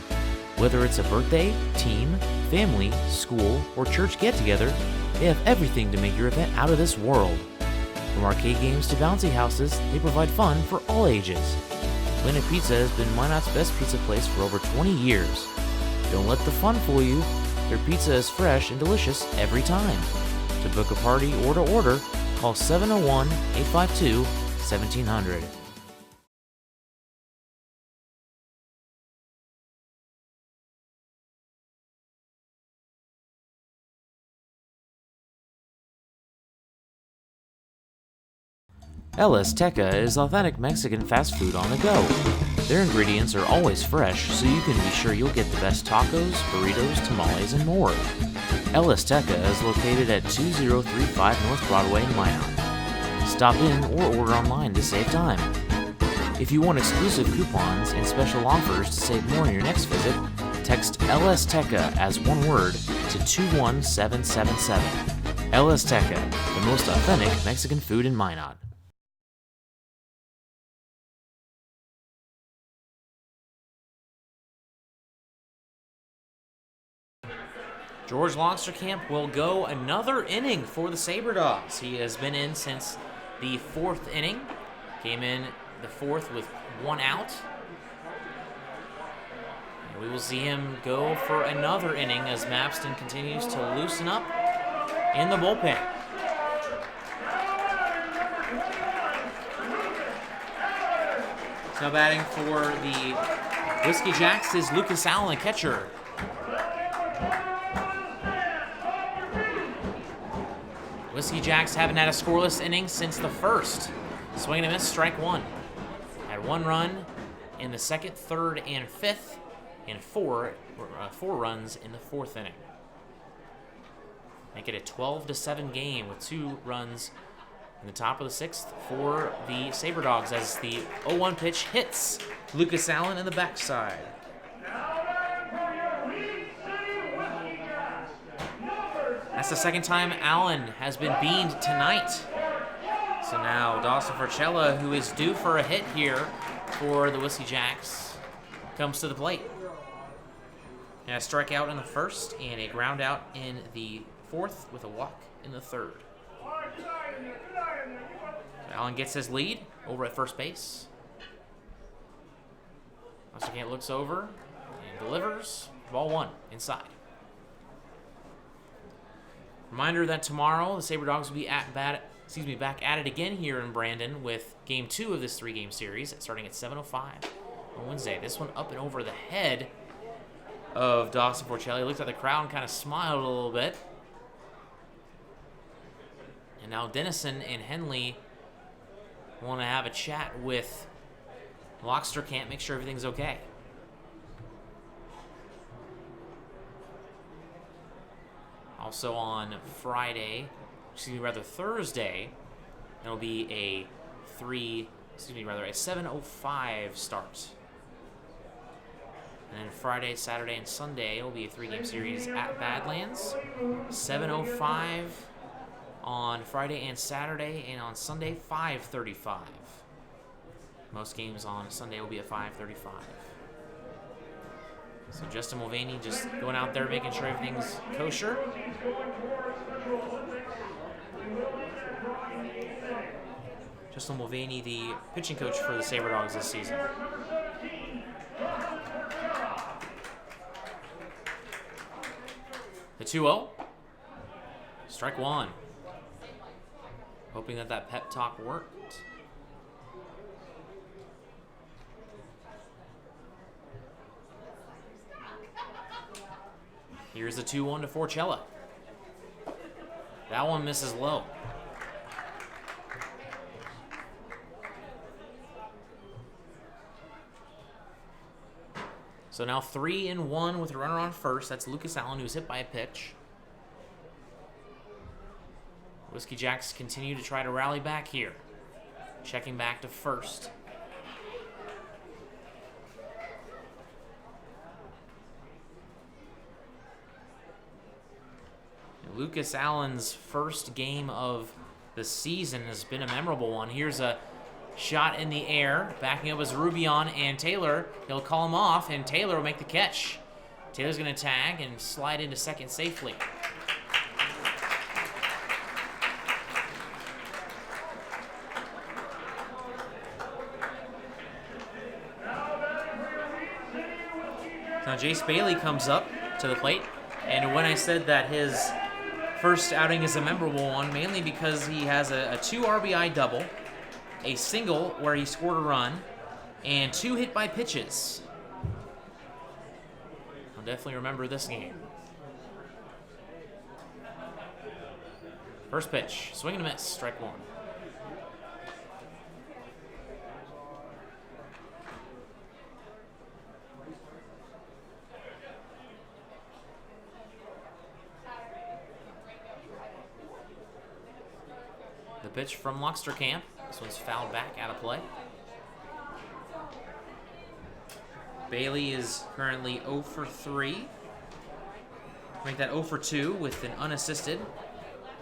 Whether it's a birthday, team, family, school, or church get-together, they have everything to make your event out of this world. From arcade games to bouncy houses, they provide fun for all ages. Planet Pizza has been Minot's best pizza place for over 20 years. Don't let the fun fool you. Their pizza is fresh and delicious every time. To book a party or to order, call 701-852-1700. LS Teca is authentic Mexican fast food on the go. Their ingredients are always fresh, so you can be sure you'll get the best tacos, burritos, tamales, and more. LS Teca is located at 2035 North Broadway in Minot. Stop in or order online to save time. If you want exclusive coupons and special offers to save more on your next visit, text LS Teca as one word to 21777. LS Teca, the most authentic Mexican food in Minot. George Longsterkamp will go another inning for the Sabre Dogs. He has been in since the 4th inning. Came in the 4th with 1 out. And we will see him go for another inning as Mapston continues to loosen up in the bullpen. So batting for the Whiskey Jacks is Lucas Allen, catcher. Whiskey Jacks haven't had a scoreless inning since the 1st. Swing and a miss, strike 1. Had 1 run in the 2nd, 3rd, and 5th, and 4 runs in the 4th inning. Make it a 12-7 game with 2 runs in the top of the 6th for the Sabre Dogs as the 0-1 pitch hits Lucas Allen in the backside. That's the 2nd time Allen has been beamed tonight. So now Dawson Forcella, who is due for a hit here for the Whiskey Jacks, comes to the plate. And a strikeout in the 1st and a ground out in the 4th with a walk in the 3rd. Allen gets his lead over at first base. Osterkamp looks over and delivers. Ball 1 inside. Reminder that tomorrow the Sabre Dogs will be back at it again here in Brandon with Game 2 of this 3-game series starting at 7:05 on Wednesday. This one up and over the head of Dawson Forcelli. Looked at the crowd and kind of smiled a little bit. And now Dennison and Henley want to have a chat with Osterkamp, make sure everything's okay. Also on Thursday, it'll be a 7:05 start. And then Friday, Saturday, and Sunday will be a 3-game series at Badlands. 7:05 on Friday and Saturday, and on Sunday, 5:35. Most games on Sunday will be at 5:35. So Justin Mulvaney just going out there making sure everything's kosher. Justin Mulvaney, the pitching coach for the Sabre Dogs this season. The 2-0. Strike 1. Hoping that pep talk worked. Here's the 2-1 to Forcella. That one misses low. So now 3-1 with a runner on first. That's Lucas Allen, who's hit by a pitch. Whiskey Jacks continue to try to rally back here. Checking back to first. Lucas Allen's first game of the season has been a memorable one. Here's a shot in the air. Backing up is Rubion and Taylor. He'll call him off, and Taylor will make the catch. Taylor's going to tag and slide into second safely. Now Jace Bailey comes up to the plate, and when I said that his first outing is a memorable one, mainly because he has a 2 RBI double, a single where he scored a run, and 2 hit by pitches. I'll definitely remember this game. First pitch, swing and a miss, strike 1. The pitch from Osterkamp. This one's fouled back, out of play. Bailey is currently 0 for 3. Make that 0 for 2 with an unassisted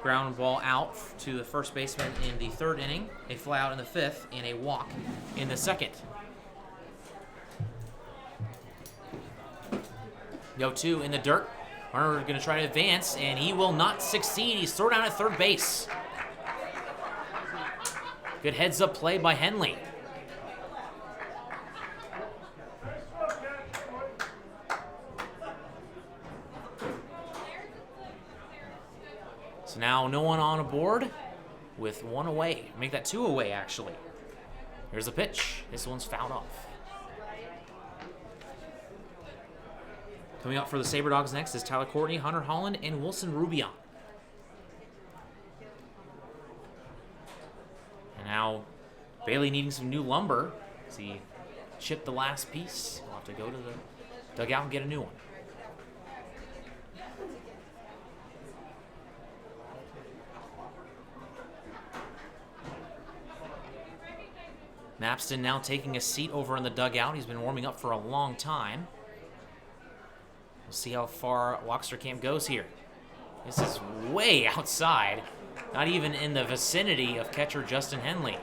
ground ball out to the first baseman in the 3rd inning, a fly out in the 5th, and a walk in the 2nd. 0-2 in the dirt. Runner going to try to advance, and he will not succeed. He's thrown out at third base. Good heads-up play by Henley. So now no one on aboard with 1 away. Make that 2 away, actually. Here's the pitch. This one's fouled off. Coming up for the Sabre Dogs next is Tyler Courtney, Hunter Holland, and Wilson Rubion. And now Bailey needing some new lumber as he chipped the last piece. We'll have to go to the dugout and get a new one. Mapston now taking a seat over in the dugout. He's been warming up for a long time. We'll see how far Osterkamp goes here. This is way outside. Not even in the vicinity of catcher Justin Henley.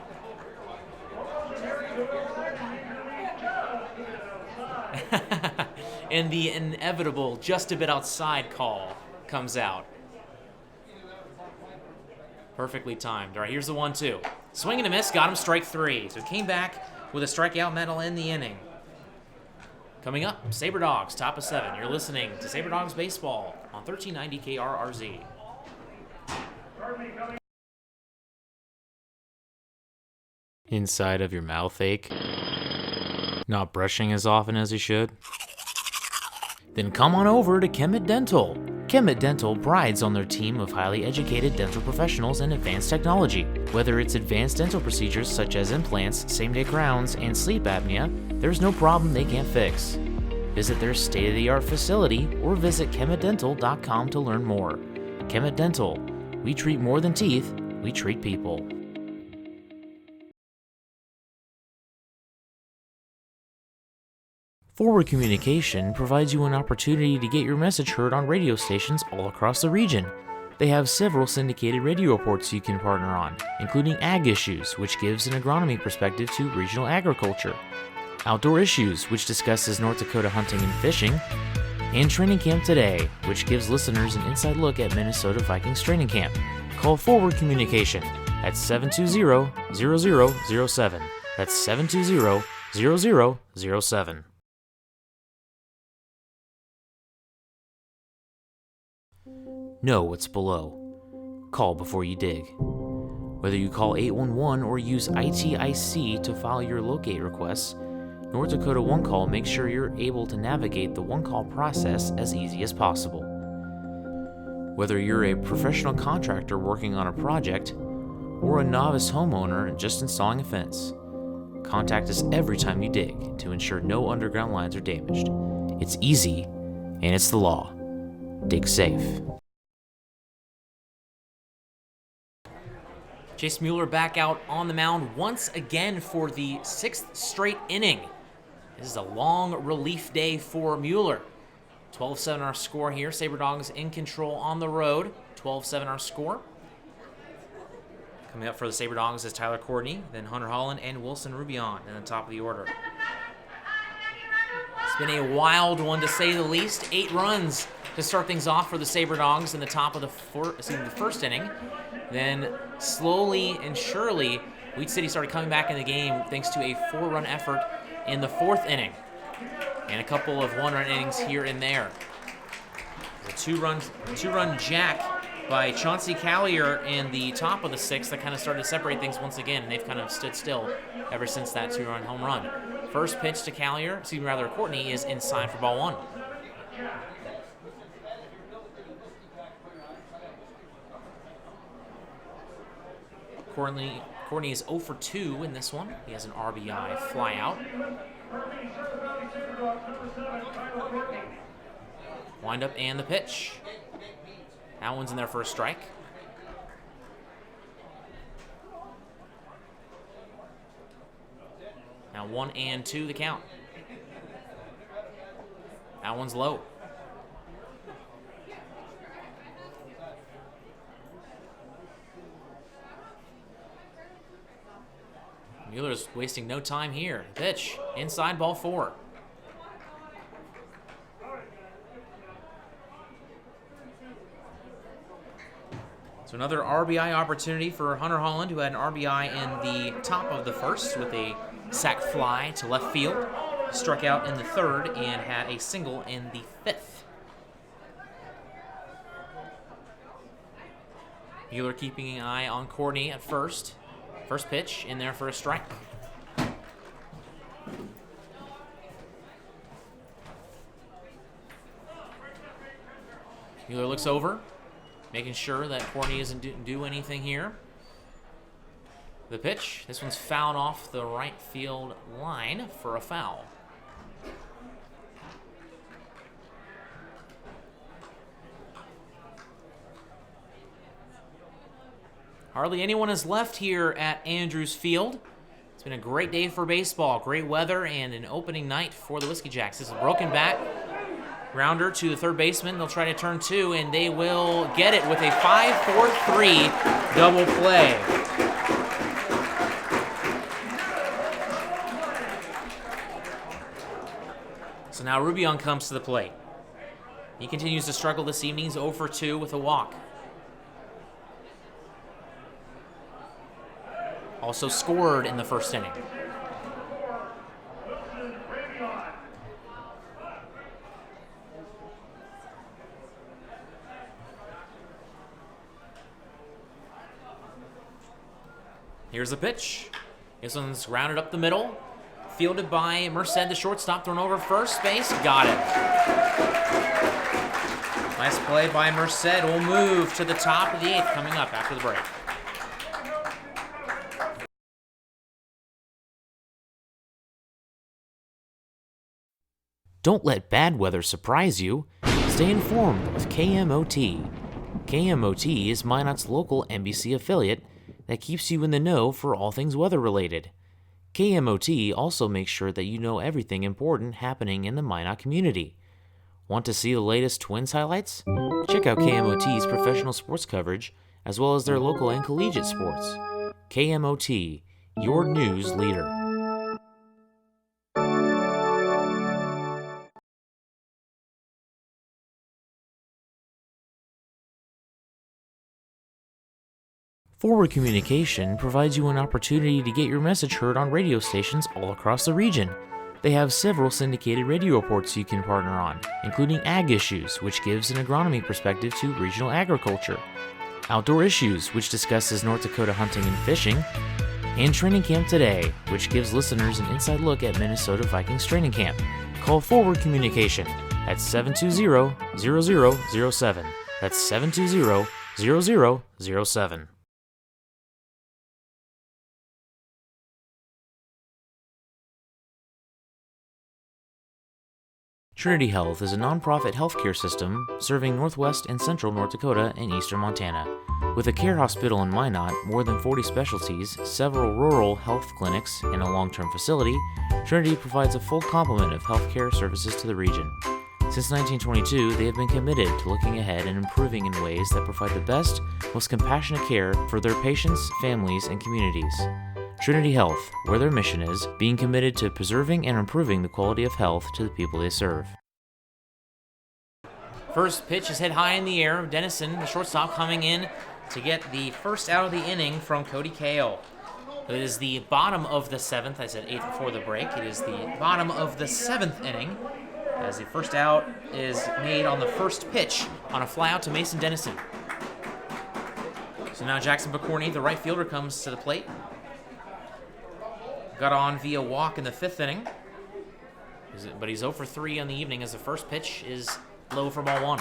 And the inevitable just a bit outside call comes out. Perfectly timed. All right, here's the 1-2. Swing and a miss, got him strike 3. So he came back with a strikeout, and that'll end the inning. Coming up, Sabre Dogs, top of 7. You're listening to Sabre Dogs Baseball on 1390 KRRZ. Inside of your mouth ache? Not brushing as often as you should? Then come on over to Kemet Dental. Kemet Dental prides on their team of highly educated dental professionals and advanced technology. Whether it's advanced dental procedures such as implants, same-day crowns, and sleep apnea, there's no problem they can't fix. Visit their state-of-the-art facility or visit kemetdental.com to learn more. Kemet Dental. We treat more than teeth, we treat people. Forward Communication provides you an opportunity to get your message heard on radio stations all across the region. They have several syndicated radio reports you can partner on, including Ag Issues, which gives an agronomy perspective to regional agriculture, Outdoor Issues, which discusses North Dakota hunting and fishing, and Training Camp Today, which gives listeners an inside look at Minnesota Vikings training camp. Call Forward Communication at 720-0007. That's 720-0007. Know what's below. Call before you dig. Whether you call 811 or use ITIC to file your locate requests, North Dakota One Call makes sure you're able to navigate the one call process as easy as possible. Whether you're a professional contractor working on a project or a novice homeowner just installing a fence, contact us every time you dig to ensure no underground lines are damaged. It's easy and it's the law. Dig safe. Chase Mueller back out on the mound once again for the 6th straight inning. This is a long relief day for Mueller. 12-7 our score here. Sabre Dogs in control on the road. 12-7 our score. Coming up for the Sabre Dogs is Tyler Courtney, then Hunter Holland and Wilson Rubion in the top of the order. It's been a wild one to say the least. 8 runs to start things off for the Sabre Dogs in the top of the first inning. Then slowly and surely, Wheat City started coming back in the game thanks to a 4-run effort in the 4th inning. And a couple of 1-run innings here and there. A 2-run jack by Chauncey Callier in the top of the 6th that kind of started to separate things once again, and they've kind of stood still ever since that 2-run home run. First pitch to Courtney is inside for ball 1. Courtney is 0 for 2 in this one. He has an RBI fly out. Wind up and the pitch. That one's in there for a strike. Now 1-2 the count. That one's low. Mueller's wasting no time here. Pitch, inside, ball 4. So another RBI opportunity for Hunter Holland, who had an RBI in the top of the 1st with a sac fly to left field. Struck out in the 3rd and had a single in the 5th. Mueller keeping an eye on Courtney at first. First pitch in there for a strike. Mueller looks over, making sure that Courtney doesn't do anything here. The pitch, this one's fouled off the right field line for a foul. Hardly anyone is left here at Andrews Field. It's been a great day for baseball, great weather, and an opening night for the Whiskey Jacks. This is a broken bat. Grounder to the 3rd baseman. They'll try to turn 2, and they will get it with a 5-4-3 double play. So now Rubion comes to the plate. He continues to struggle this evening. He's 0 for 2 with a walk. also scored in the first inning. Here's the pitch. This one's grounded up the middle. Fielded by Merced, the shortstop, thrown over first base. Got it. Nice play by Merced. We'll move to the top of the 8th coming up after the break. Don't let bad weather surprise you. Stay informed with KMOT. KMOT is Minot's local NBC affiliate that keeps you in the know for all things weather-related. KMOT also makes sure that you know everything important happening in the Minot community. Want to see the latest Twins highlights? Check out KMOT's professional sports coverage, as well as their local and collegiate sports. KMOT, your news leader. Forward Communication provides you an opportunity to get your message heard on radio stations all across the region. They have several syndicated radio reports you can partner on, including Ag Issues, which gives an agronomy perspective to regional agriculture, Outdoor Issues, which discusses North Dakota hunting and fishing, and Training Camp Today, which gives listeners an inside look at Minnesota Vikings training camp. Call Forward Communication at 720-0007. That's 720-0007. Trinity Health is a nonprofit healthcare system serving northwest and central North Dakota and eastern Montana. With a care hospital in Minot, more than 40 specialties, several rural health clinics, and a long-term facility, Trinity provides a full complement of healthcare services to the region. Since 1922, they have been committed to looking ahead and improving in ways that provide the best, most compassionate care for their patients, families, and communities. Trinity Health, where their mission is, being committed to preserving and improving the quality of health to the people they serve. First pitch is hit high in the air. Dennison, the shortstop, coming in to get the first out of the inning from Cody Kale. It is the bottom of the 7th. I said 8th before the break. It is the bottom of the 7th inning as the first out is made on the first pitch on a flyout to Mason Dennison. So now Jackson Bacorny, the right fielder, comes to the plate. Got on via walk in the 5th inning. But he's 0 for 3 on the evening as the first pitch is low for ball 1.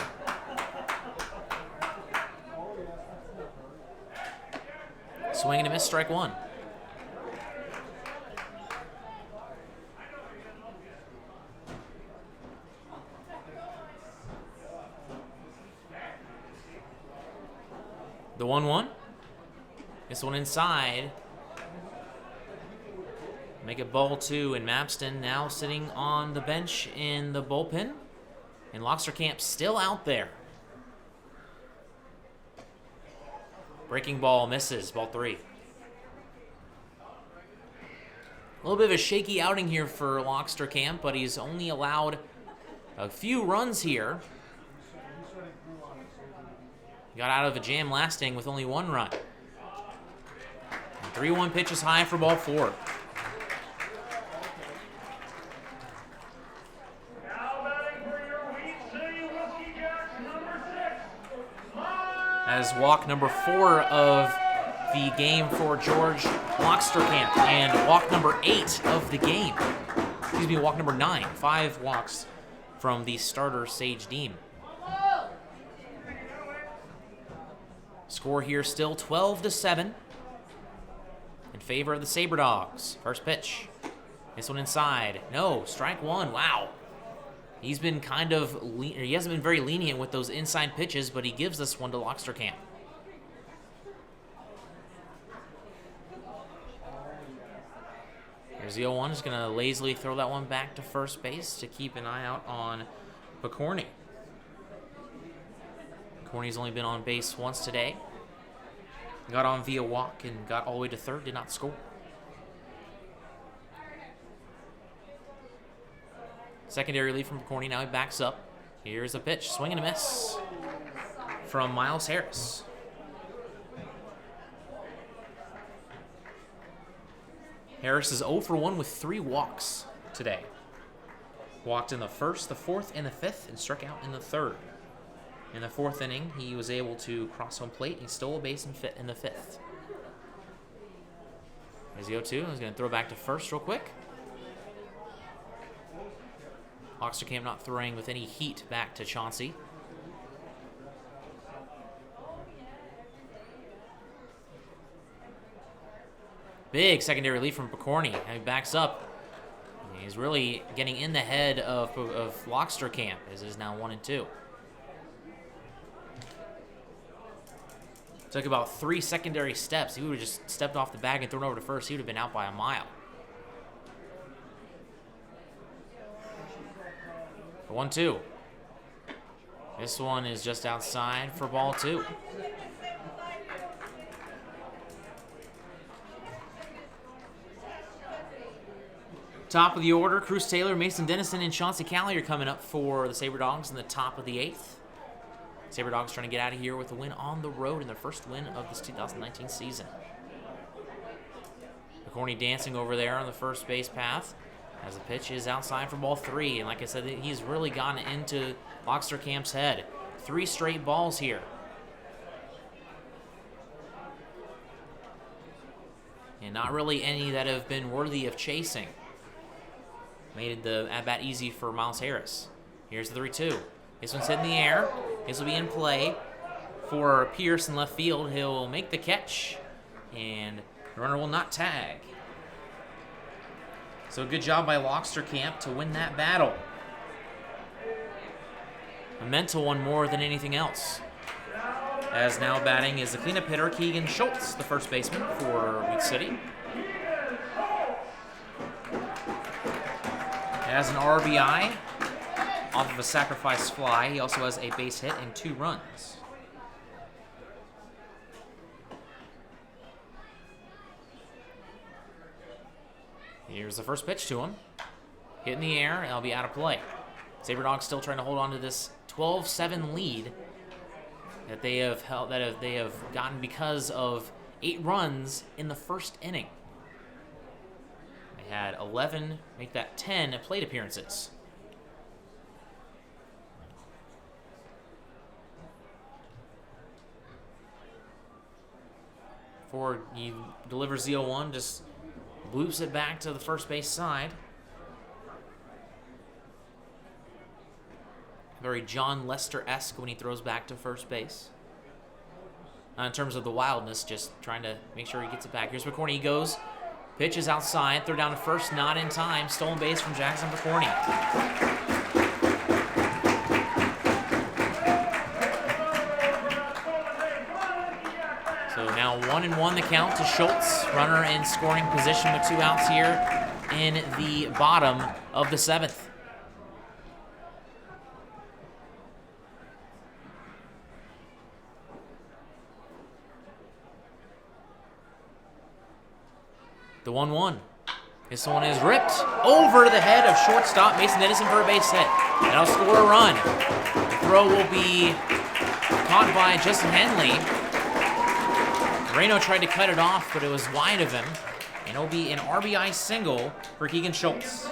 Swing and a miss, strike 1. The 1-1. This one inside. Make it ball 2, and Mapston now sitting on the bench in the bullpen. And Loxterkamp still out there. Breaking ball misses, ball 3. A little bit of a shaky outing here for Loxterkamp, but he's only allowed a few runs here. Got out of a jam last inning with only 1 run. 3-1 pitch is high for ball 4. As walk number 4 of the game for George Loxterkamp, and walk number 8 of the game. Excuse me, walk number 9. 5 walks from the starter Sage Deem. Score here still 12-7 in favor of the Sabre Dogs. First pitch. This one inside. No, strike 1. Wow. He's been he hasn't been very lenient with those inside pitches, but he gives this one to Loxterkamp. Here's the 0-1. He's going to lazily throw that one back to first base to keep an eye out on Bacorny. Bacorny's only been on base once today. Got on via walk and got all the way to third, did not score. Secondary relief from Bacorny. Now he backs up. Here's a pitch. Swing and a miss from Miles Harris. Harris is 0 for 1 with 3 walks today. Walked in the first, the fourth, and the fifth, and struck out in the third. In the fourth inning, he was able to cross home plate. He stole a base in the fifth. There's the 0-2. He's going to throw back to first real quick. Oxtercamp not throwing with any heat back to Chauncey. Big secondary relief from Picorni. He backs up. He's really getting in the head of Oxtercamp, as it is now 1-2. Took about 3 secondary steps. He would have just stepped off the bag and thrown over to first. He would have been out by a mile. 1-2. This one is just outside for ball 2. Top of the order, Cruz Taylor, Mason Dennison, and Chauncey Calley are coming up for the Sabre Dogs in the top of the 8th. Sabre Dogs trying to get out of here with a win on the road in their first win of this 2019 season. McCorney dancing over there on the first base path as the pitch is outside for ball 3. And like I said, he's really gotten into Oxtercamp's head. 3 straight balls here. And not really any that have been worthy of chasing. Made the at-bat easy for Miles Harris. Here's the 3-2. This one's hit in the air. This will be in play for Pierce in left field. He'll make the catch, and the runner will not tag. So good job by Oxtercamp to win that battle. A mental one more than anything else. As now batting is the cleanup hitter, Keegan Schultz, the first baseman for Weed City. Has an RBI off of a sacrifice fly. He also has a base hit and 2 runs. Here's the first pitch to him. Hit in the air, and it'll be out of play. Sabre Dogs still trying to hold on to this 12-7 lead that they have gotten because of 8 runs in the first inning. They had 11, make that 10 plate appearances. Ford, he delivers the 0-1, just bloops it back to the first base side. Very John Lester-esque when he throws back to first base. In terms of the wildness, just trying to make sure he gets it back. Here's McCorney, he goes. Pitch is outside, throw down to first, not in time. Stolen base from Jackson McCorney. So now 1-1 the count to Schultz. Runner in scoring position with 2 outs here in the bottom of the 7th. The 1-1. This one is ripped over the head of shortstop Mason Dennison for a base hit. That'll score a run. The throw will be caught by Justin Henley. Moreno tried to cut it off, but it was wide of him. And it'll be an RBI single for Keegan Schultz.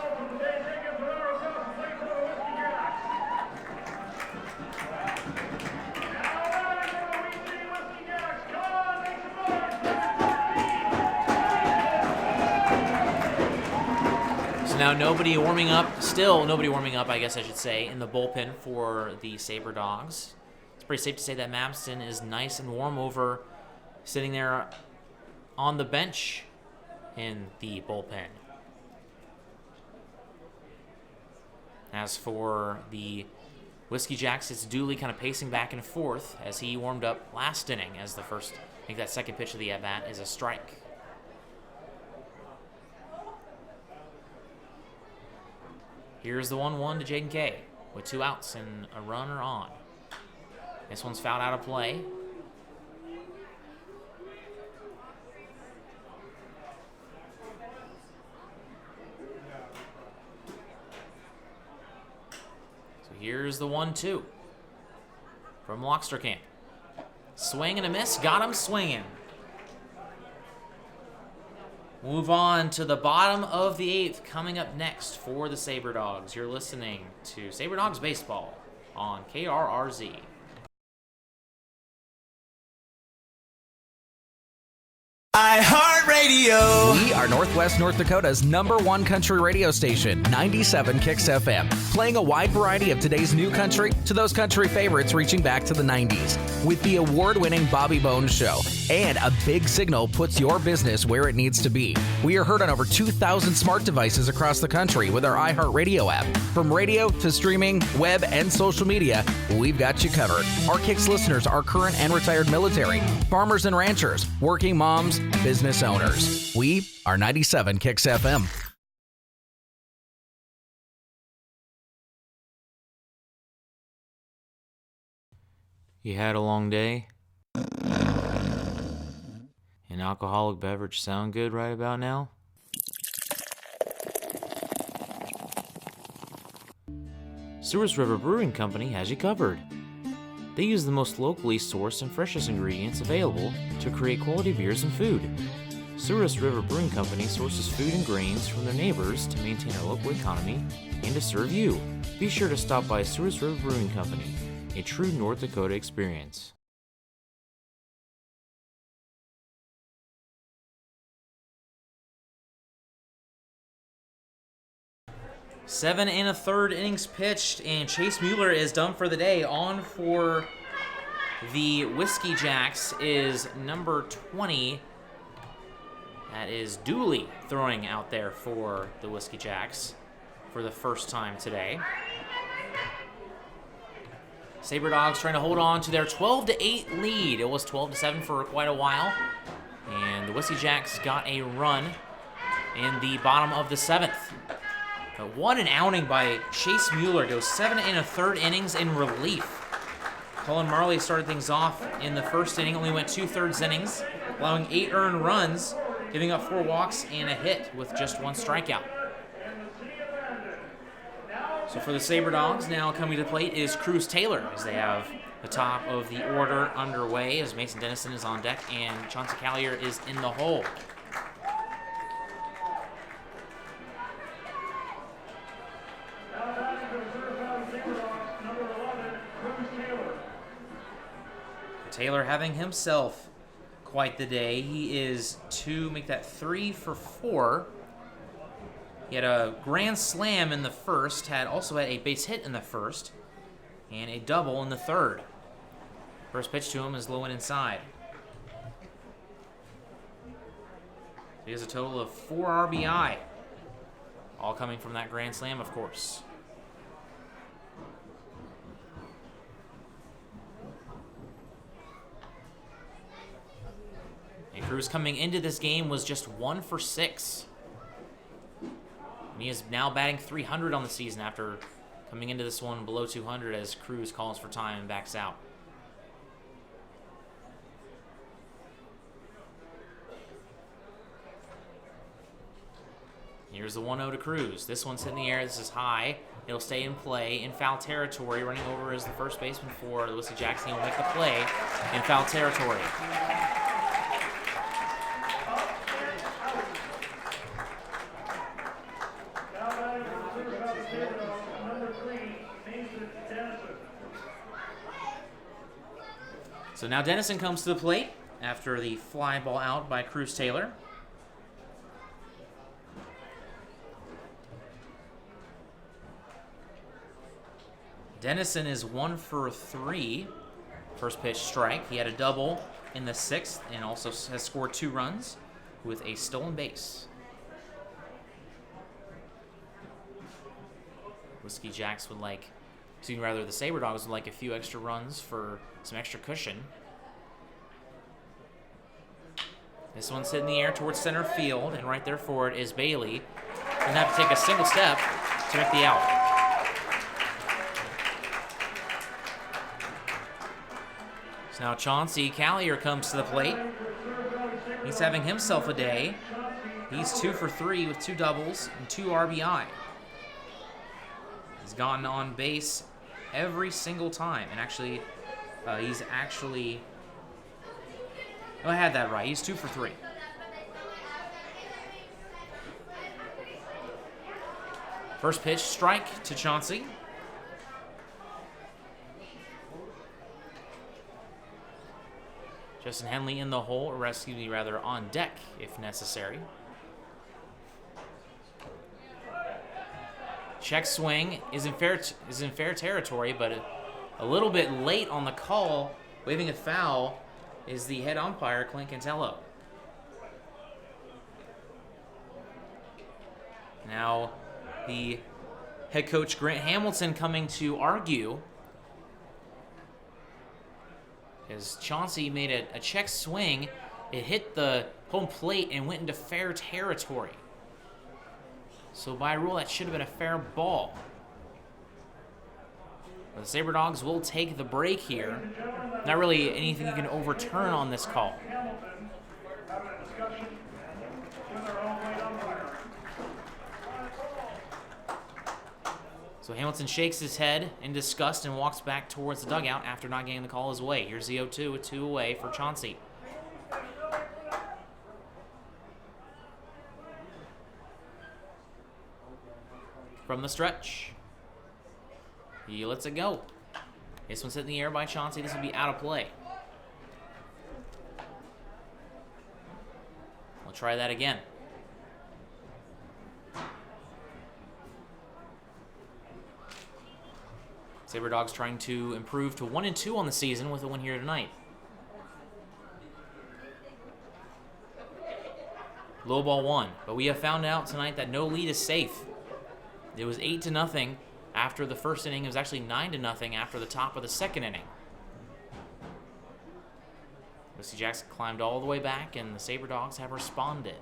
Now nobody warming up, still nobody warming up, I guess I should say, in the bullpen for the Sabre Dogs. It's pretty safe to say that Mapston is nice and warm over sitting there on the bench in the bullpen. As for the Whiskey Jacks, it's Dooley kind of pacing back and forth as he warmed up last inning as the first, I think that second pitch of the at-bat is a strike. Here's the 1-1 to Jaden Kay with 2 outs and a runner on. This one's fouled out of play. So here's the 1-2 from Oxtercamp. Swing and a miss, got him swinging. Move on to the bottom of the 8th. Coming up next for the Sabre Dogs, you're listening to Sabre Dogs Baseball on KRRZ. iHeartRadio. We are Northwest North Dakota's #1 country radio station, 97 Kicks FM, playing a wide variety of today's new country to those country favorites reaching back to the 90s. With the award-winning Bobby Bones Show and a big signal puts your business where it needs to be. We are heard on over 2,000 smart devices across the country with our iHeartRadio app. From radio to streaming, web, and social media, we've got you covered. Our Kicks listeners are current and retired military, farmers and ranchers, working moms, business owners. We are 97 Kicks FM. You had a long day? An alcoholic beverage sound good right about now? Souris River Brewing Company has you covered. They use the most locally sourced and freshest ingredients available to create quality beers and food. Souris River Brewing Company sources food and grains from their neighbors to maintain our local economy and to serve you. Be sure to stop by Souris River Brewing Company, a true North Dakota experience. Seven and a third innings pitched, and Chase Mueller is done for the day. On for the Whiskey Jacks is number 20. That is Dooley throwing out there for the Whiskey Jacks for the first time today. Sabre Dogs trying to hold on to their 12-8 lead. It was 12-7 for quite a while, and the Whiskey Jacks got a run in the bottom of the 7th. But what an outing by Chase Mueller. Goes 7 and a third innings in relief. Colin Marley started things off in the first inning, only went 2/3 innings, allowing 8 earned runs, giving up 4 walks and a hit with just 1 strikeout. So for the Sabre Dogs, now coming to the plate is Cruz Taylor, as they have the top of the order underway, as Mason Dennison is on deck and Chauncey Callier is in the hole. Taylor having himself quite the day. He is 3 for 4. He had a grand slam in the first, also had a base hit in the first, and a double in the third. First pitch to him is low and inside. He has a total of 4 RBI, all coming from that grand slam, of course. And Cruz coming into this game was just 1 for 6. And he is now batting .300 on the season after coming into this one below 200 as Cruz calls for time and backs out. Here's the 1-0 to Cruz. This one's in the air. This is high. It'll stay in play in foul territory. Running over is the first baseman for the Whiskey Jacks. He'll make the play in foul territory. So now Dennison comes to the plate after the fly ball out by Cruz Taylor. Dennison is 1 for 3. First pitch strike. He had a double in the 6th and also has scored 2 runs with a stolen base. Whiskey Jacks would like, the Sabre Dogs would like a few extra runs for some extra cushion. This one's hit in the air towards center field, and right there for it is Bailey. Gonna have to take a single step to make the out. So now Chauncey Callier comes to the plate. He's having himself a day. He's 2 for 3 with 2 doubles and 2 RBI. He's gotten on base every single time, and actually, I had that right. He's 2 for 3. First pitch, strike to Chauncey. Justin Henley in the hole, or excuse me, rather on deck if necessary. Check swing is in fair territory, but a little bit late on the call. Waving a foul is the head umpire, Clint Cantello. Now, the head coach, Grant Hamilton, coming to argue as Chauncey made a check swing. It hit the home plate and went into fair territory. So by rule, that should have been a fair ball. The Sabre Dogs will take the break here. Not really anything you can overturn on this call. So Hamilton shakes his head in disgust and walks back towards the dugout after not getting the call his way. Here's the 0-2 with 2 away for Chauncey. From the stretch. He lets it go. This one's hit in the air by Chauncey. This will be out of play. We'll try that again. Sabre Dogs trying to improve to 1-2 on the season with a win here tonight. Low ball 1, but we have found out tonight that no lead is safe. It was 8-0 after the first inning. It was actually 9-0 after the top of the second inning. Whiskey Jacks climbed all the way back, and the Sabre Dogs have responded.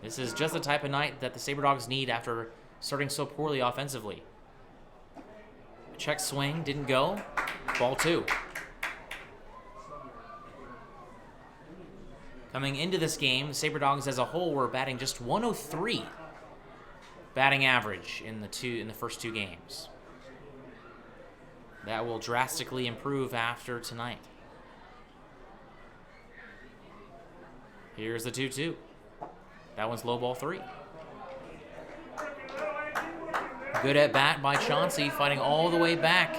This is just the type of night that the Sabre Dogs need after starting so poorly offensively. Check swing, didn't go. Ball 2. Coming into this game, the Sabre Dogs as a whole were batting just 103 batting average in the first 2 games. That will drastically improve after tonight. Here's the 2-2. That one's low ball 3. Good at bat by Chauncey, fighting all the way back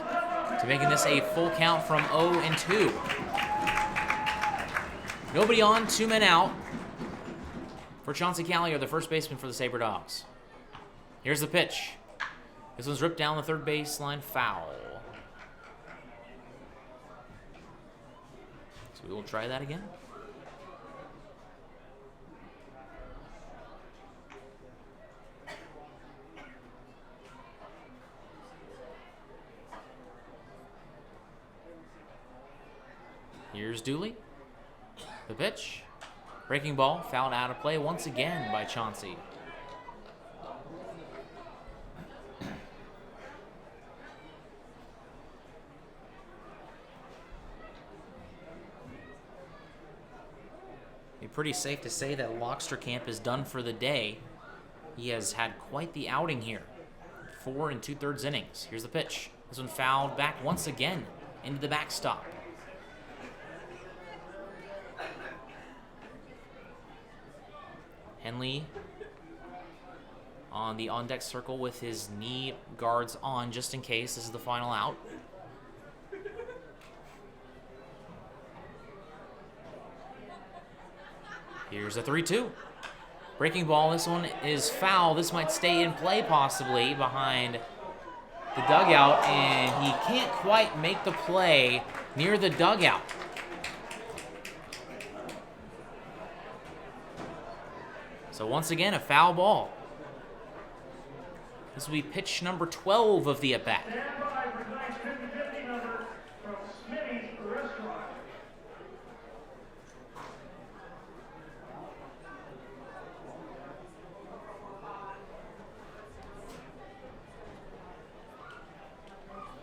to making this a full count from 0-2. Nobody on, 2 men out for Chauncey Callier, the first baseman for the Sabre Dogs. Here's the pitch. This one's ripped down the third baseline, foul. So we will try that again. Here's Dooley. The pitch. Breaking ball, fouled out of play once again by Chauncey. It's pretty safe to say that Locksterkamp is done for the day. He has had quite the outing here. 4 2/3 innings. Here's the pitch. This one fouled back once again into the backstop. Henley on the on-deck circle with his knee guards on just in case this is the final out. Here's a 3-2. Breaking ball, this one is foul. This might stay in play possibly behind the dugout, and he can't quite make the play near the dugout. So once again, a foul ball. This will be pitch number 12 of the at-bat.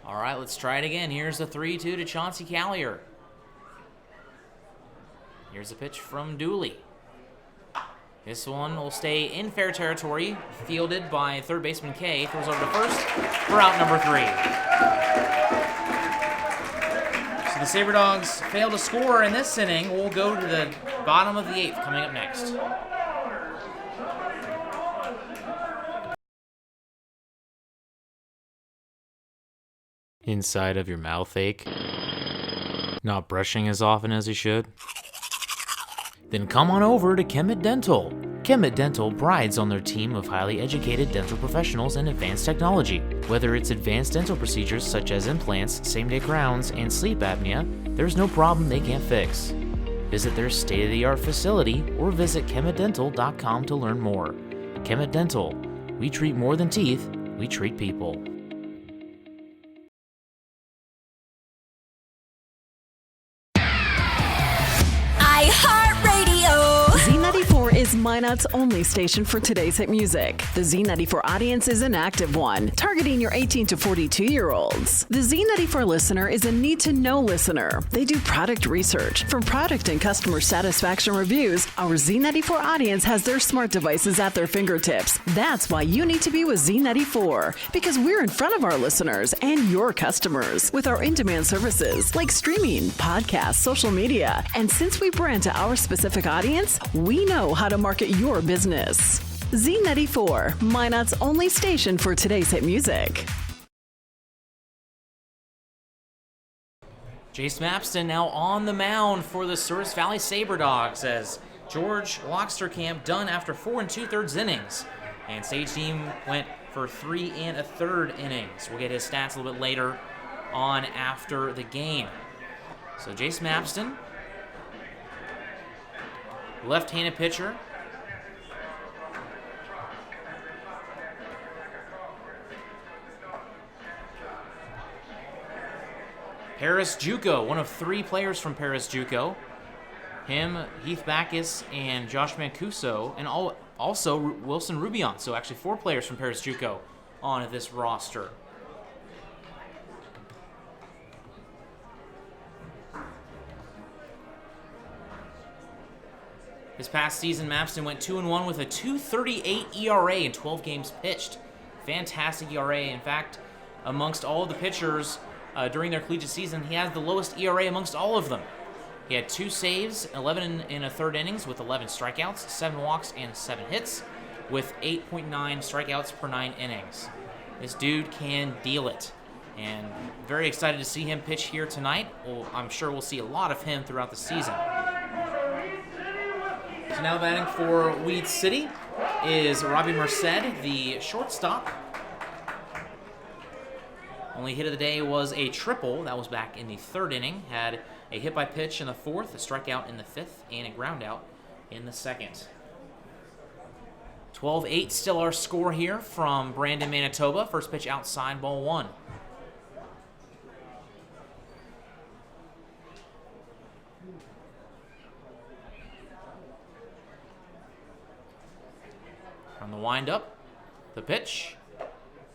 All right, let's try it again. Here's the 3-2 to Chauncey Callier. Here's a pitch from Dooley. This one will stay in fair territory, fielded by third baseman Kay. Throws over to first for out number 3. So the Sabre Dogs fail to score in this inning. We'll go to the bottom of the 8th coming up next. Inside of your mouth ache? Not brushing as often as you should? Then come on over to Kemet Dental. Kemet Dental prides on their team of highly educated dental professionals and advanced technology. Whether it's advanced dental procedures such as implants, same-day crowns, and sleep apnea, there's no problem they can't fix. Visit their state-of-the-art facility or visit kemetdental.com to learn more. Kemet Dental. We treat more than teeth, we treat people. Z94 is Minot's only station for today's hit music. The Z94 audience is an active one, targeting your 18 to 42-year-olds. The Z94 listener is a need-to-know listener. They do product research. From product and customer satisfaction reviews, our Z94 audience has their smart devices at their fingertips. That's why you need to be with Z94, because we're in front of our listeners and your customers with our in-demand services like streaming, podcasts, social media. And since we brand to our specific audience, we know how to market your business. Z94, Minot's only station for today's hit music. Jace Mapston now on the mound for the Souris Valley Sabre Dogs as George Loxterkamp done after 4 2/3 innings. And Sage team went for 3 1/3 innings. We'll get his stats a little bit later on after the game. So Jace Mapston, left-handed pitcher. Paris JUCO, one of 3 players from Paris JUCO. Him, Heath Backus, and Josh Mancuso, and also Wilson Rubion. So actually 4 players from Paris JUCO on this roster. This past season, Mapston went 2-1 with a 2.38 ERA in 12 games pitched. Fantastic ERA. In fact, amongst all of the pitchers during their collegiate season, he has the lowest ERA amongst all of them. He had 2 saves, 11 1/3 innings with 11 strikeouts, 7 walks, and 7 hits, with 8.9 strikeouts per 9 innings. This dude can deal it. And very excited to see him pitch here tonight. Well, I'm sure we'll see a lot of him throughout the season. So now batting for Weed City is Robbie Merced, the shortstop. Only hit of the day was a triple. That was back in the 3rd inning. Had a hit by pitch in the 4th, a strikeout in the 5th, and a ground out in the 2nd. 12-8 still our score here from Brandon, Manitoba. First pitch outside, ball 1. On the windup, the pitch.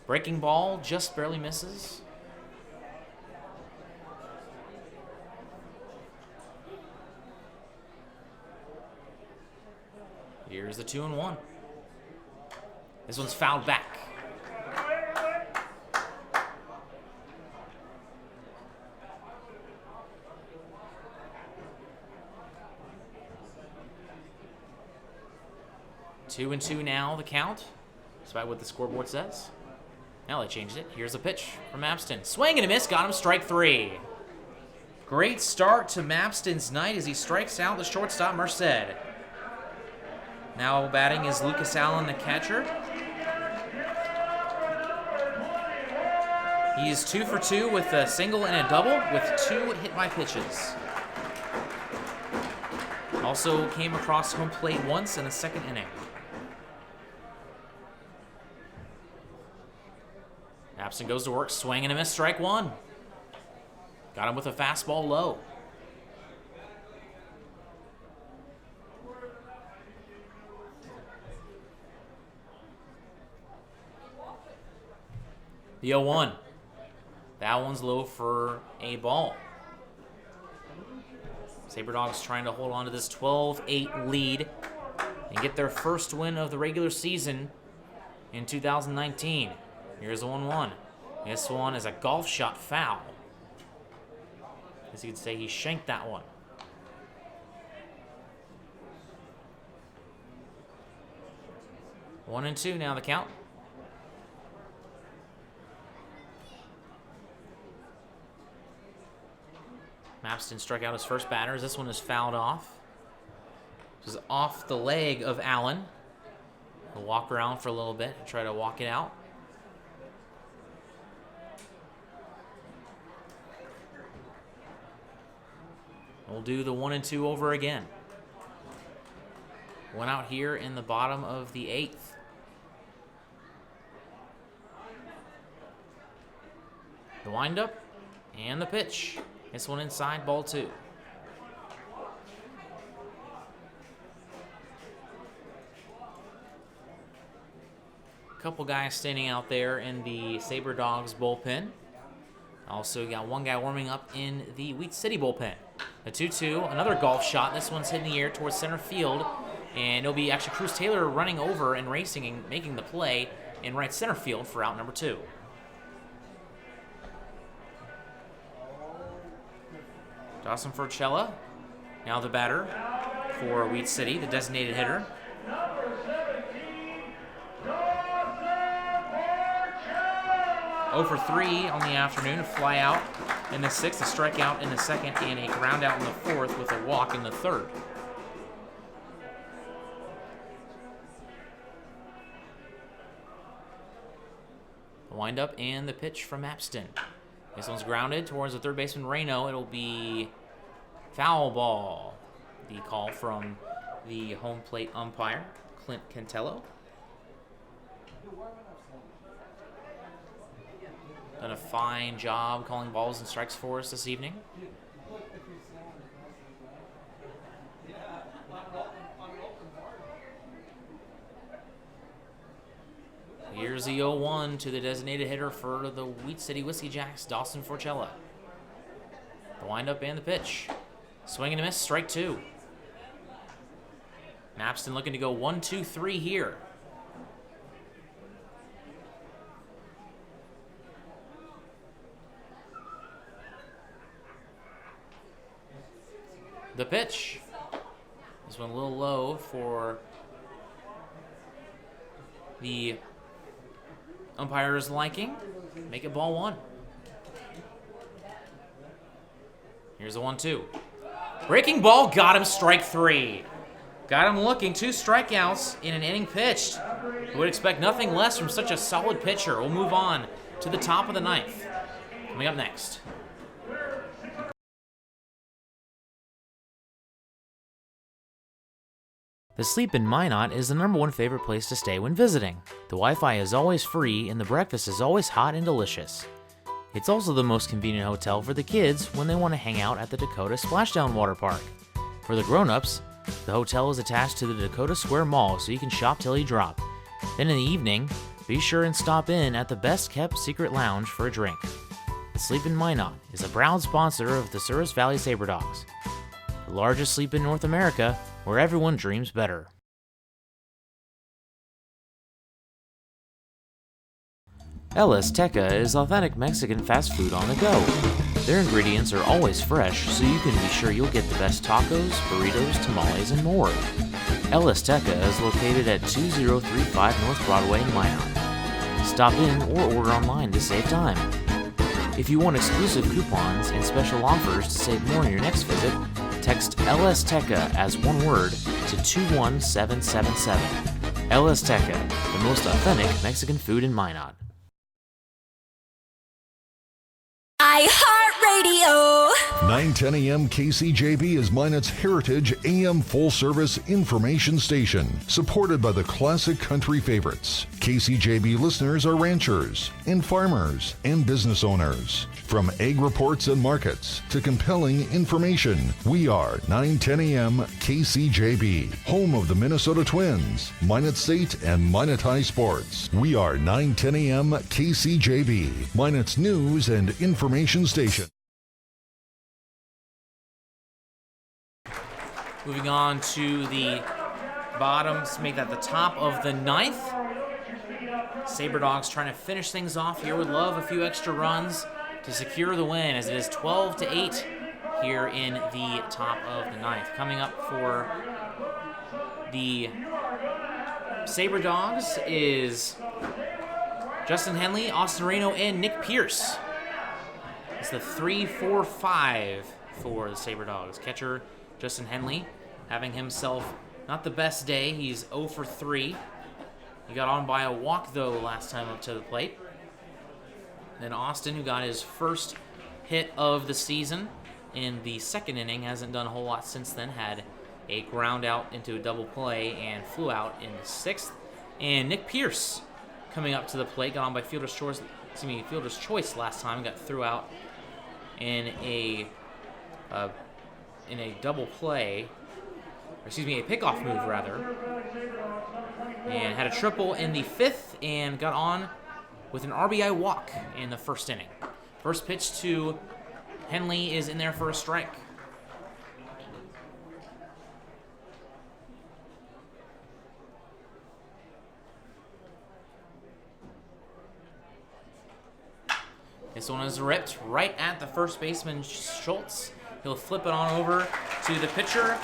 Breaking ball, just barely misses. Here's the 2-1. This one's fouled back. Two and 2 now, the count, despite what the scoreboard says. Now they changed it. Here's a pitch from Mapston. Swing and a miss, got him, strike 3. Great start to Mapston's night as he strikes out the shortstop, Merced. Now batting is Lucas Allen, the catcher. He is 2 for 2 with a single and a double with 2 hit by pitches. Also came across home plate once in the 2nd inning. Mapston goes to work, swing and a miss, strike 1. Got him with a fastball low. The 0-1. That one's low for a ball. Sabre Dogs trying to hold on to this 12-8 lead and get their first win of the regular season in 2019. Here's the 1-1. This one is a golf shot foul. As you could say, he shanked that one. One and 2 now the count. Mapston struck out his first batters. This one is fouled off. This is off the leg of Allen. He'll walk around for a little bit and try to walk it out. We'll do the 1 and 2 over again. One out here in the bottom of the 8th. The windup and the pitch. This one inside, ball 2. Couple guys standing out there in the Sabre Dogs bullpen. Also got one guy warming up in the Wheat City bullpen. A 2-2, another golf shot. This one's hitting the air towards center field. And it'll be actually Cruz Taylor running over and racing and making the play in right center field for out number 2. Dawson Forcella, now the batter for Wheat City, the designated hitter. Number 17, Dawson 0 for 3 on the afternoon, a fly out in the 6th, a strikeout in the 2nd, and a ground out in the 4th with a walk in the 3rd. The windup and the pitch from Mapston. This one's grounded towards the third baseman, Reno. It'll be foul ball. The call from the home plate umpire, Clint Cantello. Done a fine job calling balls and strikes for us this evening. Here's the 0-1 to the designated hitter for the Wheat City Whiskey Jacks, Dawson Forcella. The windup and the pitch. Swing and a miss, strike 2. Mapston looking to go 1-2-3 here. The pitch. This one a little low for the umpire's liking. Make it ball 1. Here's the 1-2. Breaking ball, got him, strike 3. Got him looking, 2 strikeouts in an inning pitched. Would expect nothing less from such a solid pitcher. We'll move on to the top of the 9th. Coming up next. The Sleep in Minot is the #1 favorite place to stay when visiting. The Wi-Fi is always free and the breakfast is always hot and delicious. It's also the most convenient hotel for the kids when they want to hang out at the Dakota Splashdown Water Park. For the grown-ups, the hotel is attached to the Dakota Square Mall so you can shop till you drop. Then in the evening, be sure and stop in at the best-kept secret lounge for a drink. The Sleep in Minot is a proud sponsor of the Souris Valley Sabre Dogs, the largest sleep in North America, where everyone dreams better. El Azteca is authentic Mexican fast food on the go. Their ingredients are always fresh, so you can be sure you'll get the best tacos, burritos, tamales, and more. El Azteca is located at 2035 North Broadway in Minot. Stop in or order online to save time. If you want exclusive coupons and special offers to save more on your next visit, text El Azteca as one word to 21777. El Azteca, the most authentic Mexican food in Minot. iHeartRadio. 910 AM KCJB is Minot's Heritage AM full-service information station, supported by the classic country favorites. KCJB listeners are ranchers and farmers and business owners. From egg reports and markets to compelling information, we are 910 AM KCJB, home of the Minnesota Twins, Minot State, and Minot High Sports. We are 910 AM KCJB, Minot's news and information station. Moving on to the bottom to make that the top of the 9th. Sabre Dogs trying to finish things off here. Would love a few extra runs to secure the win, as it is 12-8 here in the top of the 9th. Coming up for the Sabre Dogs is Justin Henley, Austin Reno, and Nick Pierce. It's the 3-4-5 for the Sabre Dogs. Catcher Justin Henley having himself not the best day. He's 0 for 3. He got on by a walk, though, last time up to the plate. Then Austin, who got his first hit of the season in the second inning, hasn't done a whole lot since then, had a ground out into a double play and flew out in the 6th. And Nick Pierce coming up to the plate, got on by fielder's choice last time, got threw out in a double play, a pickoff move rather, and had a triple in the 5th and got on with an RBI walk in the first inning. First pitch to Henley is in there for a strike. This one is ripped right at the first baseman, Schultz. He'll flip it on over to the pitcher.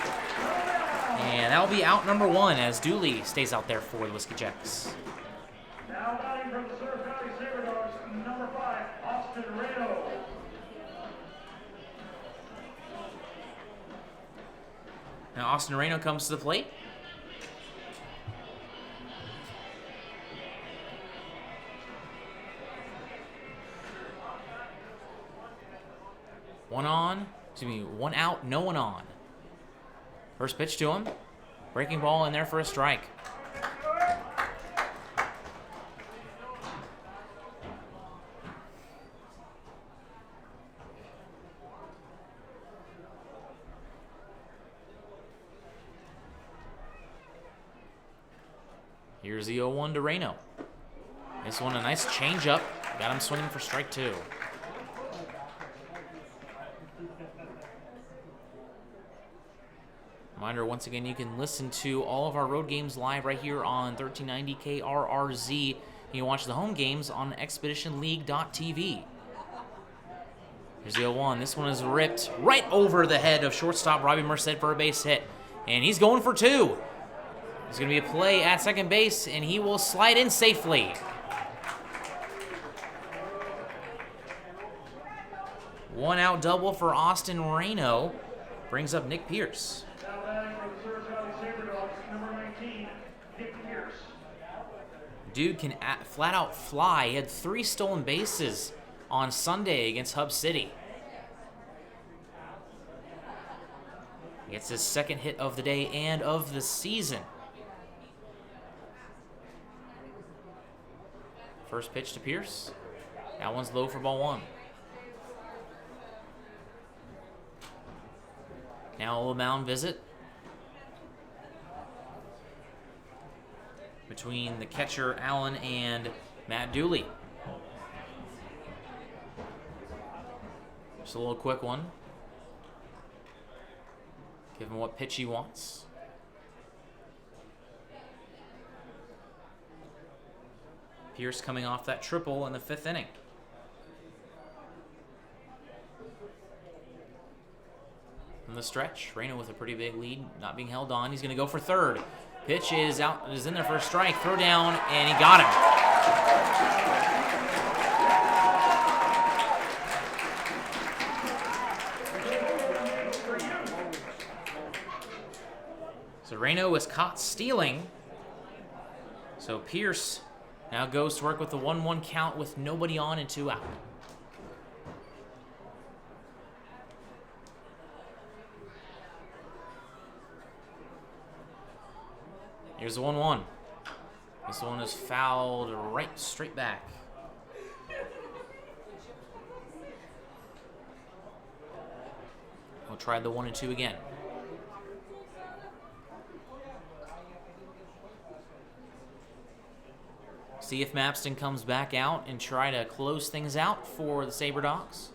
And that'll be out number 1 as Dooley stays out there for the Whiskey Jacks. Now batting from the Surf Valley Sabre Dogs, number 5, Austin Reno. Now Austin Reno comes to the plate. One out, no one on. First pitch to him. Breaking ball in there for a strike. Here's the 0-1 to Reno. This one, a nice changeup. Got him swinging for strike 2. Reminder, once again, you can listen to all of our road games live right here on 1390 KRRZ. You can watch the home games on expeditionleague.tv. Here's the 0-1. This one is ripped right over the head of shortstop Robbie Merced for a base hit. And he's going for 2. There's going to be a play at second base, and he will slide in safely. One out double for Austin Reno. Brings up Nick Pierce. Now batting for the Surf Valley Sabre Dogs, number 19, Nick Pierce. Dude can flat out fly. He had 3 stolen bases on Sunday against Hub City. Gets his second hit of the day and of the season. First pitch to Pierce. That one's low for ball 1. Now a little mound visit between the catcher Allen and Matt Dooley. Just a little quick one. Give him what pitch he wants. Pierce coming off that triple in the 5th inning. From the stretch, Reno with a pretty big lead, not being held on. He's going to go for 3rd. Pitch is out, is in there for a strike. Throw down, and he got him. So Reno was caught stealing. So Pierce now goes to work with the 1-1 count with nobody on and 2 out. Here's the 1-1. This one is fouled right straight back. We'll try the 1-2 again. See if Mapston comes back out and try to close things out for the Sabre Dogs.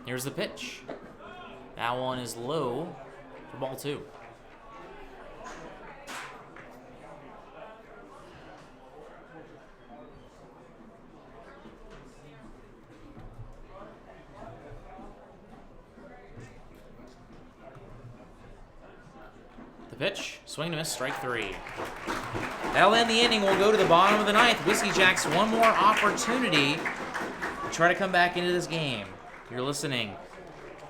Here's the pitch. That one is low for ball 2. Pitch, swing and a miss, strike 3. That'll end the inning. We'll go to the bottom of the 9th. Whiskey Jacks one more opportunity to try to come back into this game. You're listening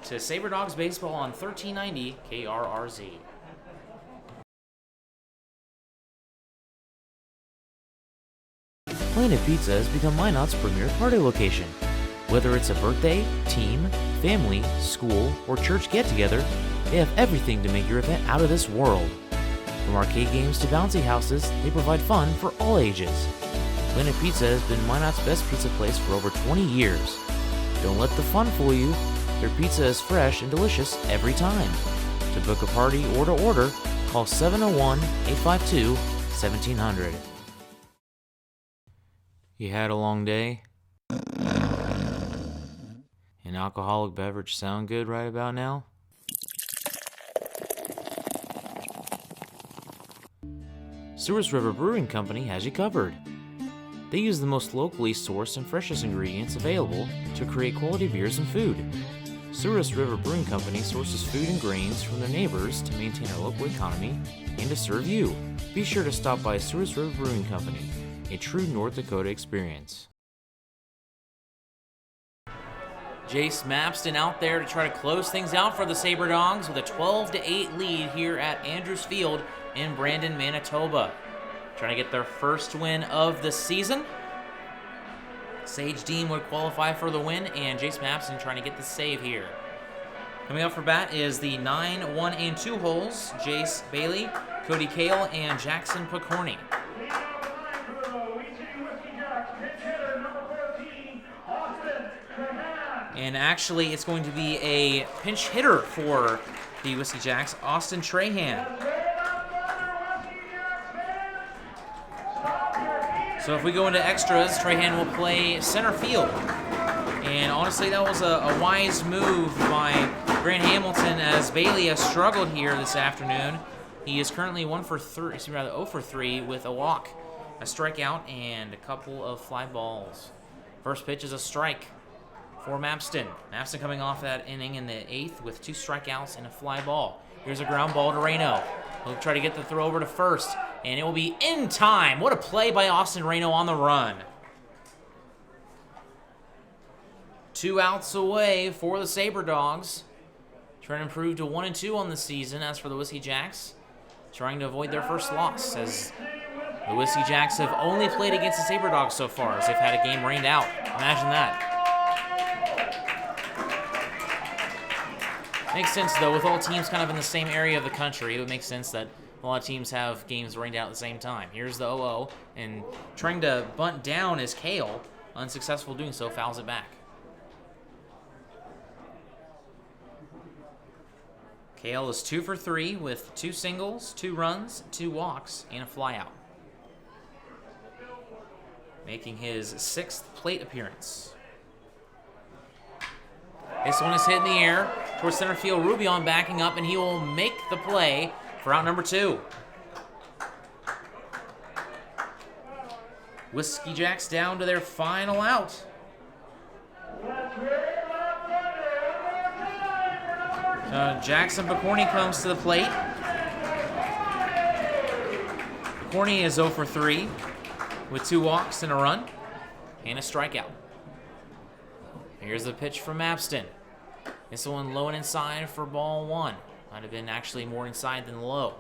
to Sabre Dogs Baseball on 1390 KRRZ. Planet Pizza has become Minot's premier party location. Whether it's a birthday, team, family, school, or church get-together, they have everything to make your event out of this world. From arcade games to bouncy houses, they provide fun for all ages. Planet Pizza has been Minot's best pizza place for over 20 years. Don't let the fun fool you. Their pizza is fresh and delicious every time. To book a party or to order, call 701-852-1700. You had a long day? An alcoholic beverage sound good right about now? Souris River Brewing Company has you covered. They use the most locally sourced and freshest ingredients available to create quality beers and food. Souris River Brewing Company sources food and grains from their neighbors to maintain our local economy and to serve you. Be sure to stop by Souris River Brewing Company, a true North Dakota experience. Jace Mapston out there to try to close things out for the Sabre Dogs with a 12-8 lead here at Andrews Field in Brandon, Manitoba. Trying to get their first win of the season. Sage Dean would qualify for the win, and Jace Mapston trying to get the save here. Coming up for bat is the 9, 1, and 2 holes. Jace Bailey, Cody Kale, and Jackson Picorni. And actually, it's going to be a pinch hitter for the Whiskey Jacks, Austin Trahan. So if we go into extras, Trahan will play center field. And honestly, that was a wise move by Grant Hamilton as Bailey has struggled here this afternoon. He is currently 0 for 3 with a walk, a strikeout, and a couple of fly balls. First pitch is a strike for Mapston. Mapston coming off that inning in the 8th with 2 strikeouts and a fly ball. Here's a ground ball to Reno. He'll try to get the throw over to first, and it will be in time. What a play by Austin Reno on the run. 2 outs away for the Sabre Dogs. Trying to improve to 1-2 on the season. As for the Whiskey Jacks, trying to avoid their first loss, as the Whiskey Jacks have only played against the Sabre Dogs so far, as they've had a game rained out. Imagine that. Makes sense, though, with all teams kind of in the same area of the country. It would make sense that a lot of teams have games rained out at the same time. Here's the 0-0, and trying to bunt down is Kale. Unsuccessful doing so, fouls it back. Kale is 2 for 3 with 2 singles, 2 runs, 2 walks, and a flyout. Making his 6th plate appearance. This one is hit in the air towards center field. Rubion backing up, and he will make the play for out number 2. Whiskey Jacks down to their final out. Jackson Picorni comes to the plate. Picorni is 0 for 3 with 2 walks and a run and a strikeout. Here's the pitch from Mapston. This one low and inside for ball 1. Might have been actually more inside than low.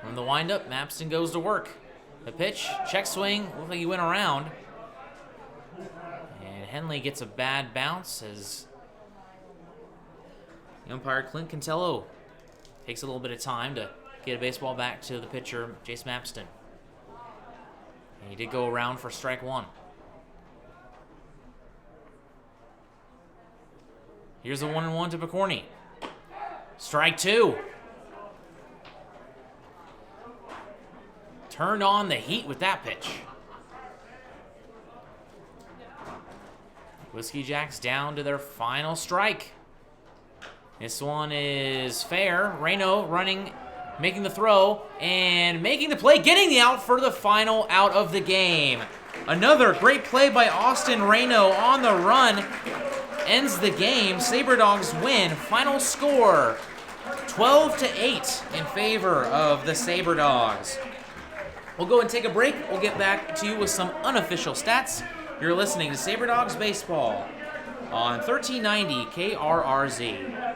From the windup, Mapston goes to work. The pitch, check swing, looks like he went around. And Henley gets a bad bounce as the umpire Clint Cantello takes a little bit of time to get a baseball back to the pitcher, Jace Mapston. And he did go around for strike 1. Here's a 1-1 to Picorni. Strike 2. Turned on the heat with that pitch. Whiskey Jacks down to their final strike. This one is fair. Reno running, making the throw, and making the play, getting the out for the final out of the game. Another great play by Austin Reno on the run. Ends the game. Sabre Dogs win. Final score, 12-8 in favor of the Sabre Dogs. We'll go and take a break. We'll get back to you with some unofficial stats. You're listening to Sabre Dogs Baseball on 1390 KRRZ.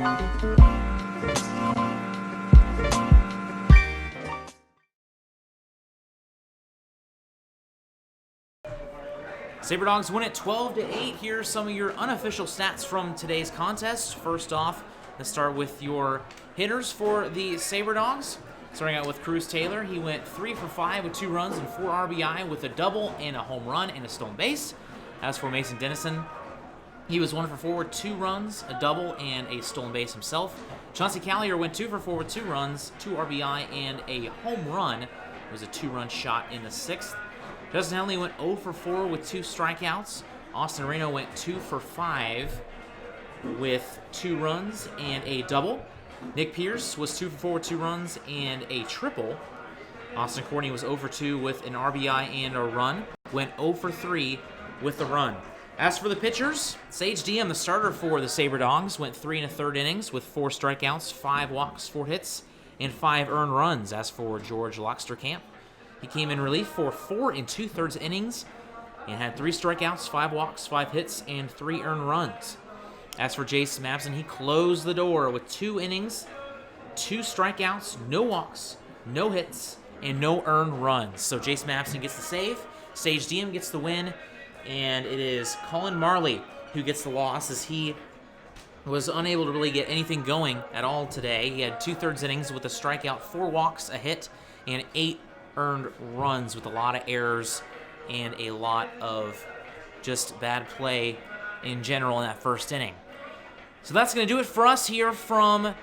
Sabre Dogs win it 12-8. Here's some of your unofficial stats from today's contest. First off, let's start with your hitters for the Sabre Dogs. Starting out with Cruz Taylor, he went 3 for 5 with 2 runs and 4 RBI with a double and a home run and a stolen base. As for Mason Dennison, he was 1 for 4 with 2 runs, a double, and a stolen base himself. Chauncey Callier went 2 for 4 with 2 runs, 2 RBI, and a home run. It was a 2-run shot in the 6th. Justin Henley went 0 for 4 with 2 strikeouts. Austin Reno went 2 for 5 with 2 runs and a double. Nick Pierce was 2 for 4 with 2 runs and a triple. Austin Courtney was 0 for 2 with an RBI and a run. Went 0 for 3 with a run. As for the pitchers, Sage Diem, the starter for the Sabre Dogs, went 3 1/3 innings with 4 strikeouts, 5 walks, 4 hits, and 5 earned runs. As for George Loxterkamp, he came in relief for 4 2/3 innings and had 3 strikeouts, 5 walks, 5 hits, and 3 earned runs. As for Jace Mabson, he closed the door with 2 innings, 2 strikeouts, no walks, no hits, and no earned runs. So Jace Mabson gets the save, Sage Diem gets the win, and it is Colin Marley who gets the loss as he was unable to really get anything going at all today. He had 2/3 innings with a strikeout, 4 walks, a hit, and 8 earned runs with a lot of errors and a lot of just bad play in general in that first inning. So that's going to do it for us here from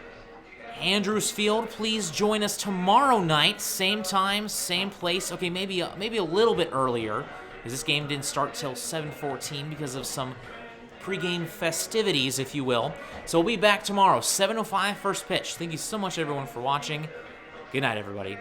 Andrews Field. Please join us tomorrow night, same time, same place. Okay, maybe a little bit earlier, because this game didn't start till 7:14 because of some pregame festivities, if you will. So we'll be back tomorrow, 7:05 first pitch. Thank you so much, everyone, for watching. Good night, everybody.